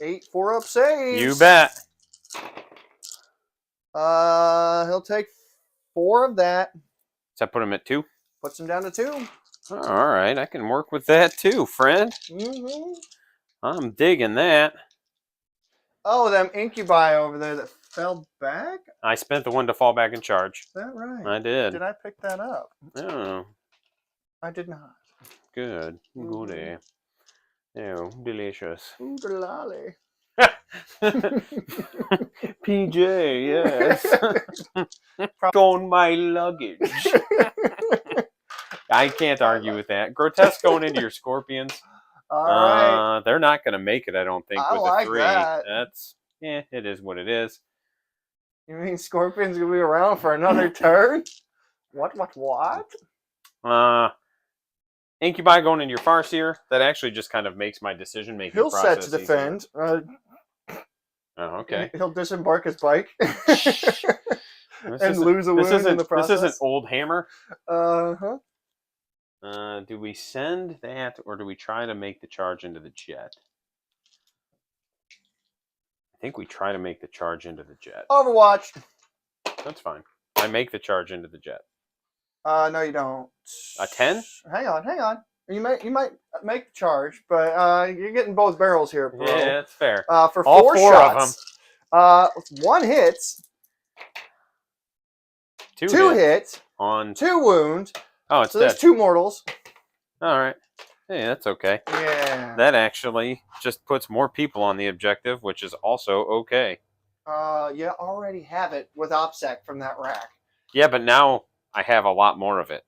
Eight 4-up saves.
You bet.
He'll take 4 of that.
Does that put him at 2?
Puts him down to 2.
All right, I can work with that too, friend. I'm digging that.
Oh, them incubi over there that fell back?
I spent the 1 to fall back and charge.
Is that right?
I did.
Did I pick that up?
Oh,
I did not.
good. Goody. Oh, delicious.
Ooh, the lolly.
PJ, yes. On my luggage. I can't argue with that. Grotesque going into your scorpions.
All right.
They're not going to make it, I don't think,
I
with
like
the 3.
that.
That's, it is what it is.
You mean Scorpion's going to be around for another turn? What?
Incubi going into your Farseer. That actually just kind of makes my decision-making
He'll
process
set to defend.
Oh, okay.
He'll disembark his bike. And lose a wound in the process.
This isn't Old Hammer.
Uh-huh.
Do we send that, or do we try to make the charge into the jet? I think we try to make the charge into the jet.
Overwatch.
That's fine. I make the charge into the jet.
No, you don't.
A 10?
Hang on. You might make the charge, but you're getting both barrels here, bro.
Yeah, that's fair.
For
All
4
4
shots.
of them.
1 hits.
2
hits.
on
2 wounds.
Oh, it's
So
dead.
there's 2 mortals.
All right. Hey, that's okay.
Yeah.
That actually just puts more people on the objective, which is also okay.
You already have it with OPSEC from that rack.
Yeah, but now I have a lot more of it.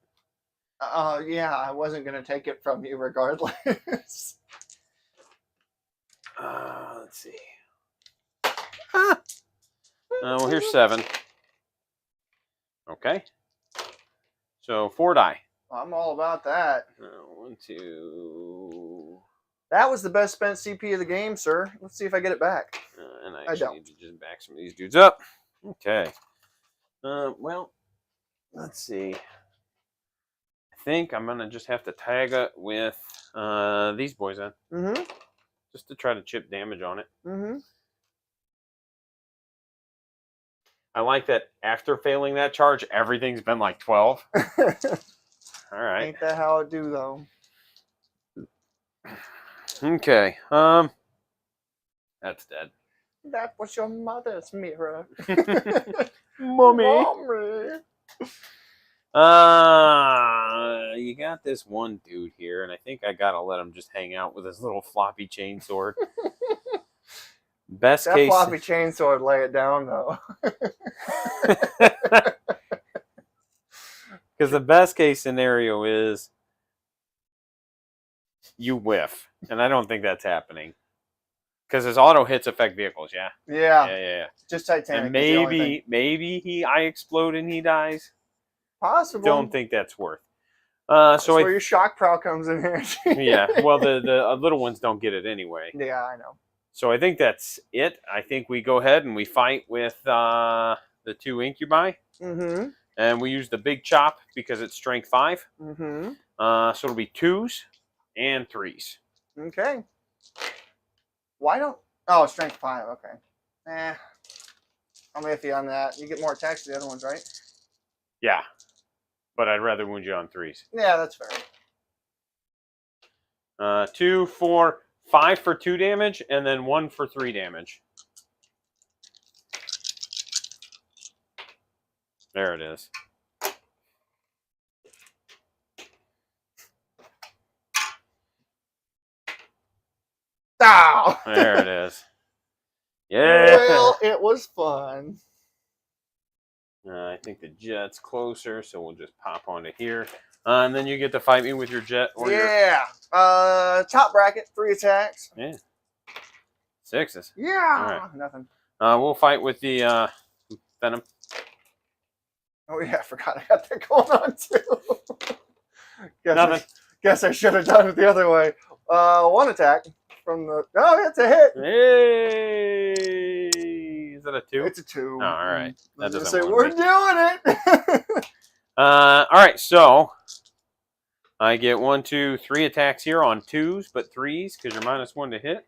Yeah, I wasn't going to take it from you regardless.
Let's see. Well, here's 7. Okay. So 4 die.
I'm all about that.
1, 2.
That was the best spent CP of the game, sir. Let's see if I get it back.
And I
I
actually
don't.
need to just back some of these dudes up. Okay. Well, let's see. I think I'm gonna just have to tag it with these boys in,
Mm-hmm.
just to try to chip damage on it.
Mm-hmm.
I like that after failing that charge, everything's been like 12. All right.
Ain't that how it do though?
Okay. That's dead.
That was your mother's mirror.
Mommy. You got this one dude here, and I think I gotta let him just hang out with his little floppy chainsword. Best
That
case.
floppy chainsaw would lay it down though.
Because the best case scenario is you whiff, and I don't think that's happening. Because his auto hits affect vehicles, yeah.
Yeah. Just Titanic.
And
is the only thing.
maybe I explode and he dies.
Possible.
Don't think that's worth.
That's
So
where your shock prow comes in here.
yeah. Well, the little ones don't get it anyway.
Yeah, I know.
So I think that's it. I think we go ahead and we fight with the 2 incubi.
Mm-hmm.
And we use the big chop because it's strength 5.
Mm-hmm.
So it'll be 2s and 3s.
Okay. Why don't... Oh, strength 5. Okay. I'm iffy on that. You get more attacks to the other ones, right?
Yeah. But I'd rather wound you on 3s.
Yeah, that's fair.
2, 4, 5 for 2 damage, and then 1 for 3 damage. There it is.
Ow!
There it is. Yeah.
Well, it was fun.
I think the jet's closer, so we'll just pop onto here. And then you get to fight me with your jet or
Yeah. Top bracket, 3 attacks.
your 6s.
Yeah.
All right.
Nothing.
We'll fight with the venom.
Oh yeah, I forgot I got that going on too.
Nothing.
Guess I should have done it the other way. 1 attack from the... Oh, it's a hit.
Hey! Is that a 2?
It's a 2.
Oh, all right. That doesn't
say
wound
we're
me.
doing it.
All right, so I get 1, 2, 3 attacks here on 2s, but 3s because you're -1 to hit.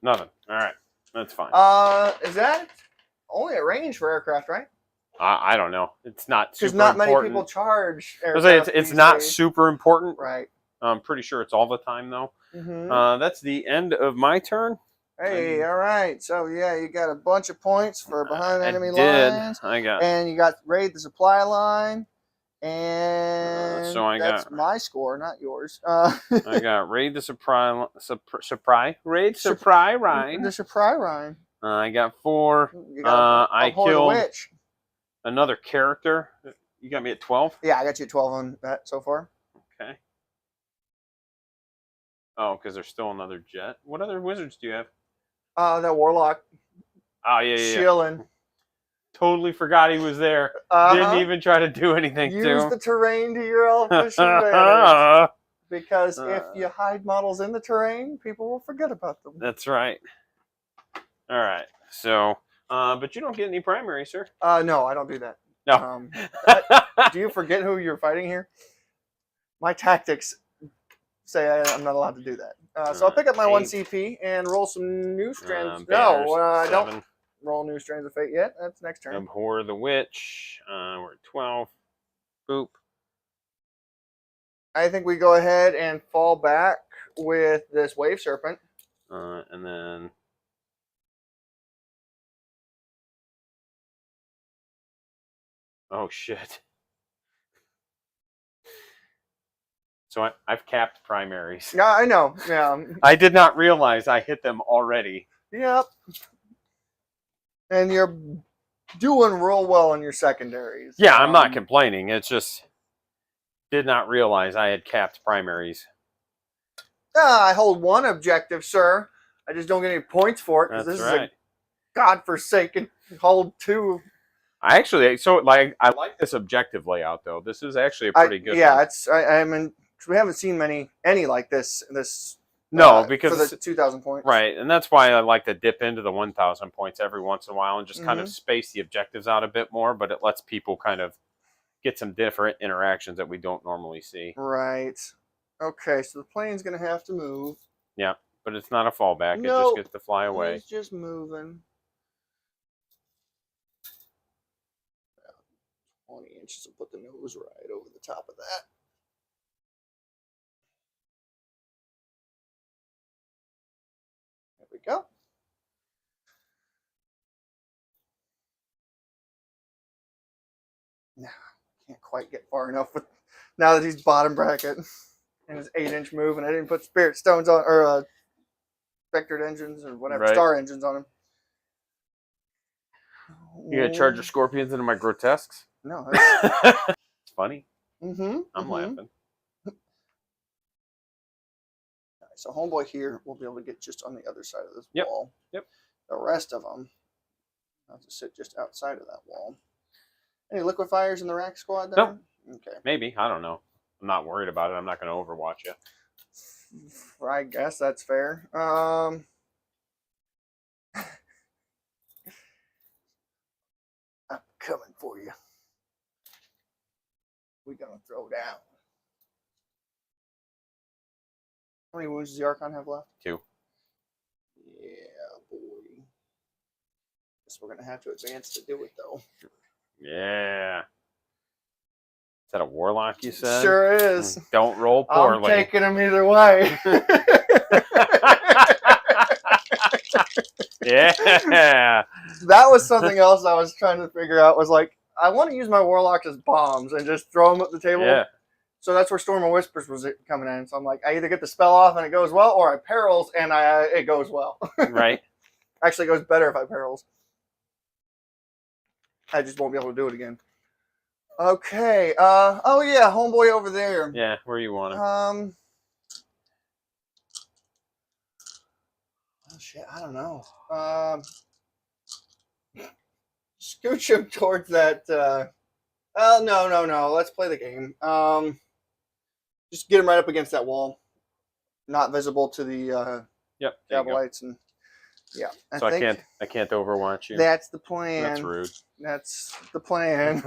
Nothing. All right, that's fine.
Is that only at range for aircraft, right?
I don't know. It's not super
Because not many
important.
people charge
I was saying
aircraft.
it's
these
not
days.
super important.
Right.
I'm pretty sure it's all the time though.
Mm-hmm.
That's the end of my turn.
Hey, all right. So yeah, you got a bunch of points for behind enemy
did.
lines,
I got.
and you got raid the supply line, and
So I
that's
got-
my score, not yours.
I got raid the surprise raid surprise ride.
The supply line.
I got 4.
You got
I
Abhor the
killed
witch.
another character. You got me at 12.
Yeah, I got you 12 on that so far.
Okay. Oh, because there's still another jet. What other wizards do you have?
That warlock
Oh yeah.
chilling.
Totally forgot he was there. Didn't even try to do anything to
Use
him.
the terrain to your elfish advantage. Because if you hide models in the terrain, people will forget about them.
That's right. All right. So, but you don't get any primary, sir.
No, I don't do that.
No.
Do you forget who you're fighting here? My tactics say I'm not allowed to do that. So I'll pick up my 1 CP and roll some new strands. No, I don't roll new strands of fate yet. That's next turn.
Abhor the witch. We're at 12. Boop.
I think we go ahead and fall back with this wave serpent.
And then. Oh shit. So I've capped primaries.
Yeah, I know. Yeah.
I did not realize I hit them already.
Yep. And you're doing real well in your secondaries.
Yeah, I'm not complaining. It's just did not realize I had capped primaries.
I hold 1 objective, sir. I just don't get any points for it because
That's
this
right.
is a godforsaken hold 2.
I like this objective layout though. This is actually a pretty good
Yeah,
one.
it's we haven't seen any like this
No, because
for the 2,000 points.
right, and that's why I like to dip into the 1,000 points every once in a while and just kind of space the objectives out a bit more, but it lets people kind of get some different interactions that we don't normally see.
Right. Okay, so the plane's going to have to move.
Yeah, but it's not a fallback.
No,
it just gets to fly away.
It's just moving. 20 inches and put the nose right over the top of that. There we go. Now, can't quite get far enough with now that he's bottom bracket and his 8-inch move, and I didn't put spirit stones on or vectored engines or whatever star engines on him.
You gonna charge your scorpions into my grotesques?
No,
it's funny. I'm laughing.
So homeboy here will be able to get just on the other side of this wall.
Yep.
The rest of them have to sit just outside of that wall. Any liquefiers in the rack squad there?
Nope.
Okay.
Maybe. I don't know. I'm not worried about it. I'm not going to overwatch you.
I guess that's fair. I'm coming for you. We're going to throw down. How many wounds does the Archon have left?
2.
Yeah, boy. Guess we're going to have to advance to do it, though.
Yeah. Is that a warlock you said?
Sure is.
Don't roll poorly.
I'm taking him either way.
Yeah.
That was something else I was trying to figure out. Was like, I want to use my warlocks as bombs and just throw them at the table.
Yeah.
So that's where Storm of Whispers was coming in. So I'm like, I either get the spell off and it goes well, or I perils and it goes well.
Right.
Actually, it goes better if I perils. I just won't be able to do it again. Okay. Oh yeah, homeboy over there.
Yeah, where you want him.
Oh shit, I don't know. Scooch him towards that. Oh no. Let's play the game. Just get him right up against that wall, not visible to the Gabalites, and yeah.
So I can't overwatch you.
That's the plan.
That's rude.
That's the plan.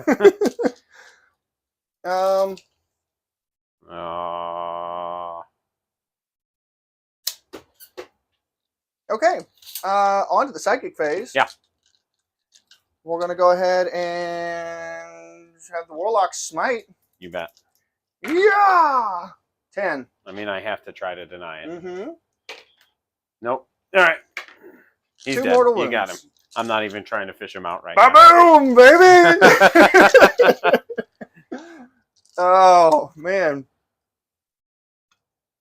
Okay. On to the psychic phase.
Yeah.
We're going to go ahead and have the Warlock smite.
You bet.
Yeah! 10.
I mean, I have to try to deny it.
Mm-hmm.
Nope. All right. He's
2
dead.
mortal
You
wounds.
got him. I'm not even trying to fish him out right now.
Ba-boom, baby! Oh, man.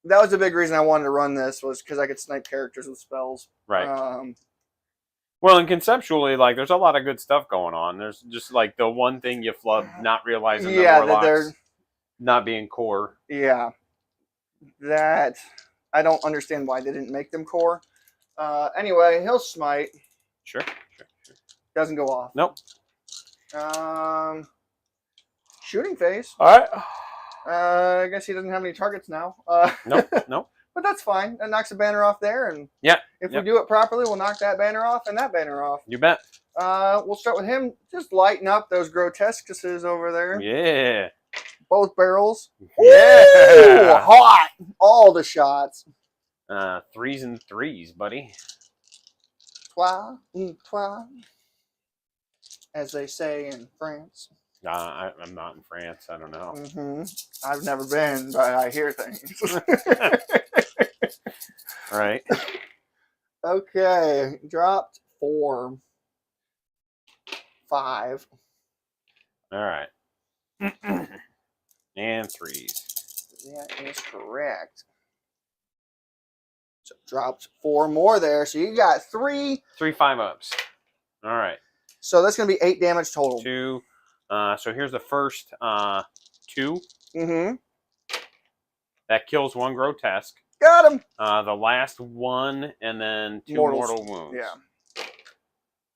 That was the big reason I wanted to run this, was because I could snipe characters with spells.
Right. Well, and conceptually, like, there's a lot of good stuff going on. There's just, like, the one thing you flub, not realizing the Warlocks not being core.
Yeah. That, I don't understand why they didn't make them core. Anyway, he'll smite.
Sure.
Doesn't go off.
Nope.
Shooting phase.
All right.
I guess he doesn't have any targets now.
Nope.
But that's fine. That knocks a banner off there, and if we do it properly, we'll knock that banner off and that banner off.
You bet.
We'll start with him. Just lighten up those grotesquenesses over there.
Yeah.
Both barrels.
Yeah.
Ooh, hot. All the shots.
3s and 3s, buddy.
Trois, trois, as they say in France.
I'm not in France. I don't know.
I've never been, but I hear things.
Right.
Okay. Dropped 4. 5.
All right. And 3s.
That is correct. So dropped 4 more there. So you got 3.
3 5-ups. All right.
So that's going to be 8 damage total.
2. So here's the first 2. That kills 1 grotesque.
Got him.
The last 1, and then 2 mortal wounds.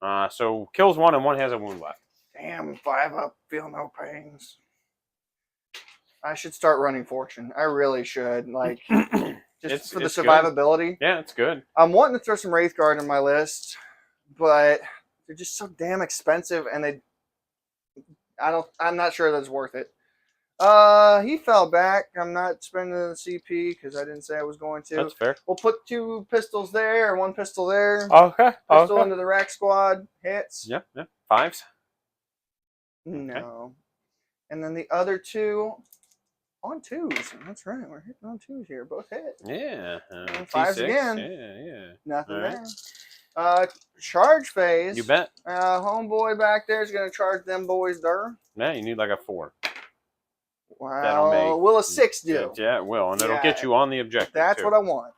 Yeah.
So kills 1, and 1 has a wound left.
Damn, 5-up. Feel no pains. I should start running fortune. I really should. Like, just for the
it's good.
survivability.
Yeah, it's good.
I'm wanting to throw some Wraith Guard in my list, but they're just so damn expensive, and I'm not sure that's worth it. He fell back. I'm not spending the CP because I didn't say I was going to.
That's fair.
We'll put 2 pistols there, or 1 pistol there.
Okay.
Pistol into the rack squad. Hits.
Yep. 5s.
No. And then the other 2 on 2s. That's right. We're hitting on 2s here. Both hit.
Yeah.
5s
T6.
again.
Yeah.
Nothing
All right.
there. Charge phase.
You bet.
Homeboy back there is going to charge them boys there.
Yeah, you need like a 4.
Wow. Will a 6 do?
Yeah, it will, and it'll
Yeah.
get you on the objective.
That's
too.
what I want.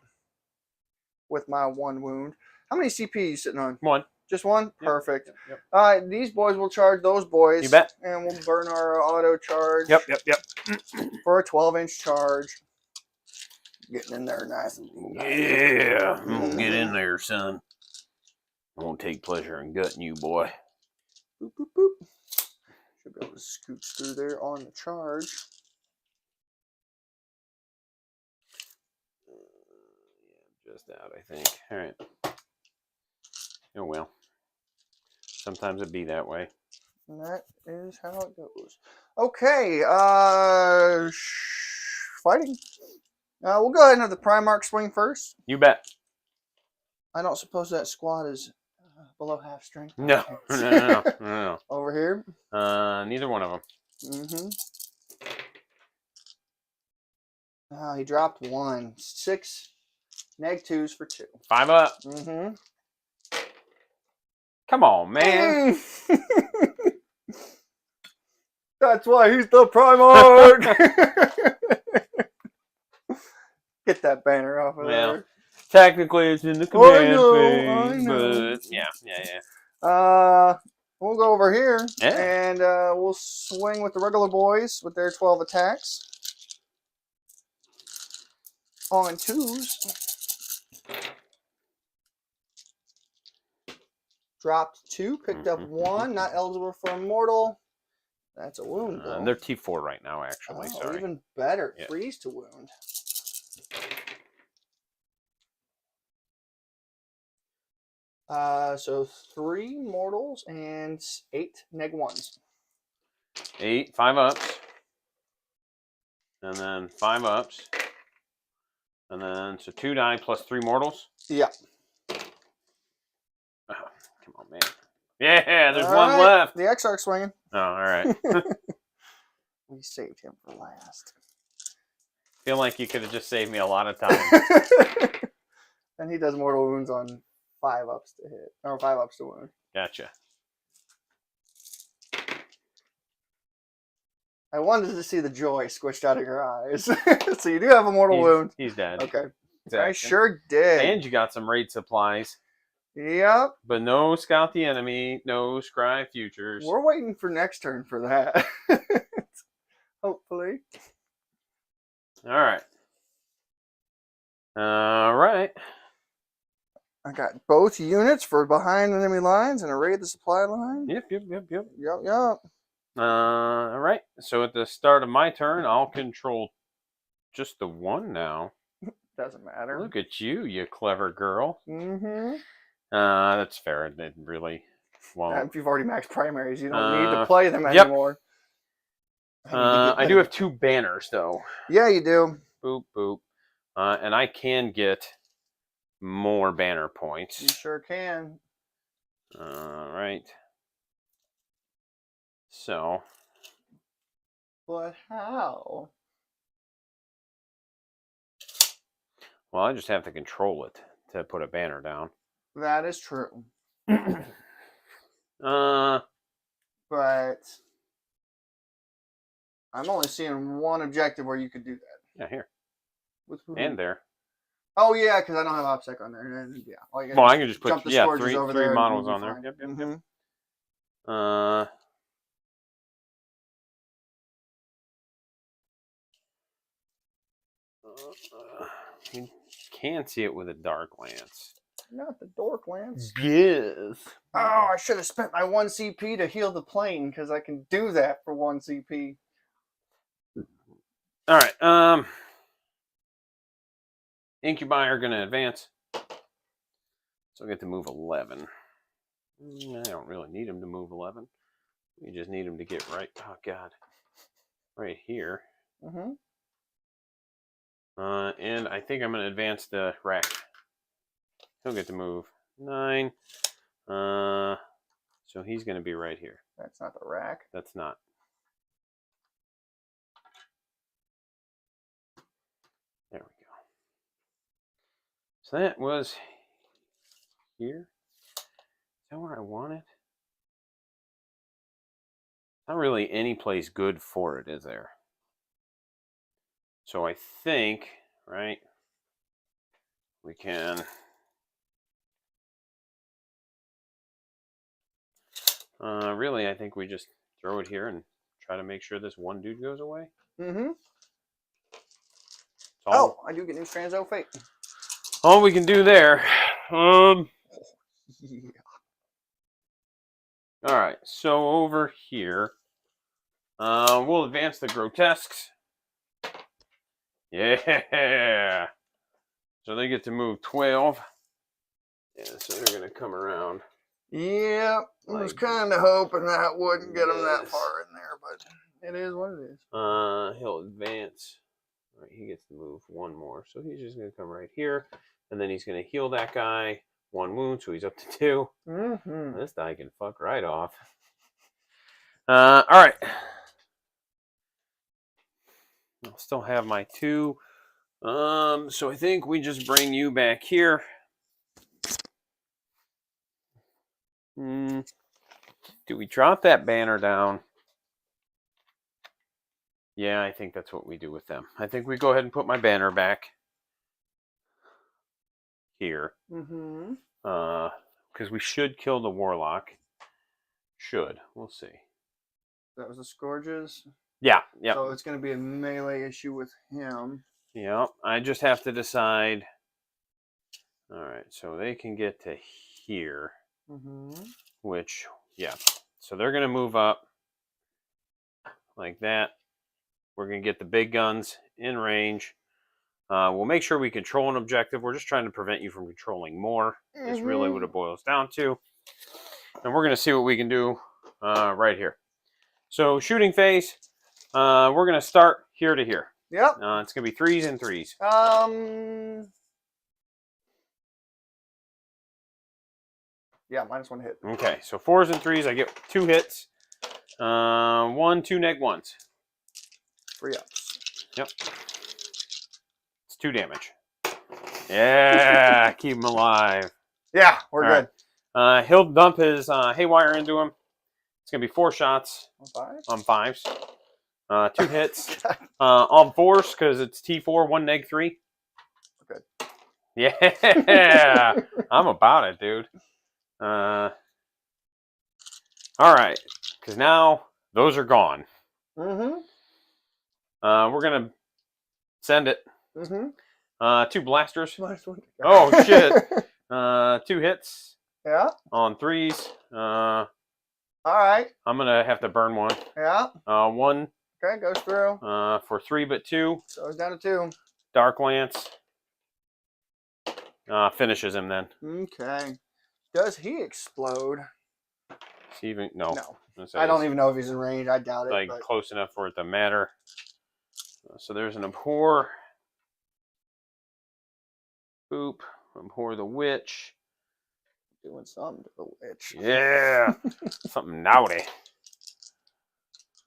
With my 1 wound. How many CP are you sitting on?
1.
Just 1?
Yep.
Perfect.
Yep.
All right, these boys will charge those boys.
You bet.
And we'll burn our auto charge.
Yep.
For a 12-inch charge. Getting in there nice and
Yeah, I'm gonna get in there, son. I'm gonna take pleasure in gutting you, boy.
Boop, boop, boop. Should be able to scoot through there on the charge.
Yeah, just out, I think. All right. Oh well. Sometimes it be that way.
And that is how it goes. Okay, fighting. We'll go ahead and have the Primarch swing first.
You bet.
I don't suppose that squad is below half strength.
No.
Over here.
Neither one of them.
He dropped 1. 6 neg-2s for 2.
5 up. Come on, man.
That's why he's the Primarch. Get that banner off of there.
Technically, it's in the command phase,
I know.
but yeah.
We'll go over here
Yeah.
and we'll swing with the regular boys with their 12 attacks on 2s. Dropped 2, picked up 1, not eligible for immortal. That's a wound, though.
They're T4 right now, actually.
Oh,
Sorry.
even better.
Yeah.
Freeze to wound. So 3 mortals and 8 neg-1s.
8, 5 ups. And then 5 ups. And then, so 2 die plus 3 mortals.
Yeah.
Oh, come on, man. Yeah, there's
All
1
right,
left.
The Exarch swinging.
Oh, all right.
We saved him for last.
Feel like you could have just saved me a lot of time.
And he does mortal wounds on 5 ups to hit. Or 5 ups to wound.
Gotcha.
I wanted to see the joy squished out of your eyes. So you do have a mortal wound.
He's dead.
Okay.
Exactly.
I sure did.
And you got some raid supplies.
Yep.
But no scout the enemy, no scry futures.
We're waiting for next turn for that. Hopefully.
All right. All right.
I got both units for behind enemy lines and a raid the supply line.
Yep.
Yep.
All right. So at the start of my turn, I'll control just the 1 now.
Doesn't matter.
Look at you, you clever girl.
Mm-hmm.
That's fair. It really won't.
If you've already maxed primaries, you don't need to
Uh,
play them
yep.
anymore.
I do have 2 banners, though.
Yeah, you do.
Boop, boop. And I can get more banner
You
points.
sure can.
All right. So,
But how?
well, I just have to control it to put a banner down.
That is true. But I'm only seeing one objective where you could do that.
Yeah, here.
With who?
And there.
Oh, yeah, because I don't have OPSEC on there. And yeah. All you gotta
Well,
do
I can just
jump
put,
the
yeah,
scourges
three
over there and
models
you'll
on
be
there.
fine.
Yep.
Mhm.
You can see it with a dark lance.
Not the dork lance.
Yes.
Oh, I should have spent my 1 CP to heal the plane because I can do that for 1 CP.
All right. Incubi are going to advance. So I get to move 11. I don't really need him to move 11. We just need him to get right. Oh, God. Right here.
Mm-hmm.
And I think I'm going to advance the rack. He'll get to move 9. So he's going to be right here.
That's not the rack.
That's not. There we go. So that was here. Is that where I want it? Not really any place good for it, is there? So I think, right, we can really, I think we just throw it here and try to make sure this one dude goes away.
Mm-hmm.
All,
I do get new strands of fate.
all we can do there.
Yeah.
All right, so over here, we'll advance the grotesques. Yeah. So they get to move 12. Yeah, so they're going to come around.
Yeah, I was
Like
kind of hoping that wouldn't get him that
this.
far in there, but it is what it is.
He'll advance. All right, he gets to move one more. So he's just going to come right here. And then he's going to heal that guy. 1 wound, so he's up to 2.
Mm-hmm.
This guy can fuck right off. All right. I'll still have my 2. So I think we just bring you back here. Do we drop that banner down? Yeah, I think that's what we do with them. I think we go ahead and put my banner back here.
Mm-hmm.
Because we should kill the warlock. Should. We'll see.
That was the Scourges.
Yeah. Yeah.
So it's going to be a melee issue with him.
Yeah. I just have to decide. All right. So they can get to here.
Mm-hmm.
Which, yeah. So they're going to move up like that. We're going to get the big guns in range. We'll make sure we control an objective. We're just trying to prevent you from controlling more. Is really what it boils down to. And we're going to see what we can do right here. So shooting phase, we're going to start here to here.
Yep.
It's going to be 3s and 3s.
Yeah, -1 hit.
Okay, so 4s and 3s, I get 2 hits. 1, 2 neg 1s.
3 ups.
Yep. It's 2 damage. Yeah, keep him alive.
Yeah, we're
All
good.
Right. He'll dump his haywire into him. It's going to be 4 shots on 5s. 2 hits. On 4s, because it's T4, 1 neg 3.
Good.
Yeah, I'm about it, dude. All right, because now those are gone.
Mm-hmm.
We're gonna send it.
Mm-hmm.
2 blasters.
-1.
Oh shit. 2 hits.
Yeah.
On 3s.
All right.
I'm gonna have to burn 1.
Yeah.
1.
Okay, goes through.
For 3, but 2.
So it's down to 2.
Dark Lance. Finishes him then.
Okay. Does he explode?
Even no.
No. I don't even know if he's in range. I doubt it.
Like
but...
close enough for it to matter. So there's an abhor. Boop. Abhor the witch.
Doing something to the witch.
Yeah. Something naughty.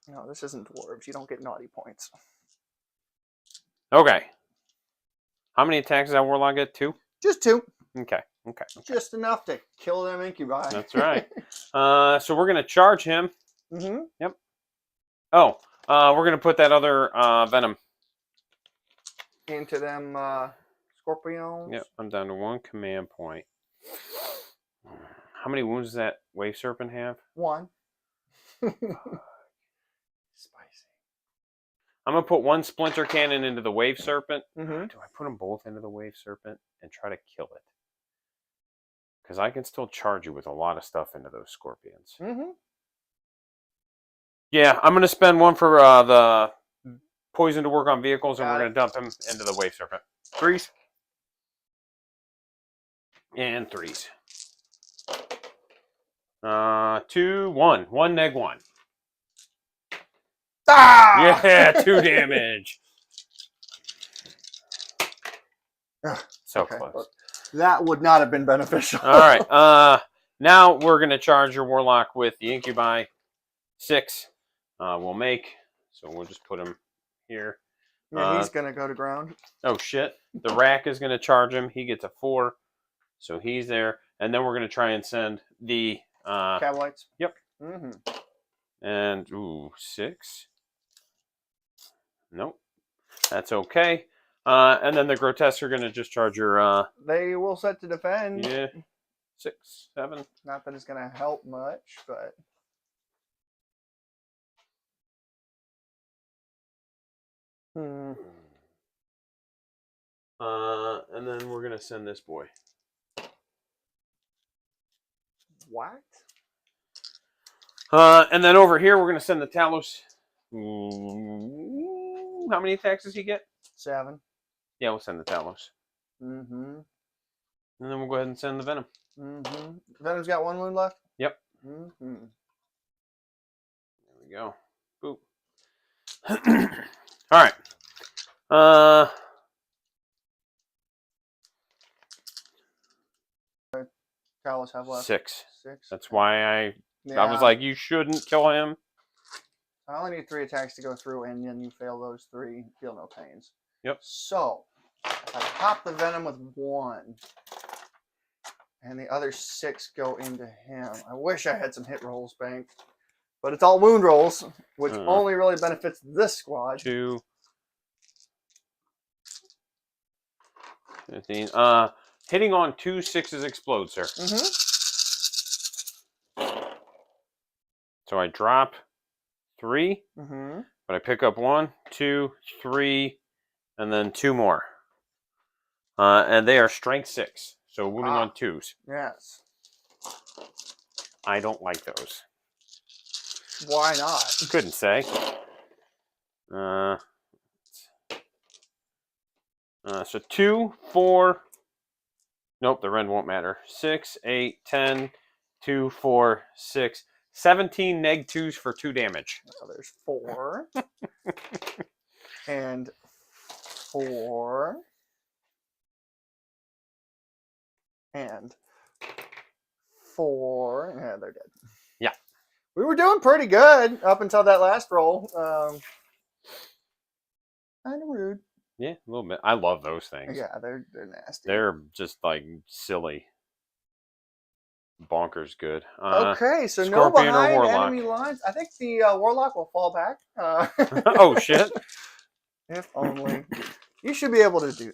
No, this isn't dwarves. You don't get naughty points.
Okay. How many attacks does that warlock get? 2?
Just 2.
Okay. Okay.
Just enough to kill them incubi.
That's right. So we're gonna charge him.
Mm-hmm.
Yep. Oh, we're gonna put that other venom
Into them scorpions.
Yep. I'm down to 1 command point. How many wounds does that wave serpent have?
1.
Spicy. I'm gonna put 1 splinter cannon into the wave serpent.
Mm-hmm.
Do I put them both into the wave serpent and try to kill it? Because I can still charge you with a lot of stuff into those scorpions.
Mm-hmm.
Yeah, I'm going to spend 1 for the poison to work on vehicles, and we're going to dump him into the wave serpent. 3s. And 3s. 2, 1. 1 neg 1.
Ah!
Yeah, 2 damage. So
Okay,
close.
well, that would not have been beneficial.
All right. Now we're gonna charge your warlock with the incubi. 6. We'll make. So we'll just put him here.
Yeah, he's gonna go to ground.
Oh shit! The rack is gonna charge him. He gets a 4, so he's there. And then we're gonna try and send the
Cavalites.
Yep.
Mm-hmm.
And 6. Nope. That's okay. And then the grotesques are gonna just charge your
They will set to defend.
yeah. 6, 7.
Not that it's gonna help much, but
And then we're gonna send this boy.
what?
And then over here we're gonna send the Talos. How many attacks does he get?
7.
Yeah, we'll send the Talos.
Mm-hmm.
And then we'll go ahead and send the Venom.
Mm-hmm. Venom's got 1 wound left?
Yep.
Mm-hmm.
There we go. Boop. All right.
Talos have left?
6.
6.
That's why I was like, you shouldn't kill him.
I only need 3 attacks to go through, and then you fail those 3, feel no pains.
Yep.
So, if I pop the Venom with 1, and the other 6 go into him. I wish I had some hit rolls banked, but it's all wound rolls, which only really benefits this squad.
2. 15. Hitting on 2 6s explode, sir.
Mm-hmm.
So I drop 3,
Mm-hmm.
but I pick up 1, 2, 3, and then 2 more. And they are strength 6, so wounding on 2s.
Yes.
I don't like those.
Why not?
Couldn't say. So 2, 4. Nope, the red won't matter. 6, 8, 10, 2, 4, 6, 17 neg 2s for 2 damage.
So there's 4. And 4. And 4. Yeah, they're dead.
Yeah.
We were doing pretty good up until that last roll. Kind of rude.
Yeah, a little bit. I love those things.
Yeah, they're nasty.
They're just like silly. Bonkers good.
Okay, so no
Scorpion or
behind
Warlock?
enemy lines. I think the Warlock will fall back.
Oh, shit.
If only. You should be able to do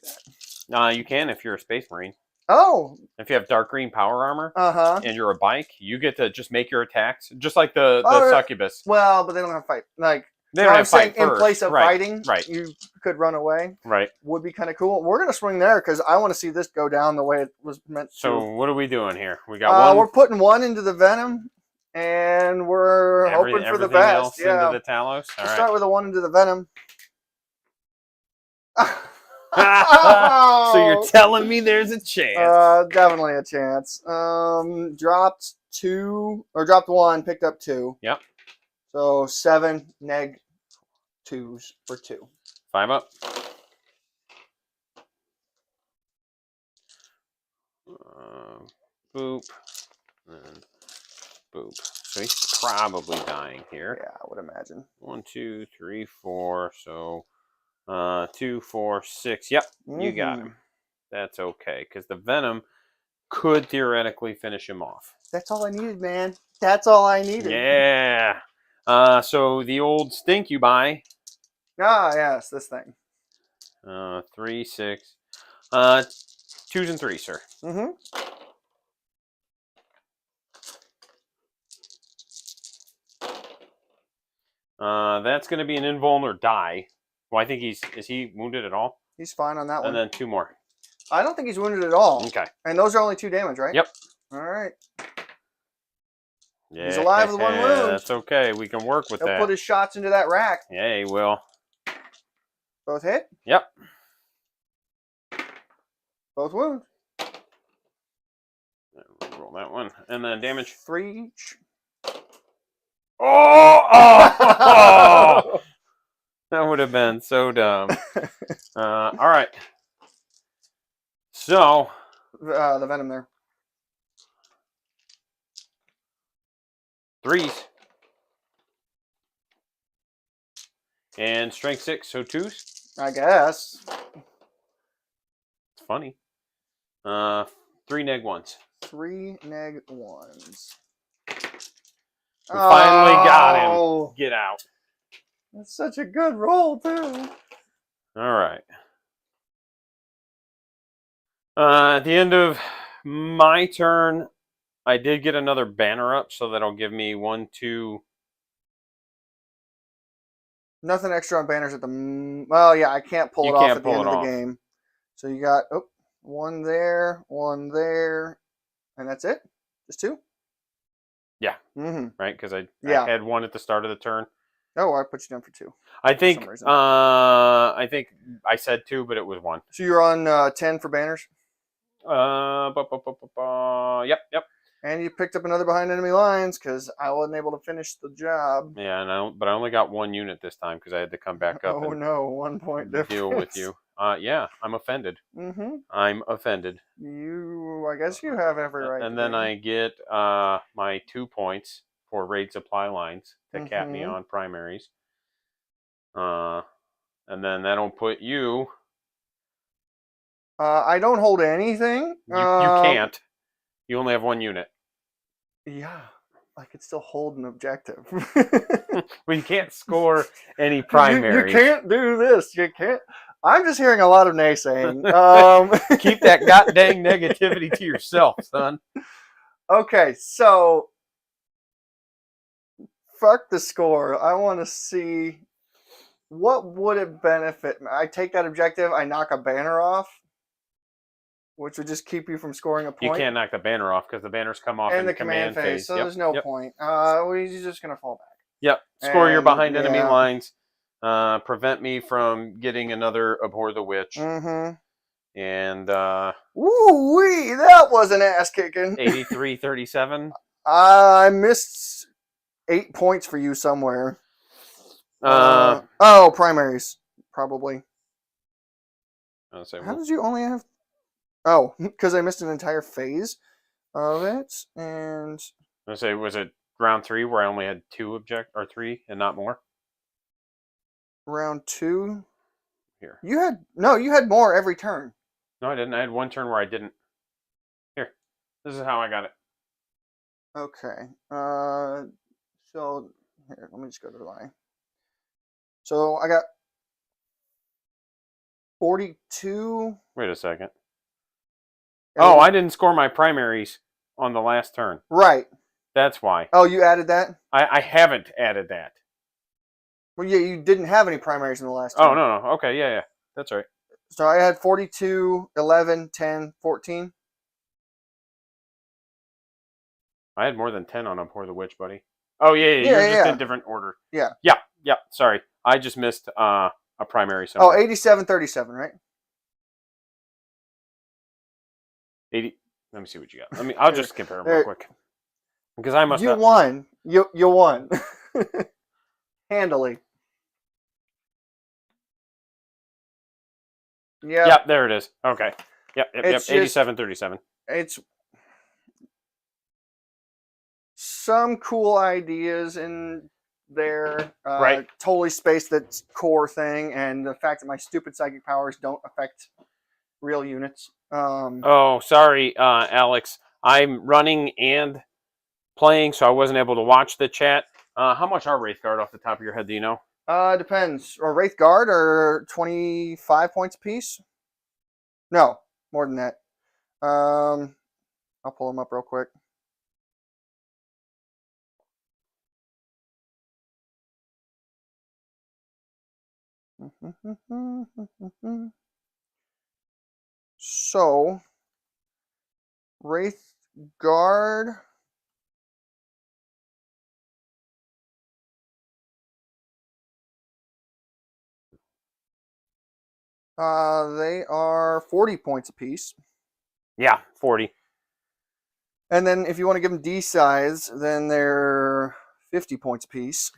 that.
You can if you're a Space Marine.
Oh.
If you have dark green power armor
Uh-huh.
and you're a bike, you get to just make your attacks, just like the succubus.
Well, but they don't have fight. Like,
They don't have
saying
fight first.
in place of
Right,
fighting,
right.
you could run away.
Right.
Would be kind of cool. We're going to swing there because I want to see this go down the way it was meant to.
So what are we doing here? We got one.
We're putting 1 into the Venom, and we're hoping for the
everything
best.
else
Yeah.
into the Talos. All
We'll
right.
start with a 1 into the Venom.
So you're telling me there's a chance?
Definitely a chance. Dropped 1, picked up 2.
Yep.
So 7 neg 2s for 2.
5 up. Boop. And boop. So he's probably dying here.
Yeah, I would imagine.
1, 2, 3, 4. So 2, 4, 6. Yep, you got him. That's okay, because the Venom could theoretically finish him off.
That's all I needed, man. That's all I needed.
Yeah. So the old stink you buy.
Ah, yes, this thing.
3, 6. 2s and 3s, sir.
Mm-hmm.
That's going to be an invuln or die. Well, I think is he wounded at all?
He's fine on that one.
And then 2 more.
I don't think he's wounded at all.
Okay.
And those are only 2 damage, right?
Yep.
All right.
Yeah,
He's alive with 1 wound.
That's okay. We can work with
He'll
that.
put his shots into that rack.
Yeah, he will.
Both hit?
Yep.
Both wound.
that one. And then damage.
3 each.
Oh! That would have been so dumb. All right. So.
The venom there.
3s. And strength 6, so 2s.
I guess.
It's funny. 3 neg 1s.
3 neg 1s.
We finally got him. Get out.
That's such a good roll, too.
All right. At the end of my turn, I did get another banner up, so that'll give me 1, 2.
Nothing extra on banners at the... Well, yeah, I can't pull it off at the end of the game. So you got 1 there, 1 there, and that's it? Just 2?
Yeah.
Mm-hmm.
Right, because I had 1 at the start of the turn.
Oh, I put you down for 2.
I think I said 2, but it was 1.
So you're on 10 for banners?
Yep.
And you picked up another behind enemy lines because I wasn't able to finish the job.
Yeah, but I only got 1 unit this time because I had to come back up.
Oh no, 1 point difference.
Deal with you. Yeah, I'm offended.
Mm-hmm.
I'm offended.
I guess you have every right.
And then I get my 2 points for raid supply lines to cap me on primaries. And then that'll put you.
I don't hold anything.
You can't. You only have 1 unit.
Yeah, I could still hold an objective.
Well, you can't score any primaries.
You can't do this. You can't. I'm just hearing a lot of naysaying.
Keep that goddamn negativity to yourself, son.
Okay, so fuck the score. I want to see what would it benefit me. I take that objective. I knock a banner off, which would just keep you from scoring a point.
You can't knock the banner off because the banners come off in the command phase.
So there's no point. He's just gonna fall back.
Yep. Score your behind enemy lines. Prevent me from getting another Abhor the Witch.
Mm-hmm.
And
woo-wee, that was an ass kicking.
83-37.
I missed 8 points for you somewhere. Primaries probably.
I'll say,
how did you only have? Oh, because I missed an entire phase of it, and
I'll say, was it round 3 where I only had 2 or 3 and not more?
Round 2.
Here.
You had more every turn.
No, I didn't. I had 1 turn where I didn't. Here. This is how I got it.
Okay. So here, let me just go to the line. So I got 42.
Wait a second. Oh, I didn't score my primaries on the last turn.
Right.
That's why.
Oh, you added that?
I haven't added that.
Well, yeah, you didn't have any primaries in the last turn.
Oh, no. Okay, yeah. That's right.
So I had 42, 11, 10, 14.
I had more than 10 on Abhor the Witch, buddy. Oh, yeah. You're just in different order.
Yeah.
Sorry. I just missed a primary somewhere.
Oh, 87-37, right?
80. Let me see what you got. I'll just compare them real quick. Because I must
You won. You won. Handily. Yeah.
Yep, there it is. Okay. Yep. 87-37.
It's some cool ideas in there.
Right.
Totally spaced that core thing, and the fact that my stupid psychic powers don't affect real units.
Oh, sorry, Alex. I'm running and playing, so I wasn't able to watch the chat. How much are Wraith Guard off the top of your head? Do you know?
Depends. Or Wraith Guard are 25 points apiece. No, more than that. I'll pull them up real quick. So, Wraith Guard. They are 40 points apiece.
Yeah, 40.
And then if you want to give them D size, then they're 50 points apiece.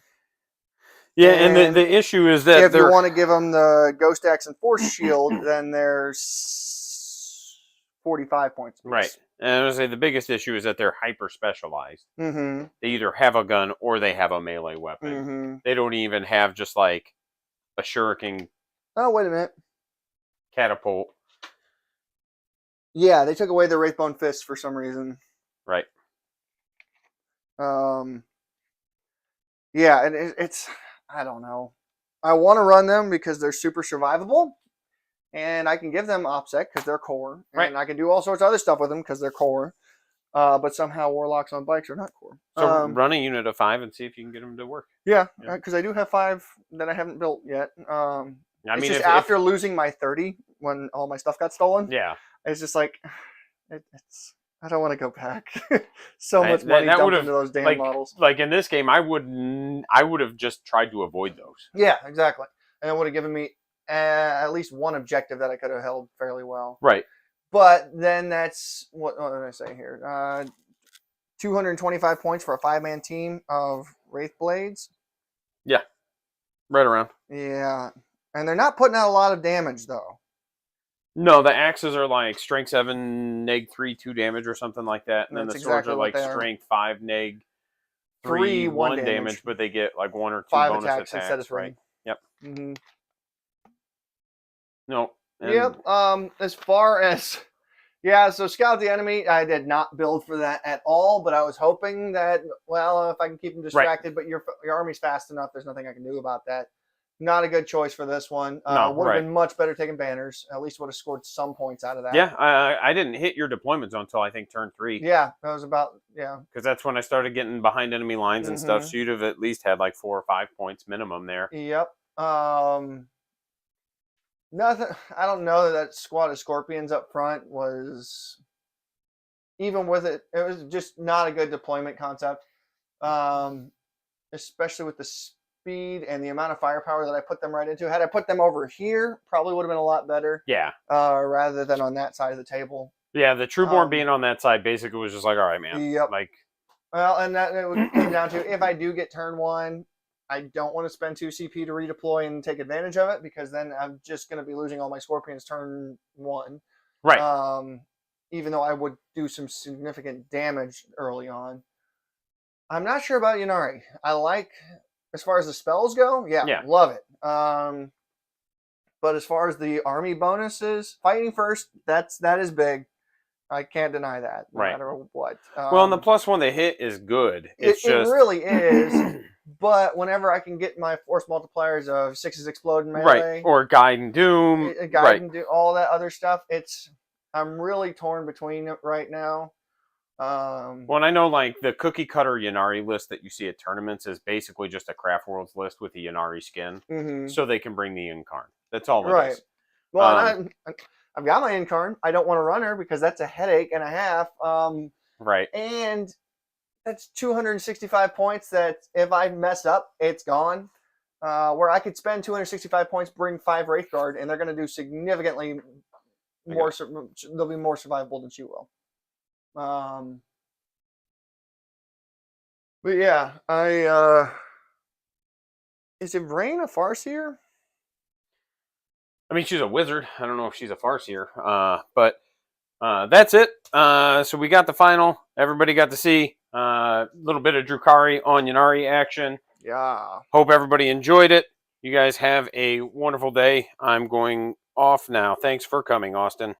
Yeah, and the issue is that
if you want to give them the Ghost Axe and Force Shield, then there's 45 points apiece.
Right. And I was gonna say the biggest issue is that they're hyper specialized.
Mm-hmm.
They either have a gun or they have a melee weapon.
Mm-hmm.
They don't even have just like a shuriken
Oh, wait a minute.
catapult.
Yeah, they took away the Wraithbone Fist for some reason.
Right.
Yeah, and it's I don't know. I want to run them because they're super survivable, and I can give them OPSEC because they're core,
Right.
and I can do all sorts of other stuff with them because they're core. But somehow Warlocks on bikes are not core.
So run a unit of 5 and see if you can get them to work.
Yeah,
Yeah.
because I do have 5 that I haven't built yet.
I
It's
mean,
just
if,
after losing my 30 when all my stuff got stolen.
yeah,
It's just like it's. I don't want to go back. So
I-
much
that-
money
that
dumped
would've,
into those damn
like-
models.
like in this game, I would have just tried to avoid those.
Yeah, exactly. And it would have given me at least one objective that I could have held fairly well.
Right.
But then that's what did I say here? 225 points for a 5-man team of Wraith Blades.
Right around.
Yeah, and they're not putting out a lot of damage though.
No, the axes are like strength 7, neg 3, 2 damage or something like that, and then the
That's
swords
exactly
are
what
like
they are.
strength 5, neg 3,
3, 1
1 damage,
damage.
but they get like 1 or 2
5
bonus
attacks instead of 3.
Right. Yep.
Mm-hmm.
No. and-
Yep. As far as so scout the enemy, I did not build for that at all. But I was hoping that if I can keep them distracted, but your army's fast enough, there's nothing I can do about that. Not a good choice for this one.
No,
would have
right.
been much better taking banners. At least would have scored some points out of that.
Yeah, I didn't hit your deployments until I think turn 3.
Yeah, that was about
Because that's when I started getting behind enemy lines and stuff. So you'd have at least had like 4 or 5 points minimum there.
Yep. Nothing. I don't know that squad of Scorpions up front was, even with it, it was just not a good deployment concept. Especially with the speed and the amount of firepower that I put them right into. Had I put them over here, probably would have been a lot better.
Yeah.
Rather than on that side of the table.
Yeah, the Trueborn being on that side basically was just like, all right, man.
Yep.
Like,
Well, and that it would come down to, if I do get turn 1, I don't want to spend 2 CP to redeploy and take advantage of it, because then I'm just going to be losing all my Scorpions turn 1.
right.
Even though I would do some significant damage early on. I'm not sure about Ynnari. I like, as far as the spells go, yeah. Love it. But as far as the army bonuses, fighting first, that is big. I can't deny that, no matter what.
Well, and the +1 they hit is good. It's
it really is. But whenever I can get my force multipliers of 6s explode in melee,
right, or Guide and Doom,
and do all that other stuff, I'm really torn between it right now.
Well, and I know like the cookie cutter Ynnari list that you see at tournaments is basically just a Craft Worlds list with the Ynnari skin, so they can bring the Incarn. That's all it is.
Well, I've got my Incarn. I don't want to run her because that's a headache and a half.
Right.
And that's 265 points that if I mess up, it's gone. Where I could spend 265 points, bring 5 Wraith Guard, and they're going to do significantly more. They'll be more survivable than she will. But yeah, is it Rain a Farseer?
I mean, she's a wizard. I don't know if she's a Farseer. But that's it. So we got the final. Everybody got to see a little bit of Drukhari on Ynnari action.
Yeah.
Hope everybody enjoyed it. You guys have a wonderful day. I'm going off now. Thanks for coming, Austin.